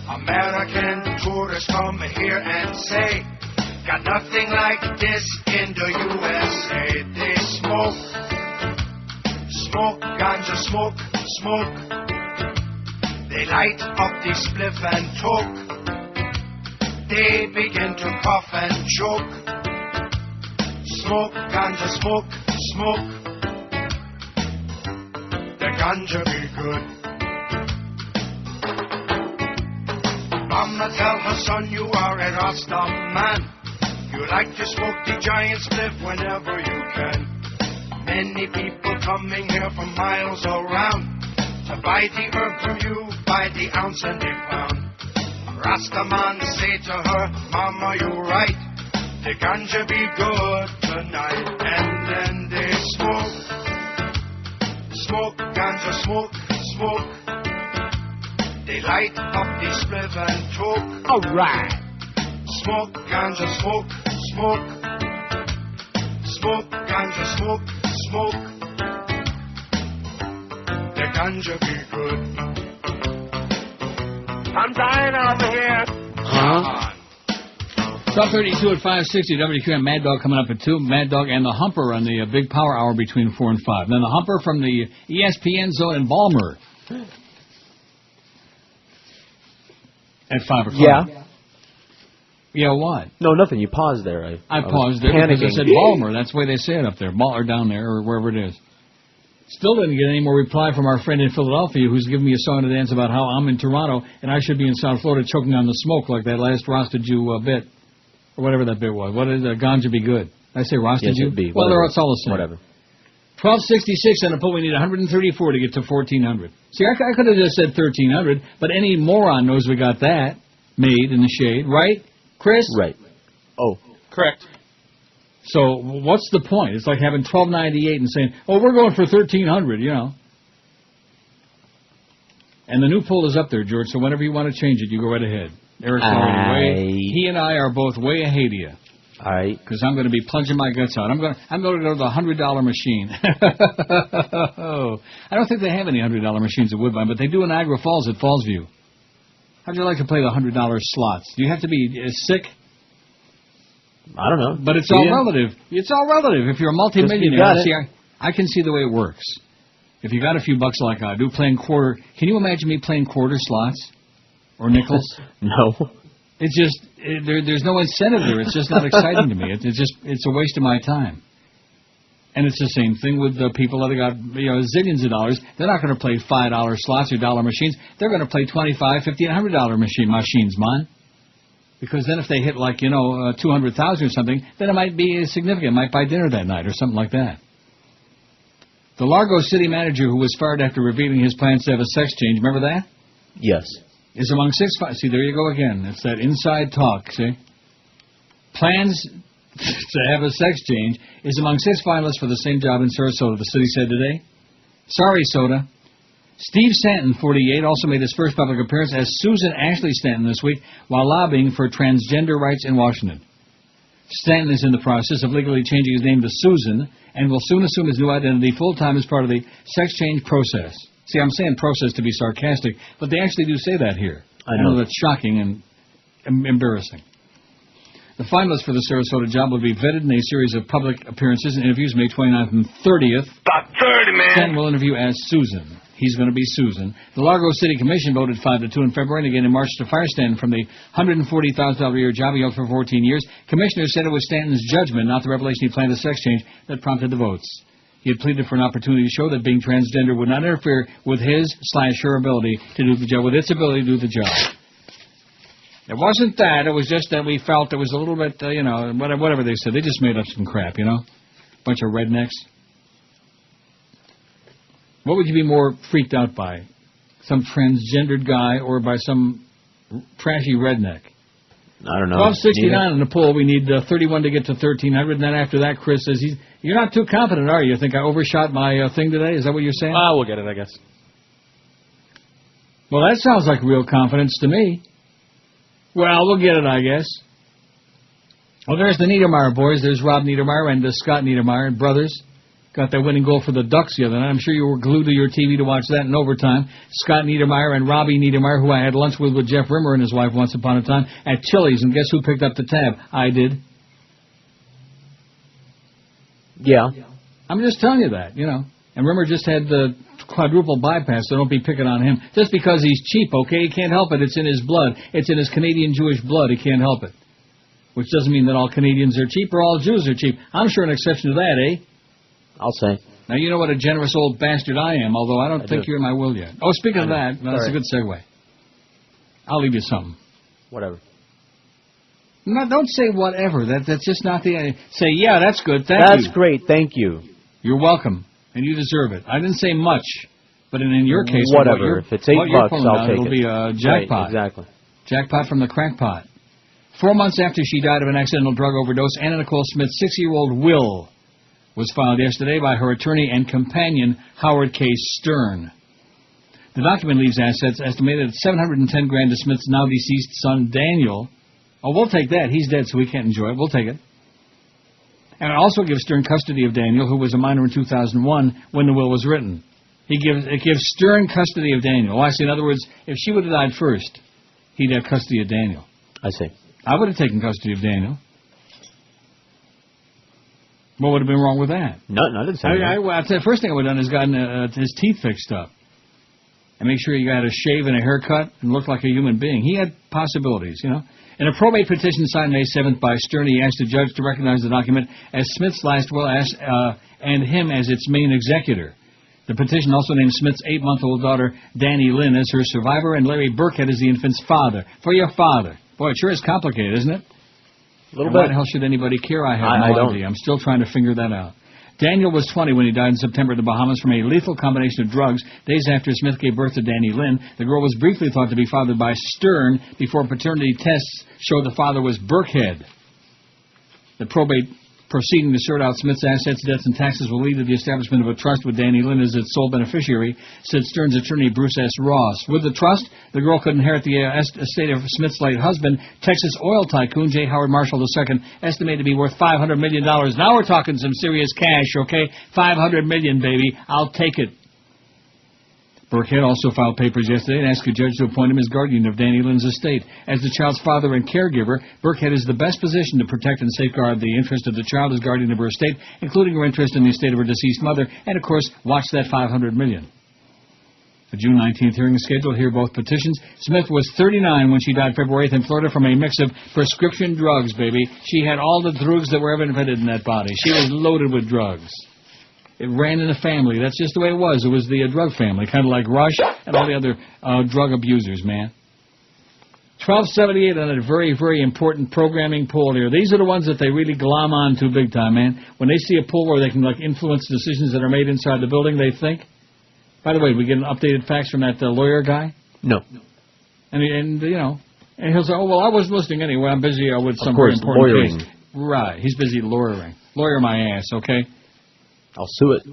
American tourists come here and say, got nothing like this in the USA. They smoke. Smoke, ganja smoke, smoke. They light up the spliff and toke. They begin to cough and choke. Smoke, ganja smoke, smoke. The ganja be good. Mama tell her son you are a Rasta man. You like to smoke the giant spliff whenever you can. Many people coming here from miles around to buy the herb from you by the ounce and the pound. Rastaman say to her, Mama, you're right. The ganja be good tonight. And then they smoke. Smoke, ganja smoke, smoke. They light up the spliff and toke. All right. Smoke, ganja smoke, smoke. Smoke, ganja smoke, smoke. The ganja be good. I'm dying over here. Huh? 12:32 at 560 WQAM. Mad Dog coming up at 2. Mad Dog and the Humper on the big power hour between 4 and 5. Then the Humper from the ESPN zone in Balmer at 5 o'clock. Yeah. Yeah, what? No, nothing. You paused there. I paused there because I said Balmer. That's the way they say it up there. Or down there, or wherever it is. Still didn't get any more reply from our friend in Philadelphia who's giving me a song to dance about how I'm in Toronto and I should be in South Florida choking on the smoke like that last Rasta Jew bit. Or whatever that bit was. What is ganja be good? Did I say Rasta yes, Jew? It'd be. Well, it's all the same. Whatever. 1266 on the pull. We need 134 to get to 1400. See, I could have just said 1300, but any moron knows we got that made in the shade, right, Chris? Right. Oh. Correct. So what's the point? It's like having 1298 and saying, oh, we're going for 1300, you know. And the new poll is up there, George, so whenever you want to change it, you go right ahead. Eric's already way. He and I are both way ahead of you. All right. Because I'm going to be plunging my guts out. I'm going to go to the $100 machine. I don't think they have any $100 machines at Woodbine, but they do in Niagara Falls at Fallsview. How'd you like to play the $100 slots? Do you have to be sick? I don't know. But it's all relative. It's all relative. If you're a multimillionaire, see, I can see the way it works. If you got a few bucks like I do, playing quarter. Can you imagine me playing quarter slots? Or nickels? No. It's just, there's no incentive there. It's just not exciting to me. It's a waste of my time. And it's the same thing with the people that have got zillions of dollars. They're not going to play $5 slots or dollar machines. They're going to play $25, $50, and $100 machines, man. Because then if they hit 200,000 or something, then it might be significant. Might buy dinner that night or something like that. The Largo city manager who was fired after revealing his plans to have a sex change, remember that? Yes. Is among 6. See, there you go again. It's that inside talk. See, plans to have a sex change is among 6 finalists for the same job in Sarasota, the city said today. Sorry, Soda. Steve Stanton, 48, also made his first public appearance as Susan Ashley Stanton this week while lobbying for transgender rights in Washington. Stanton is in the process of legally changing his name to Susan and will soon assume his new identity full-time as part of the sex change process. See, I'm saying process to be sarcastic, but they actually do say that here. I know that's shocking and embarrassing. The finalists for the Sarasota job will be vetted in a series of public appearances and interviews May 29th and 30th. About 30, man. Stanton will interview as Susan. He's going to be Susan. The Largo City Commission voted 5-2 in February and again in March to fire Stanton from the $140,000 a year job he held for 14 years. Commissioners said it was Stanton's judgment, not the revelation he planned a sex change, that prompted the votes. He had pleaded for an opportunity to show that being transgender would not interfere with his/her ability to do the job, with its ability to do the job. It wasn't that. It was just that we felt it was a little bit, whatever they said. They just made up some crap, Bunch of rednecks. What would you be more freaked out by? Some transgendered guy or by some trashy redneck? I don't know. 1269 in the poll. We need 31 to get to 1,300. And then after that, Chris says, you're not too confident, are you? You think I overshot my thing today? Is that what you're saying? We'll get it, I guess. Well, that sounds like real confidence to me. Well, we'll get it, I guess. Well, there's the Niedermeyer boys. There's Rob Niedermeyer and Scott Niedermeyer and brothers. Got that winning goal for the Ducks the other night. I'm sure you were glued to your TV to watch that in overtime. Scott Niedermeyer and Robbie Niedermeyer, who I had lunch with Jeff Rimmer and his wife once upon a time at Chili's. And guess who picked up the tab? I did. Yeah. I'm just telling you that, And Rimmer just had the quadruple bypass, so don't be picking on him. Just because he's cheap, okay? He can't help it. It's in his blood. It's in his Canadian Jewish blood. He can't help it. Which doesn't mean that all Canadians are cheap or all Jews are cheap. I'm sure an exception to that, eh? I'll say. Now, you know what a generous old bastard I am, although I don't think you're in my will yet. Oh, speaking of that, that's a good segue. I'll leave you something. Whatever. No, don't say whatever. That's just not the idea. Say, yeah, that's good. Thank you. That's great. Thank you. You're welcome. And you deserve it. I didn't say much, but in your case, whatever. If it's $8, I'll take it. It'll be a jackpot. Right, exactly. Jackpot from the crackpot. 4 months after she died of an accidental drug overdose, Anna Nicole Smith's 6-year-old will was filed yesterday by her attorney and companion, Howard K. Stern. The document leaves assets estimated at $710,000 to Smith's now deceased son, Daniel. Oh, we'll take that. He's dead, so we can't enjoy it. We'll take it. And it also gives Stern custody of Daniel, who was a minor in 2001 when the will was written. It gives Stern custody of Daniel. Well, I see. In other words, if she would have died first, he'd have custody of Daniel. I see. I would have taken custody of Daniel. What would have been wrong with that? Nothing. I didn't say that. The first thing I would have done is gotten his teeth fixed up. And make sure he got a shave and a haircut and looked like a human being. He had possibilities, In a probate petition signed May 7th by Stern, he asked the judge to recognize the document as Smith's last will and him as its main executor. The petition also named Smith's 8-month-old daughter, Danny Lynn, as her survivor and Larry Burkhead as the infant's father. For your father. Boy, it sure is complicated, isn't it? A little bit. Why bit. the hell should anybody care? I have no idea. I'm still trying to figure that out. Daniel was 20 when he died in September in the Bahamas from a lethal combination of drugs. Days after Smith gave birth to Danny Lynn, the girl was briefly thought to be fathered by Stern before paternity tests showed the father was Burkhead. The probate proceeding to sort out Smith's assets, debts, and taxes will lead to the establishment of a trust with Danny Lynn as its sole beneficiary, said Stern's attorney Bruce S. Ross. With the trust, the girl could inherit the estate of Smith's late husband, Texas oil tycoon J. Howard Marshall II, estimated to be worth $500 million. Now we're talking some serious cash, okay? $500 million, baby. I'll take it. Burkhead also filed papers yesterday and asked a judge to appoint him as guardian of Danny Lynn's estate. As the child's father and caregiver, Burkhead is the best positioned to protect and safeguard the interest of the child as guardian of her estate, including her interest in the estate of her deceased mother, and, of course, watch that $500 million. The June 19th hearing is scheduled to hear both petitions. Smith was 39 when she died February 8th in Florida from a mix of prescription drugs, baby. She had all the drugs that were ever invented in that body. She was loaded with drugs. It ran in the family. That's just the way it was. It was the drug family, kind of like Rush and all the other drug abusers, man. 1278 on a very, very important programming poll here. These are the ones that they really glom on to big time, man. When they see a poll where they can like influence decisions that are made inside the building, they think. By the way, we get an updated fax from that lawyer guy? No. And you know, and he'll say, oh, well, I wasn't listening anyway. I'm busy with some very important lawyering. case. Right. He's busy lawyering. Lawyer my ass, okay? I'll sue it.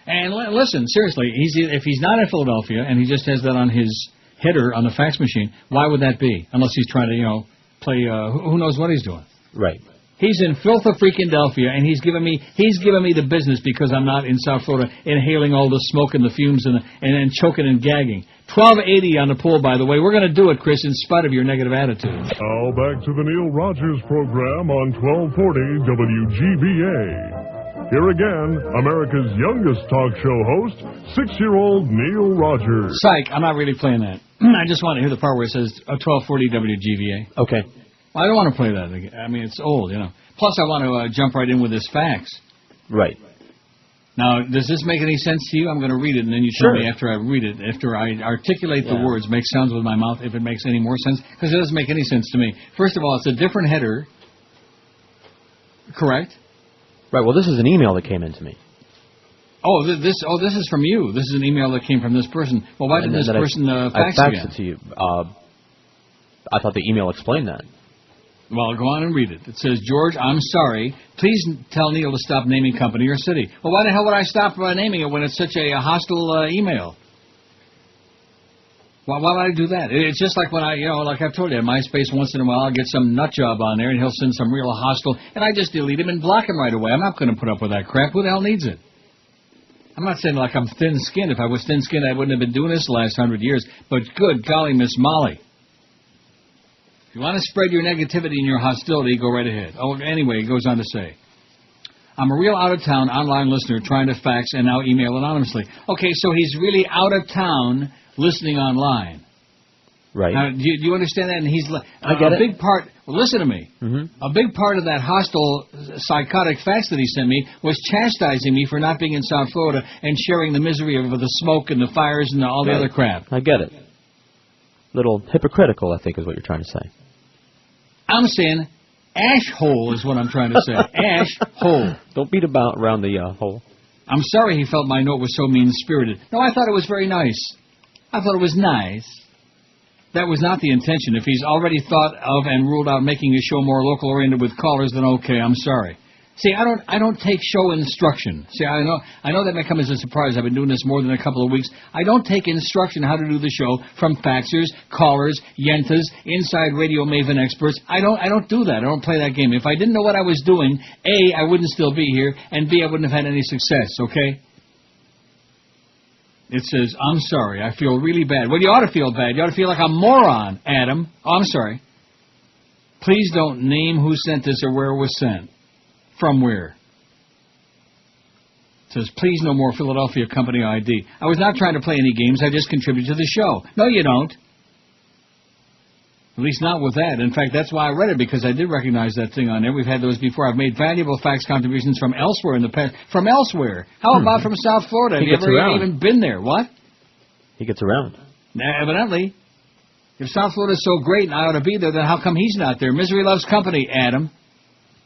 And listen, seriously, if he's not in Philadelphia and he just has that on his header on the fax machine, why would that be? Unless he's trying to, you know, play, who knows what he's doing. Right. He's in Philadelphia, and he's giving me the business because I'm not in South Florida inhaling all the smoke and the fumes and choking and gagging. 1280 on the poll, by the way. We're going to do it, Chris, in spite of your negative attitude. Now back to the Neil Rogers program on 1240 WGBA. Here again, America's youngest talk show host, 6-year-old Neil Rogers. Psych, I'm not really playing that. I just want to hear the part where it says 1240 WGVA. Okay. Well, I don't want to play that again. I mean, it's old, you know. Plus, I want to jump right in with this fax. Right. Now, does this make any sense to you? I'm going to read it, and then you tell me after I read it, after I articulate the words, make sounds with my mouth, if it makes any more sense, because it doesn't make any sense to me. First of all, it's a different header. Correct? Right, well, this is an email that came in to me. Oh, this is from you. This is an email that came from this person. Well, why did this person fax I faxed again? it to you. I thought the email explained that. Well, go on and read it. It says, George, I'm sorry. Please tell Neil to stop naming company or city. Well, why the hell would I stop naming it when it's such a hostile email? Why would I do that? It's just like when like I've told you, at MySpace, once in a while I'll get some nut job on there and he'll send some real hostile, and I just delete him and block him right away. I'm not going to put up with that crap. Who the hell needs it? I'm not saying like I'm thin-skinned. If I was thin-skinned, I wouldn't have been doing this the last 100 years. But good golly, Miss Molly. If you want to spread your negativity and your hostility, go right ahead. Oh, anyway, it goes on to say, I'm a real out-of-town online listener trying to fax and now email anonymously. Okay, so he's really out of town listening online. Right. Now, do you understand that? And he's I get a big part. Well, listen to me. Mm-hmm. A big part of that hostile, psychotic fax that he sent me was chastising me for not being in South Florida and sharing the misery of the smoke and the fires and all the other crap. I get it. Little hypocritical, I think, is what you're trying to say. I'm saying ash hole is what I'm trying to say. Ash hole. Don't beat about around the hole. I'm sorry he felt my note was so mean-spirited. No, I thought it was very nice. I thought it was nice. That was not the intention. If he's already thought of and ruled out making his show more local-oriented with callers, then okay, I'm sorry. See, I don't take show instruction. See, I know that may come as a surprise. I've been doing this more than a couple of weeks. I don't take instruction how to do the show from faxers, callers, yentas, inside radio maven experts. I don't do that. I don't play that game. If I didn't know what I was doing, A, I wouldn't still be here, and B, I wouldn't have had any success, okay? It says, I'm sorry, I feel really bad. Well, you ought to feel bad. You ought to feel like a moron, Adam. Oh, I'm sorry. Please don't name who sent this or where it was sent. From where? It says, please no more Philadelphia company ID. I was not trying to play any games. I just contributed to the show. No, you don't. At least not with that. In fact, that's why I read it, because I did recognize that thing on there. We've had those before. I've made valuable fax contributions from elsewhere in the past. From elsewhere. How about from South Florida? Have you ever even been there? What? He gets around. Evidently. If South Florida is so great and I ought to be there, then how come he's not there? Misery loves company, Adam.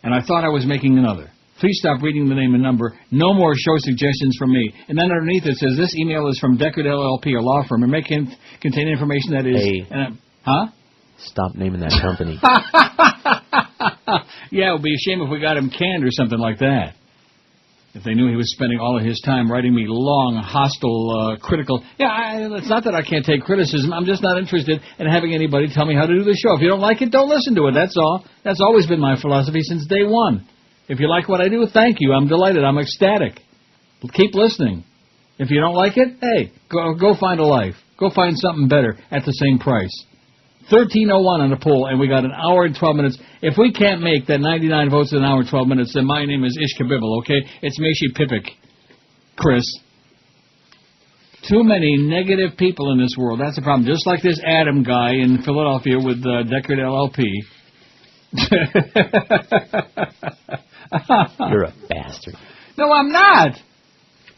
And I thought I was making another. Please stop reading the name and number. No more show suggestions from me. And then underneath it says, this email is from Deckard LLP, a law firm, and may contain information that is... Hey. Huh? Stop naming that company. Yeah, it would be a shame if we got him canned or something like that. If they knew he was spending all of his time writing me long, hostile, critical... Yeah, it's not that I can't take criticism. I'm just not interested in having anybody tell me how to do the show. If you don't like it, don't listen to it. That's all. That's always been my philosophy since day one. If you like what I do, thank you. I'm delighted. I'm ecstatic. Keep listening. If you don't like it, hey, go find a life. Go find something better at the same price. 1301 on the poll, and we got an hour and 12 minutes. If we can't make that 99 votes in an hour and 12 minutes, then my name is Ish Kabibble, okay? It's Meshi Pipik. Chris. Too many negative people in this world. That's the problem. Just like this Adam guy in Philadelphia with Deckard LLP. You're a bastard. No, I'm not.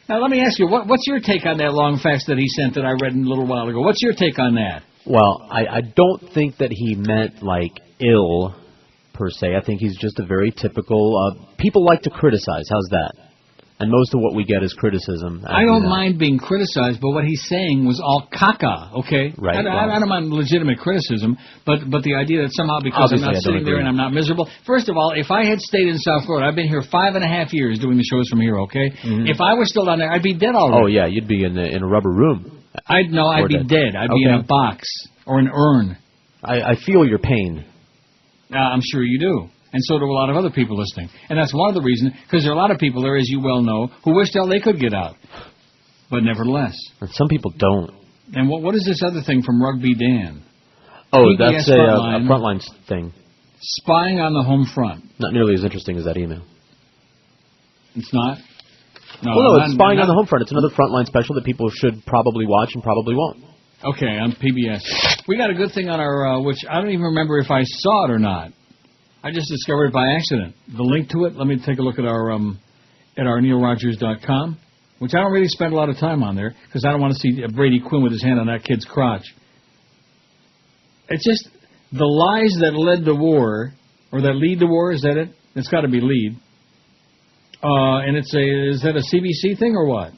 Now, let me ask you, what's your take on that long fax that he sent that I read a little while ago? What's your take on that? Well, I don't think that he meant, like, ill, per se. I think he's just a very typical... people like to criticize. How's that? And most of what we get is criticism. I don't mind being criticized, but what he's saying was all caca, okay? Right. I don't mind legitimate criticism, but the idea that somehow because I'm not sitting there and I'm not miserable... First of all, if I had stayed in South Florida, I've been here 5.5 years doing the shows from here, okay? Mm-hmm. If I was still down there, I'd be dead already. Oh, yeah, you'd be in a rubber room. I'd be dead. I'd be in a box or an urn. I feel your pain. I'm sure you do. And so do a lot of other people listening. And that's one of the reasons, because there are a lot of people there, as you well know, who wish that they could get out. But nevertheless. And some people don't. And what is this other thing from Rugby Dan? Oh, PBS that's a Frontline thing. Spying on the home front. Not nearly as interesting as that email. It's not? No, it's Spying on the Home Front. It's another Frontline special that people should probably watch and probably won't. Okay, on PBS. We got a good thing on our, which I don't even remember if I saw it or not. I just discovered it by accident. The link to it, let me take a look at our NeilRogers.com, which I don't really spend a lot of time on there, because I don't want to see Brady Quinn with his hand on that kid's crotch. It's just the lies that led the war, or that lead the war, is that it? It's got to be lead. And is that a CBC thing or what?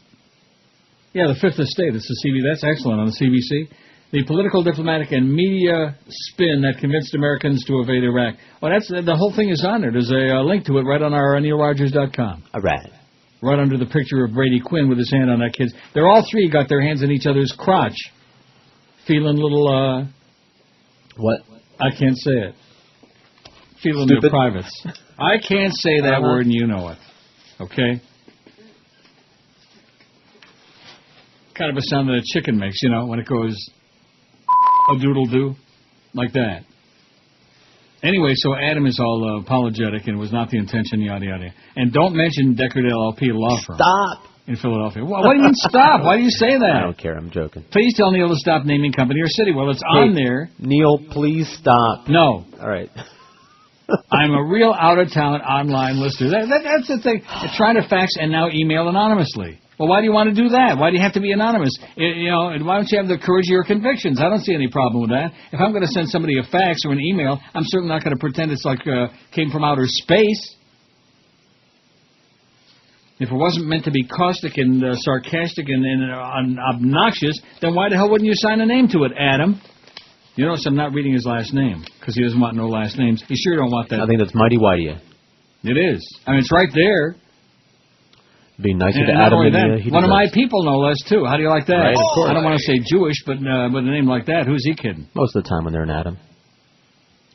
Yeah, the Fifth Estate. It's the CBC. That's excellent on the CBC. The political, diplomatic, and media spin that convinced Americans to evade Iraq. Well, the whole thing is on there. There's a link to it right on our NeilRogers.com. All right. Right under the picture of Brady Quinn with his hand on that kid's. They're all three got their hands in each other's crotch. Feeling little, What? I can't say it. Feeling their privates. I can't say that word and you know it. Okay? Kind of a sound that a chicken makes, you know, when it goes a doodle-doo, like that. Anyway, so Adam is all apologetic and it was not the intention, yada, yada. And don't mention Deckard LLP law firm. Stop! In Philadelphia. What do you mean stop? Why do you say that? I don't care, I'm joking. Please tell Neil to stop naming company or city. Well, it's on there. Neil, please stop. No. All right. I'm a real out-of-town online listener. That's the thing. Trying to fax and now email anonymously. Well, why do you want to do that? Why do you have to be anonymous? You know, and why don't you have the courage of your convictions? I don't see any problem with that. If I'm going to send somebody a fax or an email, I'm certainly not going to pretend it's like came from outer space. If it wasn't meant to be caustic and sarcastic and obnoxious, then why the hell wouldn't you sign a name to it, Adam? You notice I'm not reading his last name, because he doesn't want no last names. You sure don't want that? I think that's mighty white of you. It is. I mean, it's right there. Be nicer to Adam than one of my people, no less, too. How do you like that? Right, of course. I don't want to say Jewish, but with a name like that, who's he kidding? Most of the time when they're an Adam.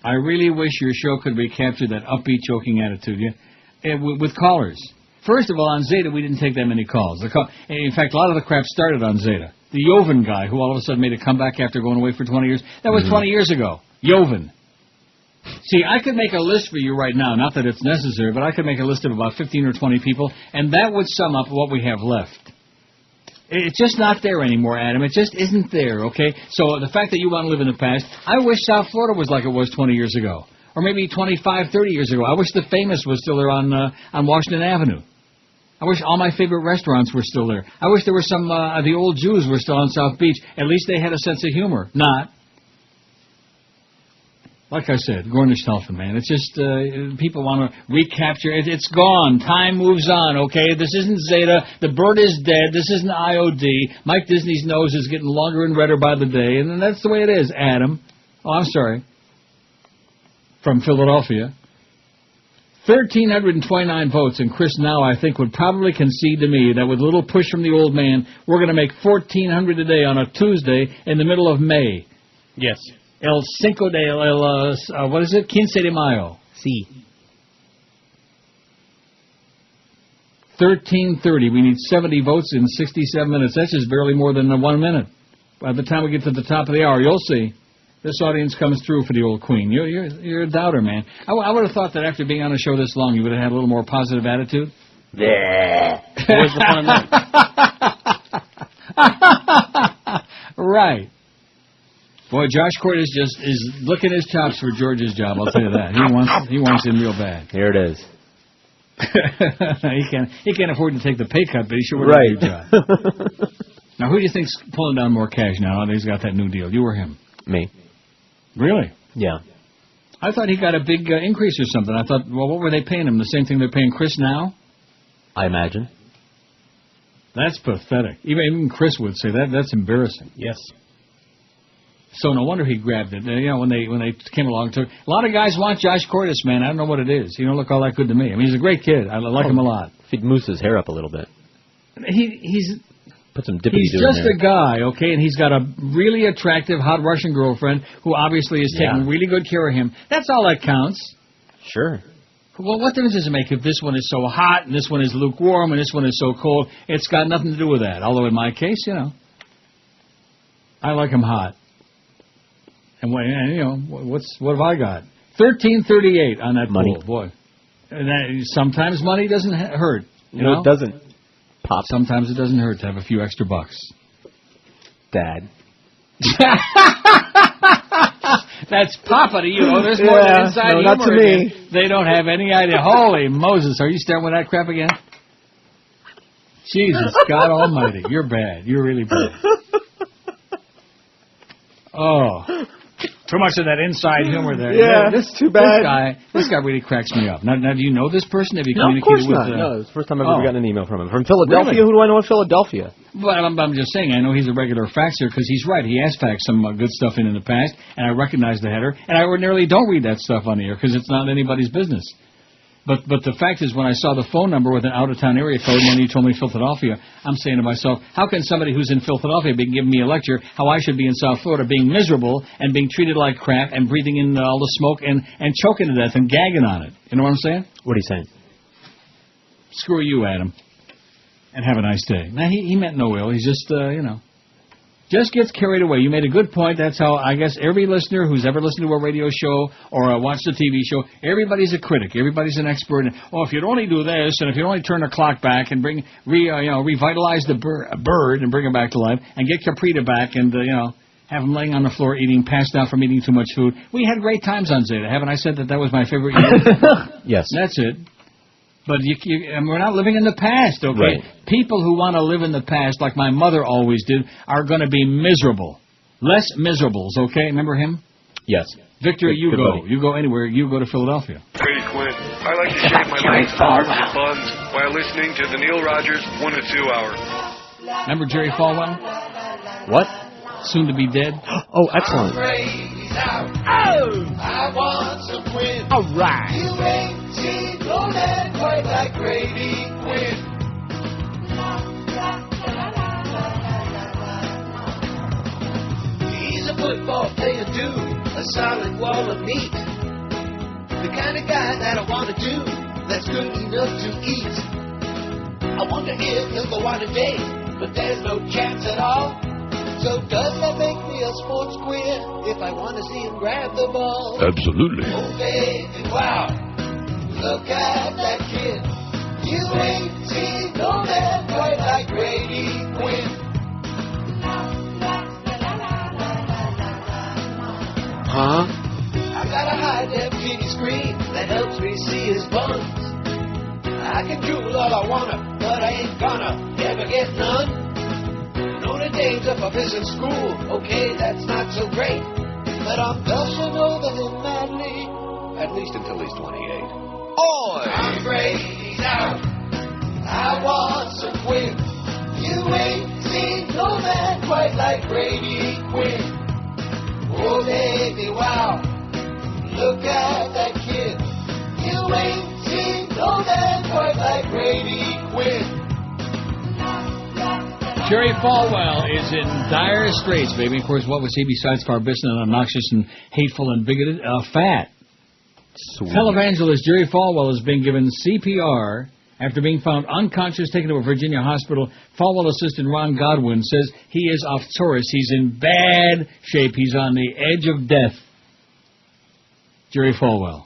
I really wish your show could recapture that upbeat, joking attitude with callers. First of all, on Zeta, we didn't take that many calls. In fact, a lot of the crap started on Zeta. The Joven guy, who all of a sudden made a comeback after going away for 20 years, that was 20 years ago. Joven. See, I could make a list for you right now, not that it's necessary, but I could make a list of about 15 or 20 people, and that would sum up what we have left. It's just not there anymore, Adam. It just isn't there, okay? So the fact that you want to live in the past, I wish South Florida was like it was 20 years ago, or maybe 25, 30 years ago. I wish the Famous was still there on Washington Avenue. I wish all my favorite restaurants were still there. I wish there were some, the old Jews were still on South Beach. At least they had a sense of humor. Not. Like I said, Gornish Telfin, man. It's just people want to recapture it. It's gone. Time moves on, okay? This isn't Zeta. The bird is dead. This isn't IOD. Mike Disney's nose is getting longer and redder by the day. And that's the way it is, Adam. Oh, I'm sorry. From Philadelphia. 1,329 votes, and Chris now, I think, would probably concede to me that with a little push from the old man, we're going to make 1,400 a day on a Tuesday in the middle of May. Yes. El Cinco de, what is it? 15 de Mayo. Sí. 1,330. We need 70 votes in 67 minutes. That's just barely more than 1 minute. By the time we get to the top of the hour, you'll see. This audience comes through for the old queen. You're a doubter, man. I would have thought that after being on the show this long, you would have had a little more positive attitude. Yeah. Where's the fun in that? Right. Boy, Josh Cordes is licking his chops for George's job. I'll tell you that. He wants him real bad. Here it is. he can't afford to take the pay cut, but he sure would do a job. Now, who do you think's pulling down more cash now that he's got that new deal? You or him? Me. Really? Yeah. I thought he got a big increase or something. I thought, well, what were they paying him? The same thing they're paying Chris now? I imagine. That's pathetic. Even Chris would say that. That's embarrassing. Yes. So no wonder he grabbed it. When they came along, a lot of guys want Josh Cordes, man. I don't know what it is. He don't look all that good to me. I mean, he's a great kid. I like him a lot. If he'd moose his hair up a little bit. He's put some dippity. He's just a guy, okay, and he's got a really attractive, hot Russian girlfriend who obviously is taking really good care of him. That's all that counts. Sure. Well, what difference does it make if this one is so hot and this one is lukewarm and this one is so cold? It's got nothing to do with that. Although in my case, I like him hot. And what have I got? 1338 on that money. pool, boy. And sometimes money doesn't hurt. You know, it doesn't. Pop. Sometimes it doesn't hurt to have a few extra bucks. Dad. That's Papa to you. There's more than inside humor. Not to me. They don't have any idea. Holy Moses, are you starting with that crap again? Jesus, God Almighty, you're bad. You're really bad. Oh, too much of that inside humor there. Yeah, that's too bad. This guy really cracks me up. Now, do you know this person? Have you No, of course communicated with? not. No, it's the first time I've ever gotten an email from him. From Philadelphia? Really? Who do I know in Philadelphia? Well, I'm just saying, I know he's a regular faxer because he's right. He has faxed some good stuff in the past, and I recognize the header, and I ordinarily don't read that stuff on the air because it's not anybody's business. But the fact is, when I saw the phone number with an out-of-town area code, and then he told me Philadelphia, I'm saying to myself, how can somebody who's in Philadelphia be giving me a lecture how I should be in South Florida, being miserable and being treated like crap and breathing in all the smoke and choking to death and gagging on it? You know what I'm saying? What are you saying? Screw you, Adam. And have a nice day. Now, he meant no ill. He's just, just gets carried away. You made a good point. That's how, I guess, every listener who's ever listened to a radio show or watched a TV show, everybody's a critic. Everybody's an expert. And, if you'd only do this, and if you'd only turn the clock back and revitalize the bird and bring him back to life, and get Caprita back and, have him laying on the floor eating, passed out from eating too much food. We had great times on Zeta. Haven't I said that was my favorite year? Yes. That's it. But we're not living in the past, okay? Right. People who want to live in the past, like my mother always did, are going to be miserable. Less miserables, okay? Remember him? Yes. Victor, Good go. buddy. You go anywhere. You go to Philadelphia. Grady Quinn. I like to shave my legs and buns while listening to the Neil Rogers 1 to 2 hour. Remember Jerry Falwell? What? Soon to be dead. Oh, excellent. I want some Quinn. All right. You ain't seen no man quite like Grady Quinn. He's a football player too, a solid wall of meat. The kind of guy that I want to do, that's good enough to eat. I wonder if he'll go on a date, but there's no chance at all. So does that make me a sports queer if I want to see him grab the ball? Absolutely. Oh, baby, wow. Look at that kid. You ain't seen no man quite like Grady Quinn. Huh? I got a high-def TV screen that helps me see his buns. I can drool all I wanna, but I ain't gonna ever get none. Notre Dame's up a business school, okay, that's not so great. But I'm gushing over him madly, at least until he's 28. Oi! I'm Brady's out. I want some Quinn. You ain't seen no man quite like Grady Quinn. Oh, baby, wow. Look at that kid. You ain't seen no man quite like Grady Quinn. Jerry Falwell is in dire straits, baby. Of course, what was he besides farbissant and obnoxious and hateful and bigoted? Fat. Sweet. Televangelist Jerry Falwell is being given CPR after being found unconscious, taken to a Virginia hospital. Falwell assistant Ron Godwin says he is off Taurus. He's in bad shape. He's on the edge of death. Jerry Falwell.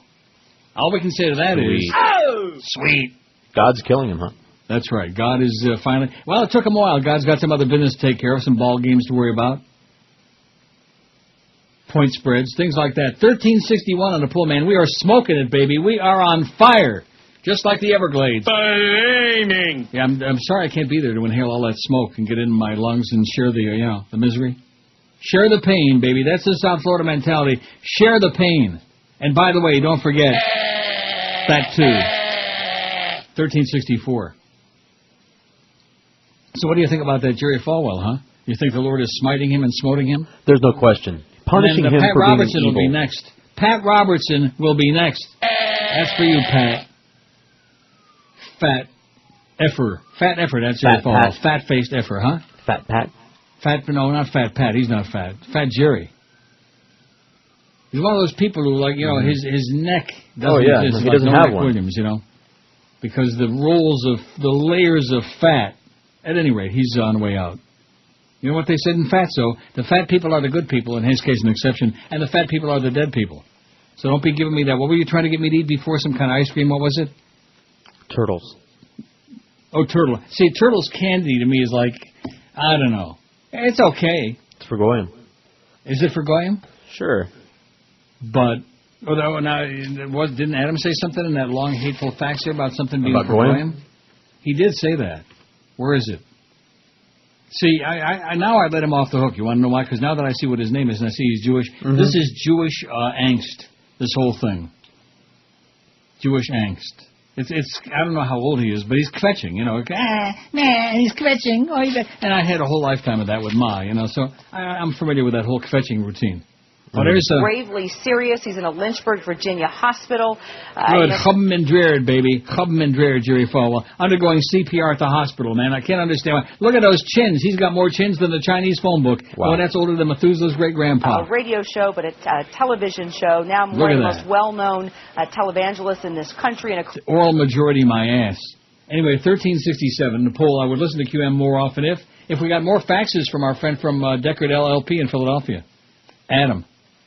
All we can say to that is... Oh! Sweet. God's killing him, huh? That's right. God is finally... Well, it took him a while. God's got some other business to take care of, some ball games to worry about. point spreads, things like that. 1361 on the pool, man. We are smoking it, baby. We are on fire, just like the Everglades. Flaming. Yeah, I'm sorry I can't be there to inhale all that smoke and get in my lungs and share the, the misery. Share the pain, baby. That's the South Florida mentality. Share the pain. And by the way, don't forget that too. 1364. So what do you think about that Jerry Falwell, huh? You think the Lord is smiting him and smoting him? There's no question. Punishing him Pat for Robertson being evil. will be next. Pat Robertson will be next. That's for you, Pat. Fat effer. Fat effer, that's Jerry Falwell. Fat-faced effer, huh? Fat Pat? No, not Fat Pat. He's not fat. Fat Jerry. He's one of those people who, like, his neck doesn't exist. He doesn't have one. Williams, because the the layers of fat, at any rate, he's on the way out. You know what they said in Fatso? The fat people are the good people, in his case an exception, and the fat people are the dead people. So don't be giving me that. What were you trying to get me to eat before? Some kind of ice cream? What was it? Turtles. Oh, turtle. See, turtles candy to me is like, I don't know. It's okay. It's for Goyim. Is it for Goyim? Sure. But, didn't Adam say something in that long, hateful fax here about something being about for Goyim? He did say that. Where is it? See, I now I let him off the hook. You want to know why? Because now that I see what his name is and I see he's Jewish, this is Jewish angst, this whole thing. Jewish angst. It's I don't know how old he is, but he's kvetching, he's kvetching. Oh, and I had a whole lifetime of that with Ma, so I'm familiar with that whole kvetching routine. But gravely serious. He's in a Lynchburg, Virginia hospital. Good. Chubben and Dreard, baby. Chubben and Dreard, Jerry Falwell. Undergoing CPR at the hospital, man. I can't understand why. Look at those chins. He's got more chins than the Chinese phone book. Wow. Oh, that's older than Methuselah's great-grandpa. A radio show, but a television show. Now one of the most well-known televangelists in this country. Oral majority, my ass. Anyway, 1367, the poll. I would listen to QM more often if we got more faxes from our friend from Deckard LLP in Philadelphia, Adam.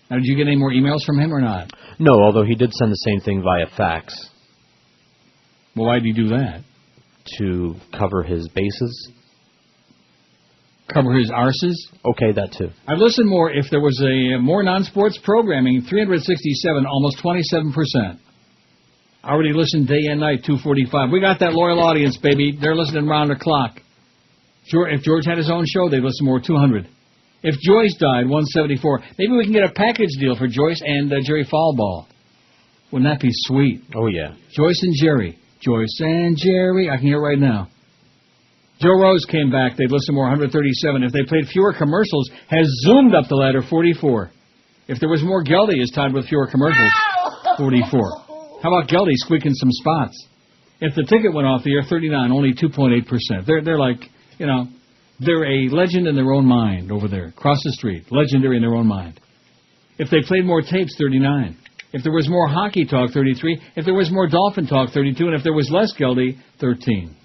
Now, did you get any more emails from him or not? No, although he did send the same thing via fax. Well, why did he do that? To cover his bases. Cover his arses? Okay, that too. I'd listen more if there was more non-sports programming, 367, almost 27%. I already listened day and night, 245. We got that loyal audience, baby. They're listening round the clock. If George had his own show, they'd listen more, 200. If Joyce died, 174. Maybe we can get a package deal for Joyce and Jerry Falwell. Wouldn't that be sweet? Oh, yeah. Joyce and Jerry. Joyce and Jerry. I can hear it right now. Joe Rose came back. They'd listen more, 137. If they played fewer commercials, has zoomed up the ladder, 44. If there was more Geldy, is tied with fewer commercials, 44. How about Geldy squeaking some spots? If the ticket went off the air, 39, only 2.8%. They're like, they're a legend in their own mind over there, across the street. Legendary in their own mind. If they played more tapes, 39. If there was more hockey talk, 33. If there was more Dolphin talk, 32. And if there was less Geldy, 13.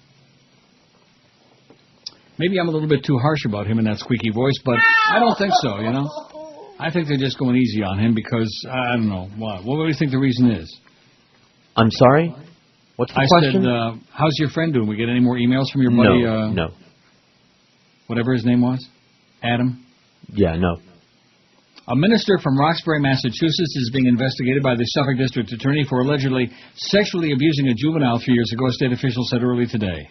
Maybe I'm a little bit too harsh about him in that squeaky voice, but I don't think so, I think they're just going easy on him because, I don't know, what do you think the reason is? I'm sorry? What's the question? I said, how's your friend doing? We get any more emails from your buddy? No. Whatever his name was? Adam? Yeah, no. A minister from Roxbury, Massachusetts is being investigated by the Suffolk District Attorney for allegedly sexually abusing a juvenile 3 years ago, state officials said early today.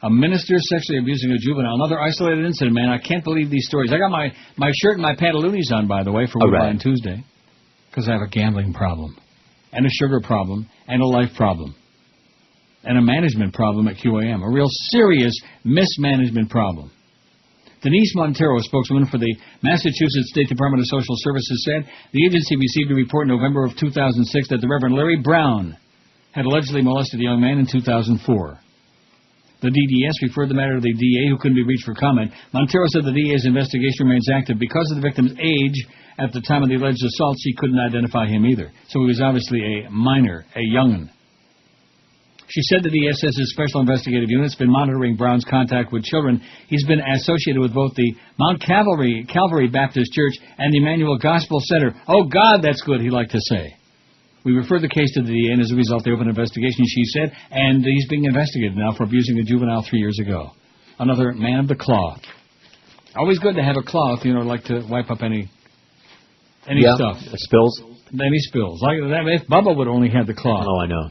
A minister sexually abusing a juvenile. Another isolated incident, man. I can't believe these stories. I got my shirt and my pantaloonies on, by the way, for Woodbine Tuesday. Because I have a gambling problem. And a sugar problem. And a life problem. And a management problem at QAM. A real serious mismanagement problem. Denise Montero, a spokeswoman for the Massachusetts State Department of Social Services, said the agency received a report in November of 2006 that the Reverend Larry Brown had allegedly molested a young man in 2004. The DDS referred the matter to the DA, who couldn't be reached for comment. Montero said the DA's investigation remains active. Because of the victim's age at the time of the alleged assault, she couldn't identify him either. So he was obviously a minor, a young'un. She said the DSS's Special Investigative Unit's been monitoring Brown's contact with children. He's been associated with both the Mount Calvary Baptist Church and the Emmanuel Gospel Center. Oh, God, that's good, he liked to say. We referred the case to the DA, and as a result, they opened an investigation, she said, and he's being investigated now for abusing a juvenile 3 years ago. Another man of the cloth. Always good to have a cloth, like to wipe up any stuff. Spills? Any spills. Like that, if Bubba would only have the cloth. Oh, I know.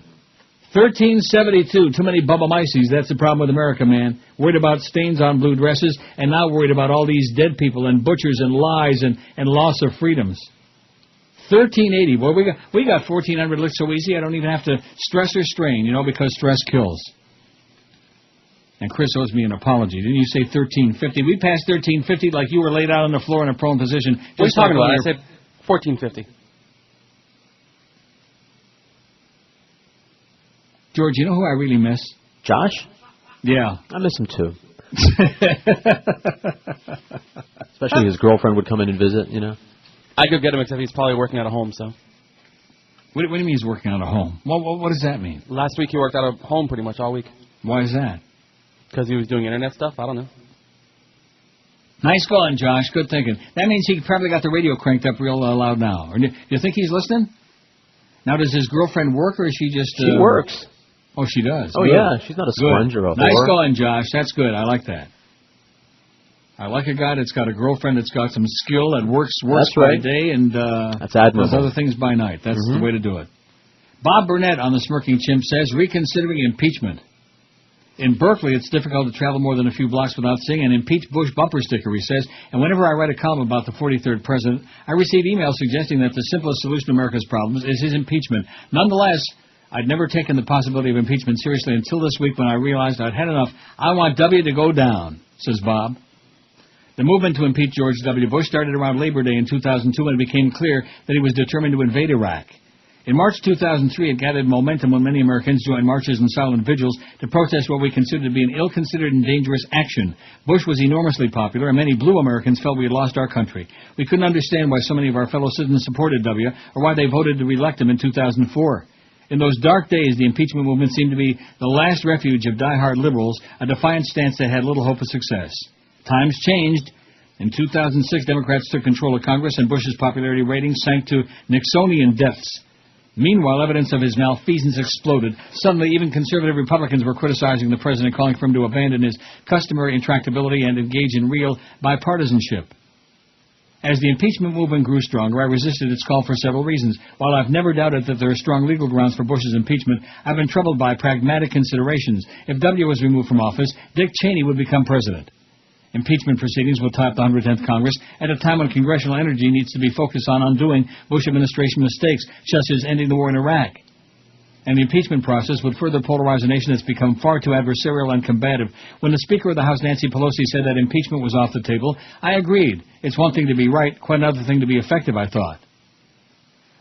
1372, too many Bubba Mices. That's the problem with America, man. Worried about stains on blue dresses, and now worried about all these dead people and butchers and lies and loss of freedoms. 1380. Well, we got 1400 looks so easy I don't even have to stress or strain, because stress kills. And Chris owes me an apology. Didn't you say 1350? We passed 1350 like you were laid out on the floor in a prone position. What are you talking about? I said 1450. George, you know who I really miss? Josh? Yeah. I miss him too. Especially his girlfriend would come in and visit, I'd go get him, except he's probably working at home, so. What do you mean he's working out of home? What does that mean? Last week he worked out of home pretty much all week. Why is that? Because he was doing internet stuff? I don't know. Nice going, Josh. Good thinking. That means he probably got the radio cranked up real loud now. Or do you think he's listening? Now, does his girlfriend work, or is she just... She works. Oh, she does. Oh, good. Yeah. She's not a sponge or a whore. Nice going, Josh. That's good. I like that. I like a guy that's got a girlfriend that's got some skill that works by day and that's admirable. does other things by night. That's the way to do it. Bob Burnett on the Smirking Chimp says, reconsidering impeachment. In Berkeley, it's difficult to travel more than a few blocks without seeing an impeach Bush bumper sticker, he says. And whenever I write a column about the 43rd president, I receive emails suggesting that the simplest solution to America's problems is his impeachment. Nonetheless, I'd never taken the possibility of impeachment seriously until this week when I realized I'd had enough. I want W to go down, says Bob. The movement to impeach George W. Bush started around Labor Day in 2002 when it became clear that he was determined to invade Iraq. In March 2003, it gathered momentum when many Americans joined marches and silent vigils to protest what we considered to be an ill-considered and dangerous action. Bush was enormously popular, and many blue Americans felt we had lost our country. We couldn't understand why so many of our fellow citizens supported W, or why they voted to re-elect him in 2004. In those dark days, the impeachment movement seemed to be the last refuge of die-hard liberals, a defiant stance that had little hope of success. Times changed. In 2006, Democrats took control of Congress, and Bush's popularity ratings sank to Nixonian depths. Meanwhile, evidence of his malfeasance exploded. Suddenly, even conservative Republicans were criticizing the president, calling for him to abandon his customary intractability and engage in real bipartisanship. As the impeachment movement grew stronger, I resisted its call for several reasons. While I've never doubted that there are strong legal grounds for Bush's impeachment, I've been troubled by pragmatic considerations. If W was removed from office, Dick Cheney would become president. Impeachment proceedings will top the 110th Congress at a time when congressional energy needs to be focused on undoing Bush administration mistakes, such as ending the war in Iraq. And the impeachment process would further polarize a nation that's become far too adversarial and combative. When the Speaker of the House, Nancy Pelosi, said that impeachment was off the table, I agreed. It's one thing to be right, quite another thing to be effective, I thought.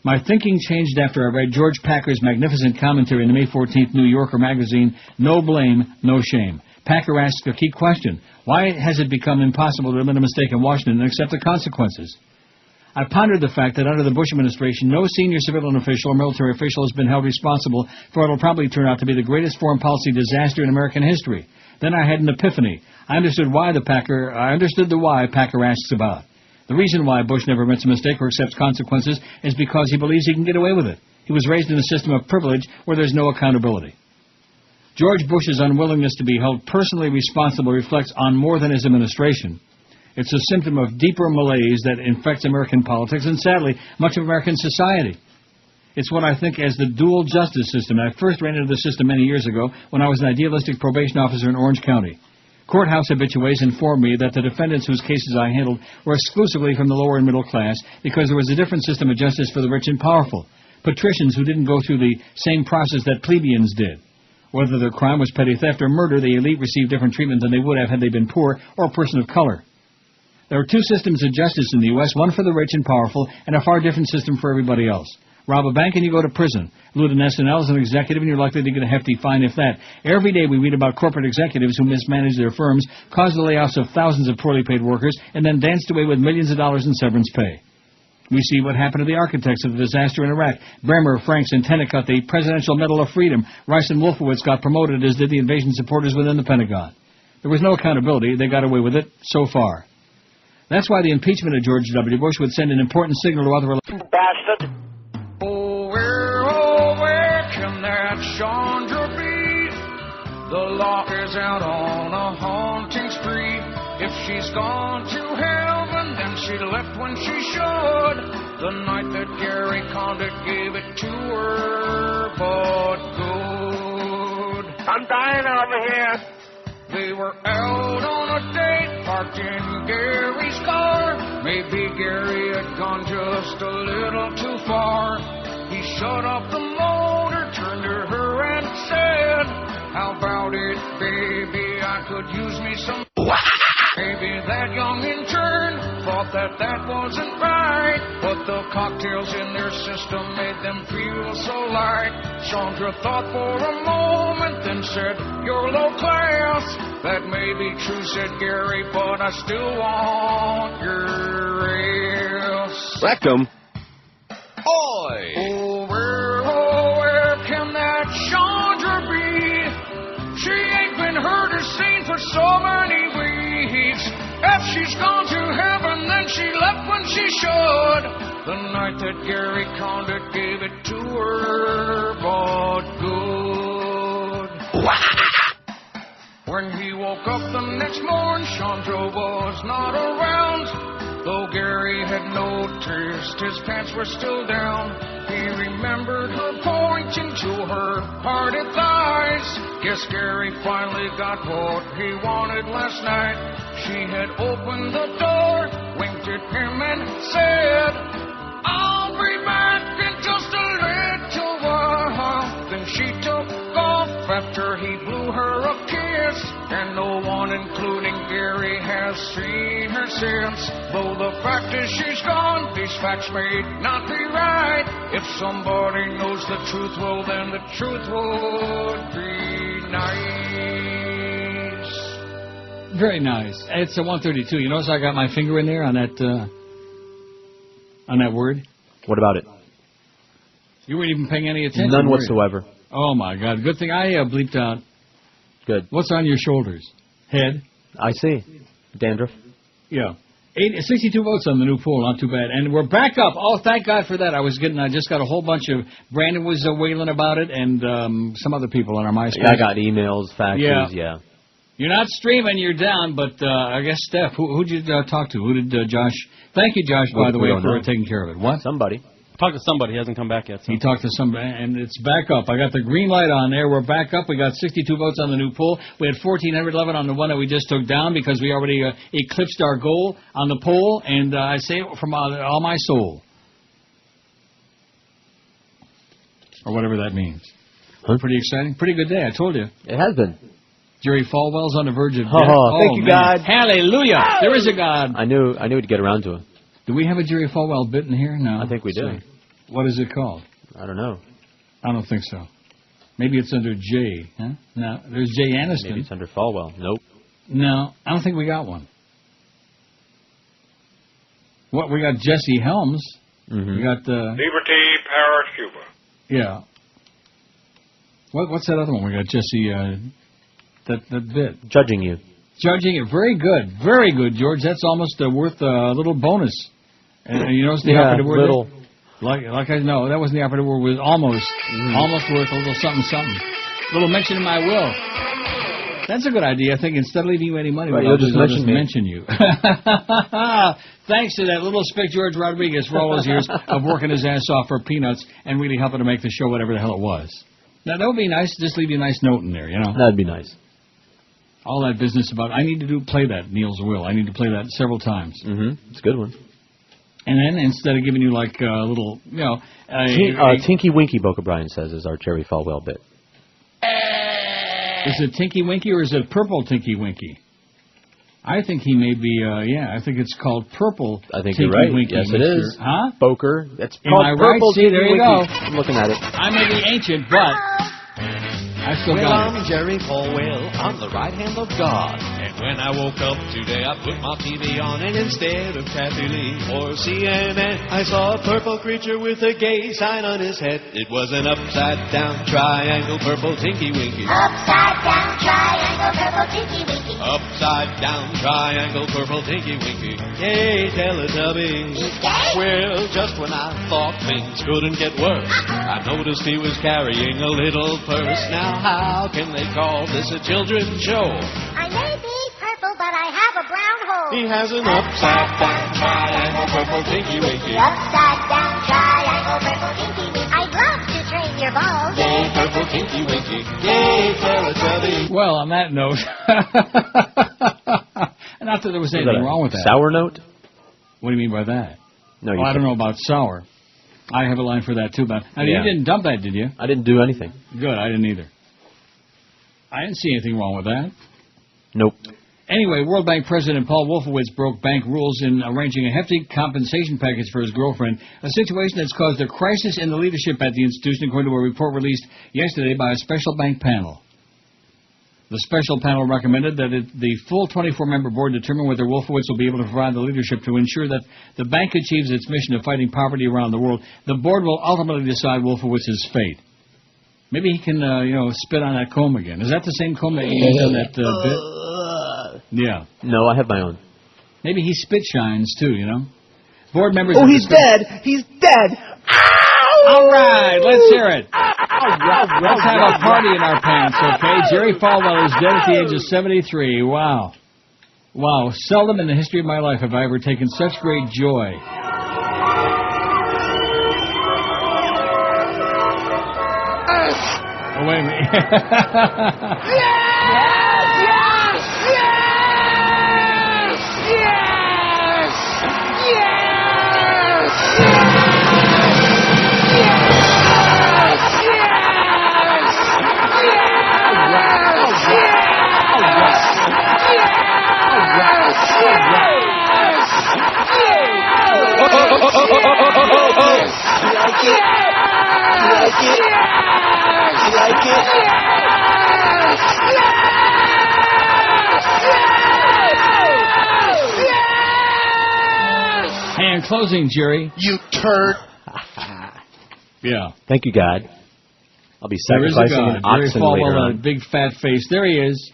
My thinking changed after I read George Packer's magnificent commentary in the May 14th New Yorker magazine, No Blame, No Shame. Packer asks a key question. Why has it become impossible to admit a mistake in Washington and accept the consequences? I pondered the fact that under the Bush administration, no senior civilian official or military official has been held responsible for what will probably turn out to be the greatest foreign policy disaster in American history. Then I had an epiphany. I understood the why Packer asks about. The reason why Bush never admits a mistake or accepts consequences is because he believes he can get away with it. He was raised in a system of privilege where there's no accountability. George Bush's unwillingness to be held personally responsible reflects on more than his administration. It's a symptom of deeper malaise that infects American politics and, sadly, much of American society. It's what I think as the dual justice system. I first ran into the system many years ago when I was an idealistic probation officer in Orange County. Courthouse habitués informed me that the defendants whose cases I handled were exclusively from the lower and middle class because there was a different system of justice for the rich and powerful. Patricians who didn't go through the same process that plebeians did. Whether their crime was petty theft or murder, the elite received different treatment than they would have had they been poor or a person of color. There are two systems of justice in the U.S., one for the rich and powerful, and a far different system for everybody else. Rob a bank and you go to prison. Loot an SNL as an executive and you're likely to get a hefty fine if that. Every day we read about corporate executives who mismanage their firms, cause the layoffs of thousands of poorly paid workers, and then danced away with millions of dollars in severance pay. We see what happened to the architects of the disaster in Iraq. Bremer, Franks, and Tenet got the Presidential Medal of Freedom. Rice and Wolfowitz got promoted, as did the invasion supporters within the Pentagon. There was no accountability. They got away with it so far. That's why the impeachment of George W. Bush would send an important signal to other bastard. Oh, where can that Chandra be? The law is out on a haunting spree. If she's gone to heaven, then she left when she should. The night that Gary Condit gave it to her, but good. I'm dying over here. They were out on a date, parked in Gary's car. Maybe Gary had gone just a little too far. He shut off the motor, turned to her and said, how about it, baby, I could use me some. Maybe that young intern thought that wasn't right, but the cocktails in their system made them feel so light. Chandra thought for a moment, then said, you're low class. That may be true, said Gary, but I still want your ass. Rectum. Oi! Oh, where can that Chandra be? She ain't been heard or seen for so many weeks. If she's gone to heaven, then she left when she should. The night that Gary Condit gave it to her, but good. When he woke up the next morning, Chandra was not around. Though Gary had noticed his pants were still down, he remembered her pointing to her parted thighs. Guess Gary finally got what he wanted last night. She had opened the door, winked at him and said, I'll be back in just a little while. Then she took off after he blew her a kiss, and no one, including Gary, has seen her since. Though the fact is she's gone, these facts may not be right. If somebody knows the truth, well then the truth would be nice. Very nice. It's a 132. You notice I got my finger in there on that word? What about it? You weren't even paying any attention. None whatsoever. Oh, my God. Good thing I bleeped out. Good. What's on your shoulders? Head? I see. Dandruff? Yeah. 62 votes on the new poll. Not too bad. And we're back up. Oh, thank God for that. I just got a whole bunch of... Brandon was wailing about it, and some other people on our MySpace. Yeah, I got emails, faxes, yeah. You're not streaming, you're down, but I guess, Steph, who'd you talk to? Who did Josh... Thank you, Josh, by the way, for taking care of it. What? Somebody. Talked to somebody. He hasn't come back yet. So. He talked to somebody, and it's back up. I got the green light on there. We're back up. We got 62 votes on the new poll. We had 1,411 on the one that we just took down because we already eclipsed our goal on the poll, and I say it from all my soul. Or whatever that means. Huh? Pretty exciting. Pretty good day, I told you. It has been. Jerry Falwell's on the verge of death. Thank you, God. Hallelujah. Oh. There is a God. I knew we'd get around to it. Do we have a Jerry Falwell bit in here? No. I think we do. What is it called? I don't know. I don't think so. Maybe it's under J. Huh? No, there's Jay Aniston. Maybe it's under Falwell. Nope. No, I don't think we got one. What, we got Jesse Helms. Mm-hmm. We got... Liberty, Paris, Cuba. Yeah. What's that other one? We got Jesse... That bit. Judging you. Judging it. Very good. Very good, George. That's almost worth a little bonus. And you notice the operative word? Little. Like I know, that wasn't the operative word. It was almost worth a little something, something. A little mention in my will. That's a good idea. I think instead of leaving you any money, right, I'll just mention you. Thanks to that little spick George Rodriguez for all those years of working his ass off for peanuts and really helping to make the show whatever the hell it was. Now, that would be nice. Just leave you a nice note in there, you know. That'd be nice. All that business about, I need to play that, Neil's Will. I need to play that several times. Mm-hmm. It's a good one. And then, instead of giving you, like, a little, you know... Tinky Winky, Boca Brian says, is our Jerry Falwell bit. Is it Tinky Winky or is it Purple Tinky Winky? I think he may be, I think it's called Purple I think Tinky you're right. Winky. Yes, it is. Huh? Boker. It's Am called I Purple right? See, Tinky there you Winky. go. I'm looking at it. I may be ancient, but... I still got I'm Jerry Falwell, I'm the right hand of God. And when I woke up today, I put my TV on, and instead of Kathy Lee or CNN, I saw a purple creature with a gay sign on his head. It was an upside-down triangle, purple Tinky Winky. Upside-down triangle, purple Tinky Winky. Upside-down triangle, purple Tinky Winky. Yay, Teletubbies. He's gay? Well, just when I thought things couldn't get worse, I noticed he was carrying a little purse. Now, how can they call this a children's show? I may be purple, but I have a brown He has an upside-down triangle, purple tinky winky. Upside-down triangle, purple tinky winky. I'd love to trade your balls. Yay, purple tinky winky. Yay, Teletubby. Well, on that note, not that there was anything wrong with that. Sour note? What do you mean by that? No, I don't know about sour. I have a line for that, too. But you didn't dump that, did you? I didn't do anything. Good, I didn't either. I didn't see anything wrong with that. Nope. Anyway, World Bank President Paul Wolfowitz broke bank rules in arranging a hefty compensation package for his girlfriend, a situation that's caused a crisis in the leadership at the institution, according to a report released yesterday by a special bank panel. The special panel recommended that the full 24-member board determine whether Wolfowitz will be able to provide the leadership to ensure that the bank achieves its mission of fighting poverty around the world. The board will ultimately decide Wolfowitz's fate. Maybe he can, spit on that comb again. Is that the same comb that you used on that bit? Yeah. No, I have my own. Maybe he spit shines, too, Board members... Oh, he's dead! He's dead! Ow! All right, let's hear it. Let's have a party in our pants, okay? Jerry Falwell is dead at the age of 73. Wow. Wow. Seldom in the history of my life have I ever taken such great joy. Oh, wait a minute. Hand closing, Jerry. You turd. Yeah. Thank you, God. I'll be There is a sacrificing God. an Jerry oxen Falwell later on a on. big fat face. There he is.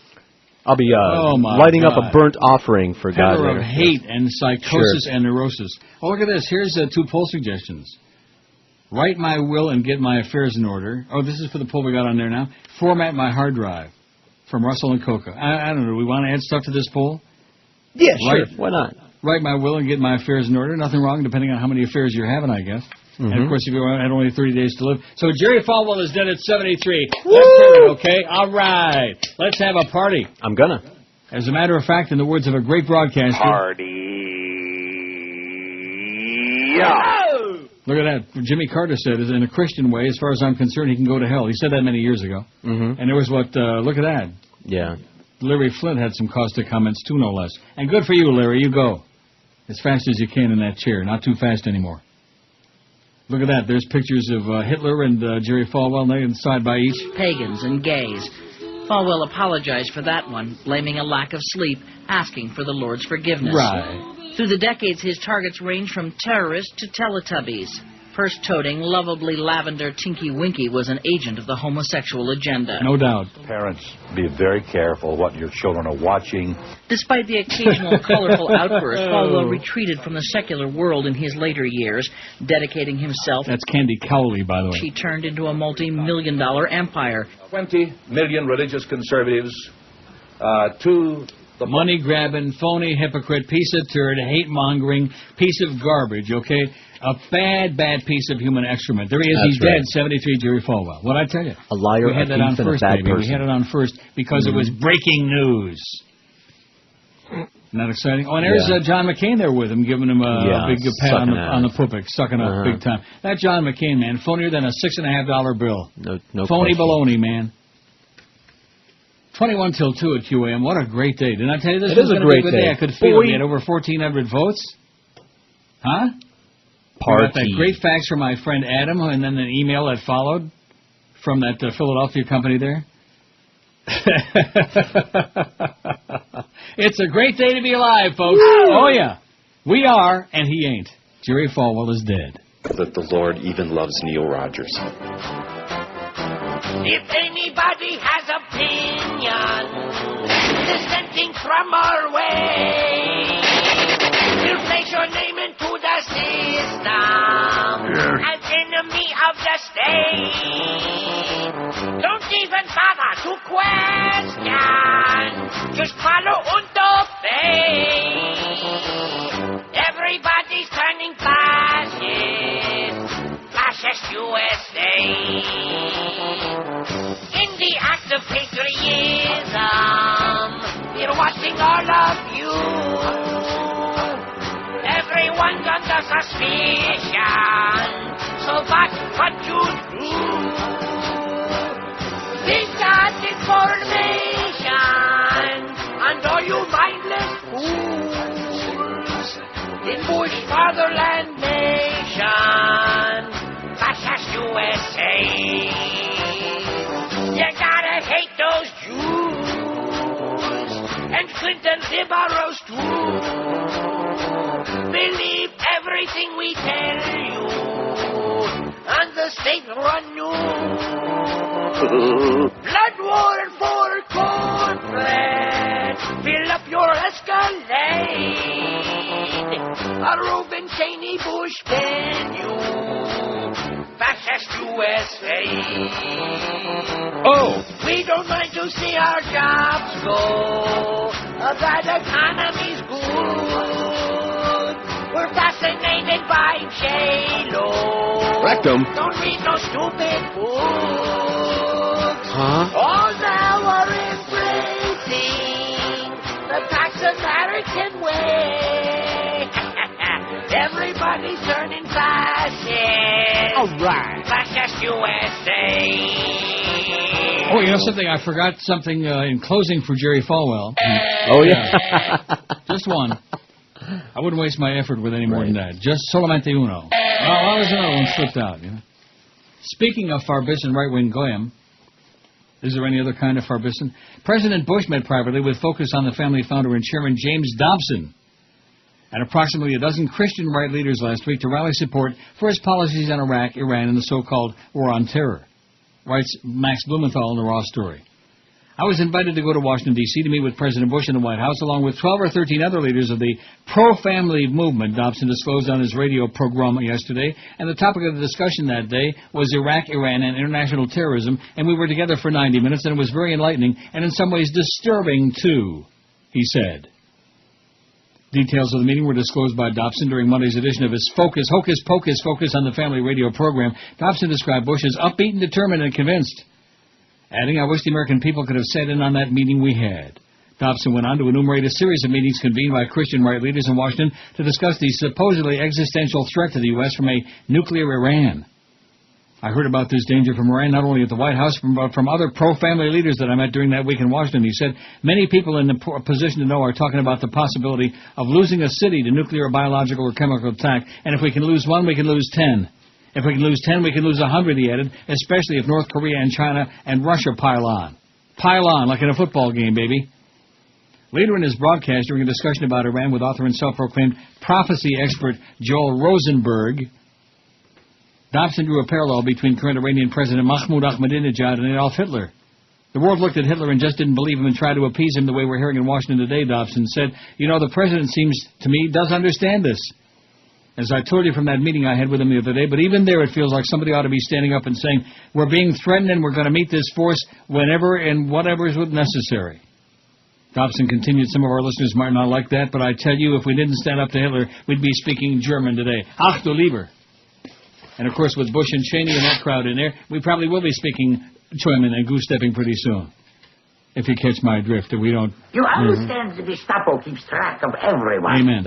I'll be lighting up a burnt offering for God Pillar later. of hate and psychosis Sure. and neurosis. Oh, look at this. Here's 2 poll suggestions. Write my will and get my affairs in order. Oh, this is for the poll we got on there now. Format my hard drive. From Russell and Coca. I don't know. Do we want to add stuff to this poll? Yeah, sure. Why not? Write my will and get my affairs in order. Nothing wrong, depending on how many affairs you're having, I guess. Mm-hmm. And, of course, if you had only 30 days to live. So Jerry Falwell is dead at 73. Let's hear it, okay? All right. Let's have a party. I'm gonna. As a matter of fact, in the words of a great broadcaster... Look at that. Jimmy Carter said, in a Christian way, as far as I'm concerned, he can go to hell. He said that many years ago. Mm-hmm. And there was look at that. Yeah. Larry Flint had some caustic comments, too, no less. And good for you, Larry. You go. As fast as you can in that chair. Not too fast anymore. Look at that. There's pictures of Hitler and Jerry Falwell side by each. Pagans and gays. Falwell apologized for that one, blaming a lack of sleep, asking for the Lord's forgiveness. Right. Through the decades, his targets range from terrorists to Teletubbies. Purse-toting, lovably lavender Tinky Winky was an agent of the homosexual agenda. No doubt. Parents, be very careful what your children are watching. Despite the occasional colorful outburst, Falwell retreated from the secular world in his later years, dedicating himself... That's Candy Cowley, by the way. She turned into a multi-million-dollar empire. 20 million religious conservatives, to... The money-grabbing, phony, hypocrite, piece of turd, hate-mongering, piece of garbage, okay? A bad, bad piece of human excrement. There he is. He's dead, 73, Jerry Falwell. What'd I tell you? A liar, we had that on first, baby. We had it on first because it was breaking news. Isn't that exciting? Oh, and there's John McCain there with him, giving him a big pat on the pupik, sucking up big time. That John McCain, man, phonier than a $6.50 bill. No Phony question. baloney, man. 21 till 2 at QAM. What a great day. Didn't I tell you this It was is a going to be a great good day? day. I could feel it. We had over 1,400 votes. Huh? Party. We got that great fax from my friend Adam, and then an email that followed from that Philadelphia company there. It's a great day to be alive, folks. Woo! Oh, yeah. We are, and he ain't. Jerry Falwell is dead. That the Lord even loves Neil Rogers. If anybody has opinion dissenting from our way, we'll place your name into the system as enemy of the state. Don't even bother to question. Just follow und obey. USA. In the act of patriotism, we're watching all of you. Everyone's under suspicion, so that's what you do. We got information on all you mindless fools in Bush Fatherland Nation, fascist USA. You gotta hate those Jews and Clinton's liberals too. Believe everything we tell you on the state-run news. Blood war and for corporate, fill up your Escalade. A Reuben Cheney Bush venue, fascist USA. Oh! We don't mind to see our jobs go, that economy's good. We're fascinated by J-Lo. Rectum. Don't read no stupid books. Huh? All now are embracing the Pax American way. Everybody's turning fascist. All right. Fascist USA. Oh, you know something? I forgot something in closing for Jerry Falwell. Oh, yeah. Just one. I wouldn't waste my effort with any more than that. Just solamente uno. Well, there's another one slipped out. You know? Speaking of Farbissen right-wing goyim, is there any other kind of Farbissen? President Bush met privately with focus on the family founder and chairman James Dobson and approximately a dozen Christian right leaders last week to rally support for his policies on Iraq, Iran, and the so-called War on Terror, writes Max Blumenthal in the Raw Story. I was invited to go to Washington, D.C. to meet with President Bush in the White House, along with 12 or 13 other leaders of the pro-family movement, Dobson disclosed on his radio program yesterday, and the topic of the discussion that day was Iraq, Iran, and international terrorism, and we were together for 90 minutes, and it was very enlightening, and in some ways disturbing, too, he said. Details of the meeting were disclosed by Dobson during Monday's edition of his Hocus Pocus Focus on the Family radio program. Dobson described Bush as upbeat and determined and convinced, adding, I wish the American people could have sat in on that meeting we had. Dobson went on to enumerate a series of meetings convened by Christian right leaders in Washington to discuss the supposedly existential threat to the U.S. from a nuclear Iran. I heard about this danger from Iran not only at the White House, but from other pro-family leaders that I met during that week in Washington. He said, many people in the position to know are talking about the possibility of losing a city to nuclear, biological, or chemical attack, and if we can lose one, we can lose 10. If we can lose 10, we can lose 100, he added, especially if North Korea and China and Russia pile on. Pile on, like in a football game, baby. Later in his broadcast, during a discussion about Iran with author and self-proclaimed prophecy expert Joel Rosenberg, Dobson drew a parallel between current Iranian President Mahmoud Ahmadinejad and Adolf Hitler. The world looked at Hitler and just didn't believe him and tried to appease him the way we're hearing in Washington today, Dobson said. You know, the president seems to me does understand this. As I told you from that meeting I had with him the other day, but even there it feels like somebody ought to be standing up and saying, we're being threatened and we're going to meet this force whenever and whatever is necessary. Dobson continued, some of our listeners might not like that, but I tell you, if we didn't stand up to Hitler, we'd be speaking German today. Ach du lieber. And of course, with Bush and Cheney and that crowd in there, we probably will be speaking German and goose-stepping pretty soon. If you catch my drift, if we don't... You understand the Gestapo keeps track of everyone. Amen.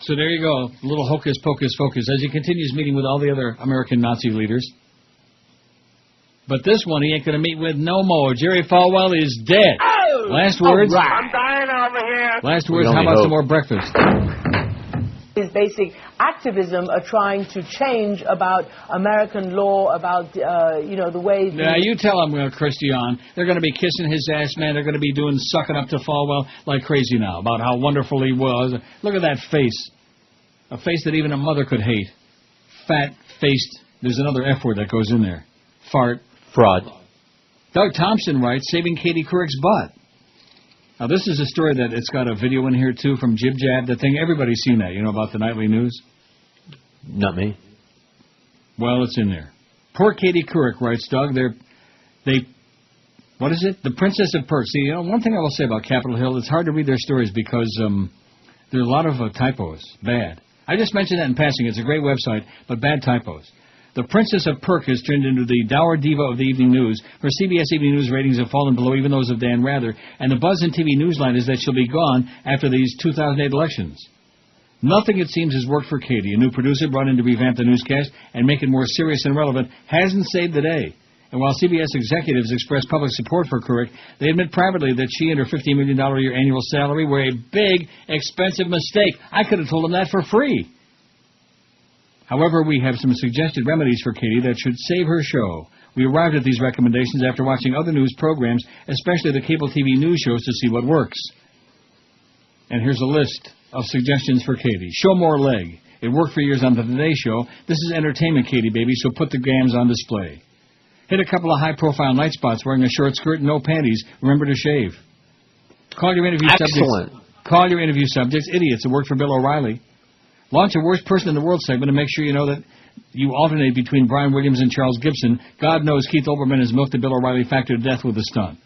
So there you go, a little hocus pocus focus as he continues meeting with all the other American Nazi leaders. But this one he ain't going to meet with no more. Jerry Falwell is dead. Oh! Last words. Right. I'm dying over here. Last words. How about some more breakfast? His basic activism are trying to change about American law, about the way. Now you tell him, Christian, they're going to be kissing his ass, man. They're going to be sucking up to Falwell like crazy now about how wonderful he was. Look at that face, a face that even a mother could hate. Fat-faced. There's another F word that goes in there. Fart. Fraud. Doug Thompson writes, saving Katie Couric's butt. Now, this is a story that it's got a video in here, too, from Jib Jab, that thing. Everybody's seen that, about the nightly news? Not me. Well, it's in there. Poor Katie Couric, writes Doug. What is it? The Princess of Perth. See, one thing I will say about Capitol Hill, it's hard to read their stories because there are a lot of typos. Bad. I just mentioned that in passing. It's a great website, but bad typos. The Princess of Perk has turned into the dour diva of the evening news. Her CBS Evening News ratings have fallen below even those of Dan Rather, and the buzz in TV Newsline is that she'll be gone after these 2008 elections. Nothing, it seems, has worked for Katie. A new producer brought in to revamp the newscast and make it more serious and relevant hasn't saved the day. And while CBS executives express public support for Couric, they admit privately that she and her $15 million a year annual salary were a big, expensive mistake. I could have told them that for free. However, we have some suggested remedies for Katie that should save her show. We arrived at these recommendations after watching other news programs, especially the cable TV news shows, to see what works. And here's a list of suggestions for Katie. Show more leg. It worked for years on the Today Show. This is entertainment, Katie, baby, so put the gams on display. Hit a couple of high-profile night spots wearing a short skirt and no panties. Remember to shave. Call your interview subjects idiots. It worked for Bill O'Reilly. Launch a worst person in the world segment and make sure you know that you alternate between Brian Williams and Charles Gibson. God knows Keith Olbermann has milked the Bill O'Reilly factor to death with a stunt.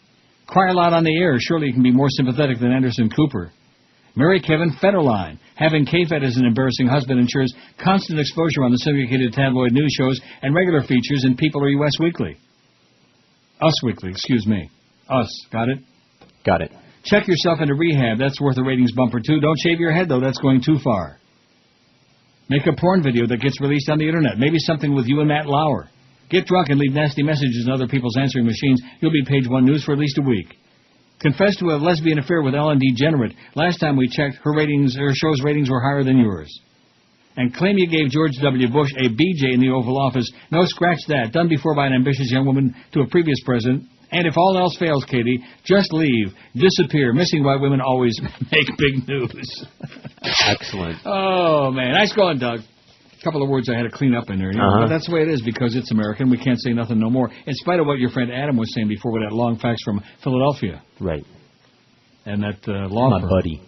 Cry aloud on the air. Surely you can be more sympathetic than Anderson Cooper. Marry Kevin Federline. Having K-Fed as an embarrassing husband ensures constant exposure on the syndicated tabloid news shows and regular features in People or U.S. Weekly. Us Weekly, excuse me. Us. Got it? Got it. Check yourself into rehab. That's worth a ratings bumper, too. Don't shave your head, though. That's going too far. Make a porn video that gets released on the Internet. Maybe something with you and Matt Lauer. Get drunk and leave nasty messages in other people's answering machines. You'll be page one news for at least a week. Confess to a lesbian affair with Ellen DeGenerate. Last time we checked, her show's ratings were higher than yours. And claim you gave George W. Bush a BJ in the Oval Office. No, scratch that. Done before by an ambitious young woman to a previous president. And if all else fails, Katie, just leave. Disappear. Missing white women always make big news. Excellent. Oh, man. Nice going, Doug. A couple of words I had to clean up in there. You know? But that's the way it is because it's American. We can't say nothing no more. In spite of what your friend Adam was saying before with that long fax from Philadelphia. Right. And that law firm. My buddy.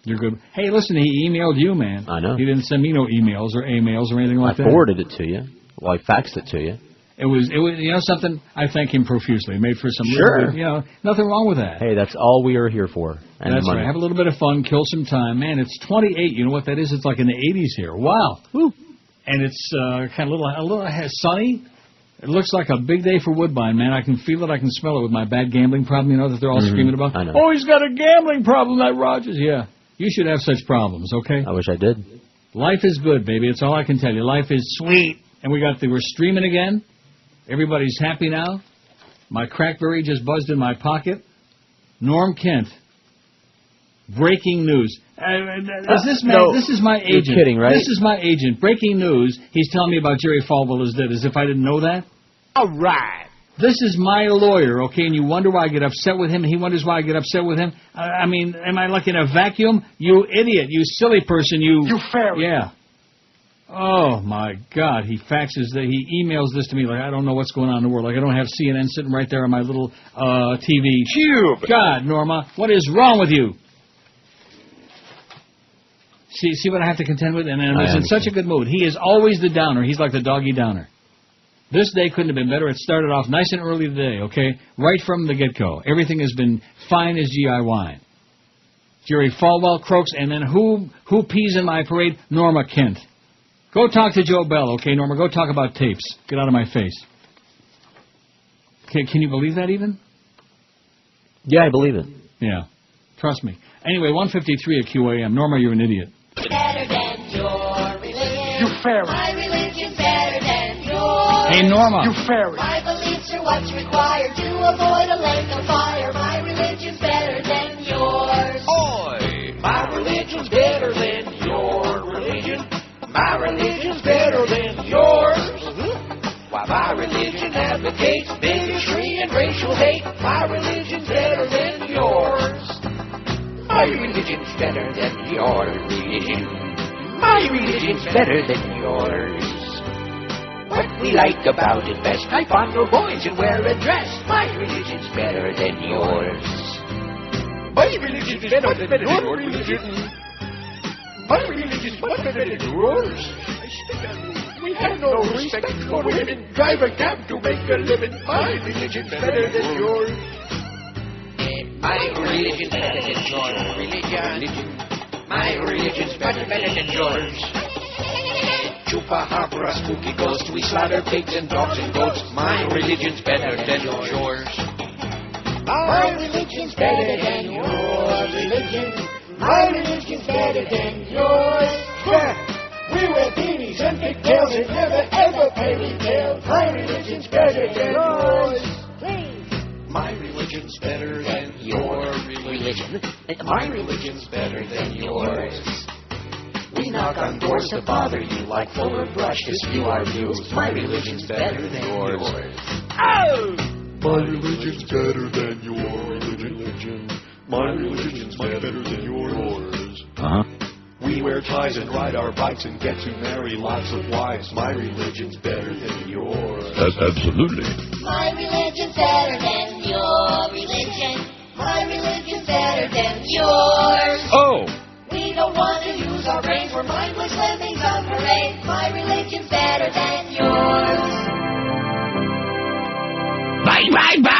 You're good. Hey, listen, he emailed you, man. I know. He didn't send me no emails or A-mails or anything like that. I forwarded it to you. Well, I faxed it to you. It was, you know something? I thank him profusely. It made for some sure. You know, nothing wrong with that. Hey, that's all we are here for. And that's money. right. Have a little bit of fun, kill some time. Man, it's 28. You know what that is? It's like in the 80s here. Wow. Woo. And it's kind of a little sunny. It looks like a big day for Woodbine, man. I can feel it. I can smell it with my bad gambling problem, you know, that they're all screaming about. I know. Oh, he's got a gambling problem, that Rogers. Yeah. You should have such problems, okay? I wish I did. Life is good, baby. That's all I can tell you. Life is sweet. And we're streaming again. Everybody's happy now. My Crackberry just buzzed in my pocket. Norm Kent. Breaking news. This is my agent. You're kidding, right? This is my agent. Breaking news. He's telling me about Jerry Falwell is dead, as if I didn't know that. All right. This is my lawyer, okay, and you wonder why I get upset with him, and he wonders why I get upset with him. I mean, am I like in a vacuum? You idiot, you silly person, you fairy. Yeah. Oh, my God, he emails this to me like I don't know what's going on in the world. Like I don't have CNN sitting right there on my little TV. Cube. God, Norma, what is wrong with you? See what I have to contend with? And he's in such a good mood. He is always the downer. He's like the doggy downer. This day couldn't have been better. It started off nice and early today, okay? Right from the get-go. Everything has been fine as GI wine. Jerry Falwell croaks, and then who pees in my parade? Norma Kent. Go talk to Joe Bell, okay, Norma? Go talk about tapes. Get out of my face. Okay, can you believe that even? Yeah, I believe it. Yeah. Trust me. Anyway, 153 at QAM. Norma, you're an idiot. Better than your religion. You fairy. My religion's better than yours. Hey, Norma. You fairy. My beliefs are what's required to avoid a lake of fire. My religion's better than yours. Oi! My religion's better than your religion. My religion's better than yours. Why, my religion advocates bigotry and racial hate. My religion's better than yours. My religion's better than your religion. My religion's better than yours. What we like about it best, I fondle boys and wear a dress. My religion's better than yours. My religion's better than your religion. My religion's much better than yours. We have no respect for women. Drive a cab to make a living. My religion's better than yours. My religion's better than your religion. My religion's much better than yours. Chupacabra, spooky ghost. We slaughter pigs and dogs and goats. My religion's better than yours. My religion's better than your religion. My religion's better than yours. We wear beanies and pigtails and never ever pay retail. My religion's better than yours. My religion's better than your religion. My religion's better than yours. We knock on doors to bother you like Fuller Brush to spew our views. My religion's better than yours. Oh! My religion's better than your religion. My religion's much better than yours. We wear ties and ride our bikes and get to marry lots of wives. My religion's better than yours. Absolutely. My religion's better than your religion. My religion's better than yours. Oh! We don't want to use our brains. We're mindless lemmings on parade. My religion's better than yours. Bye, bye, bye!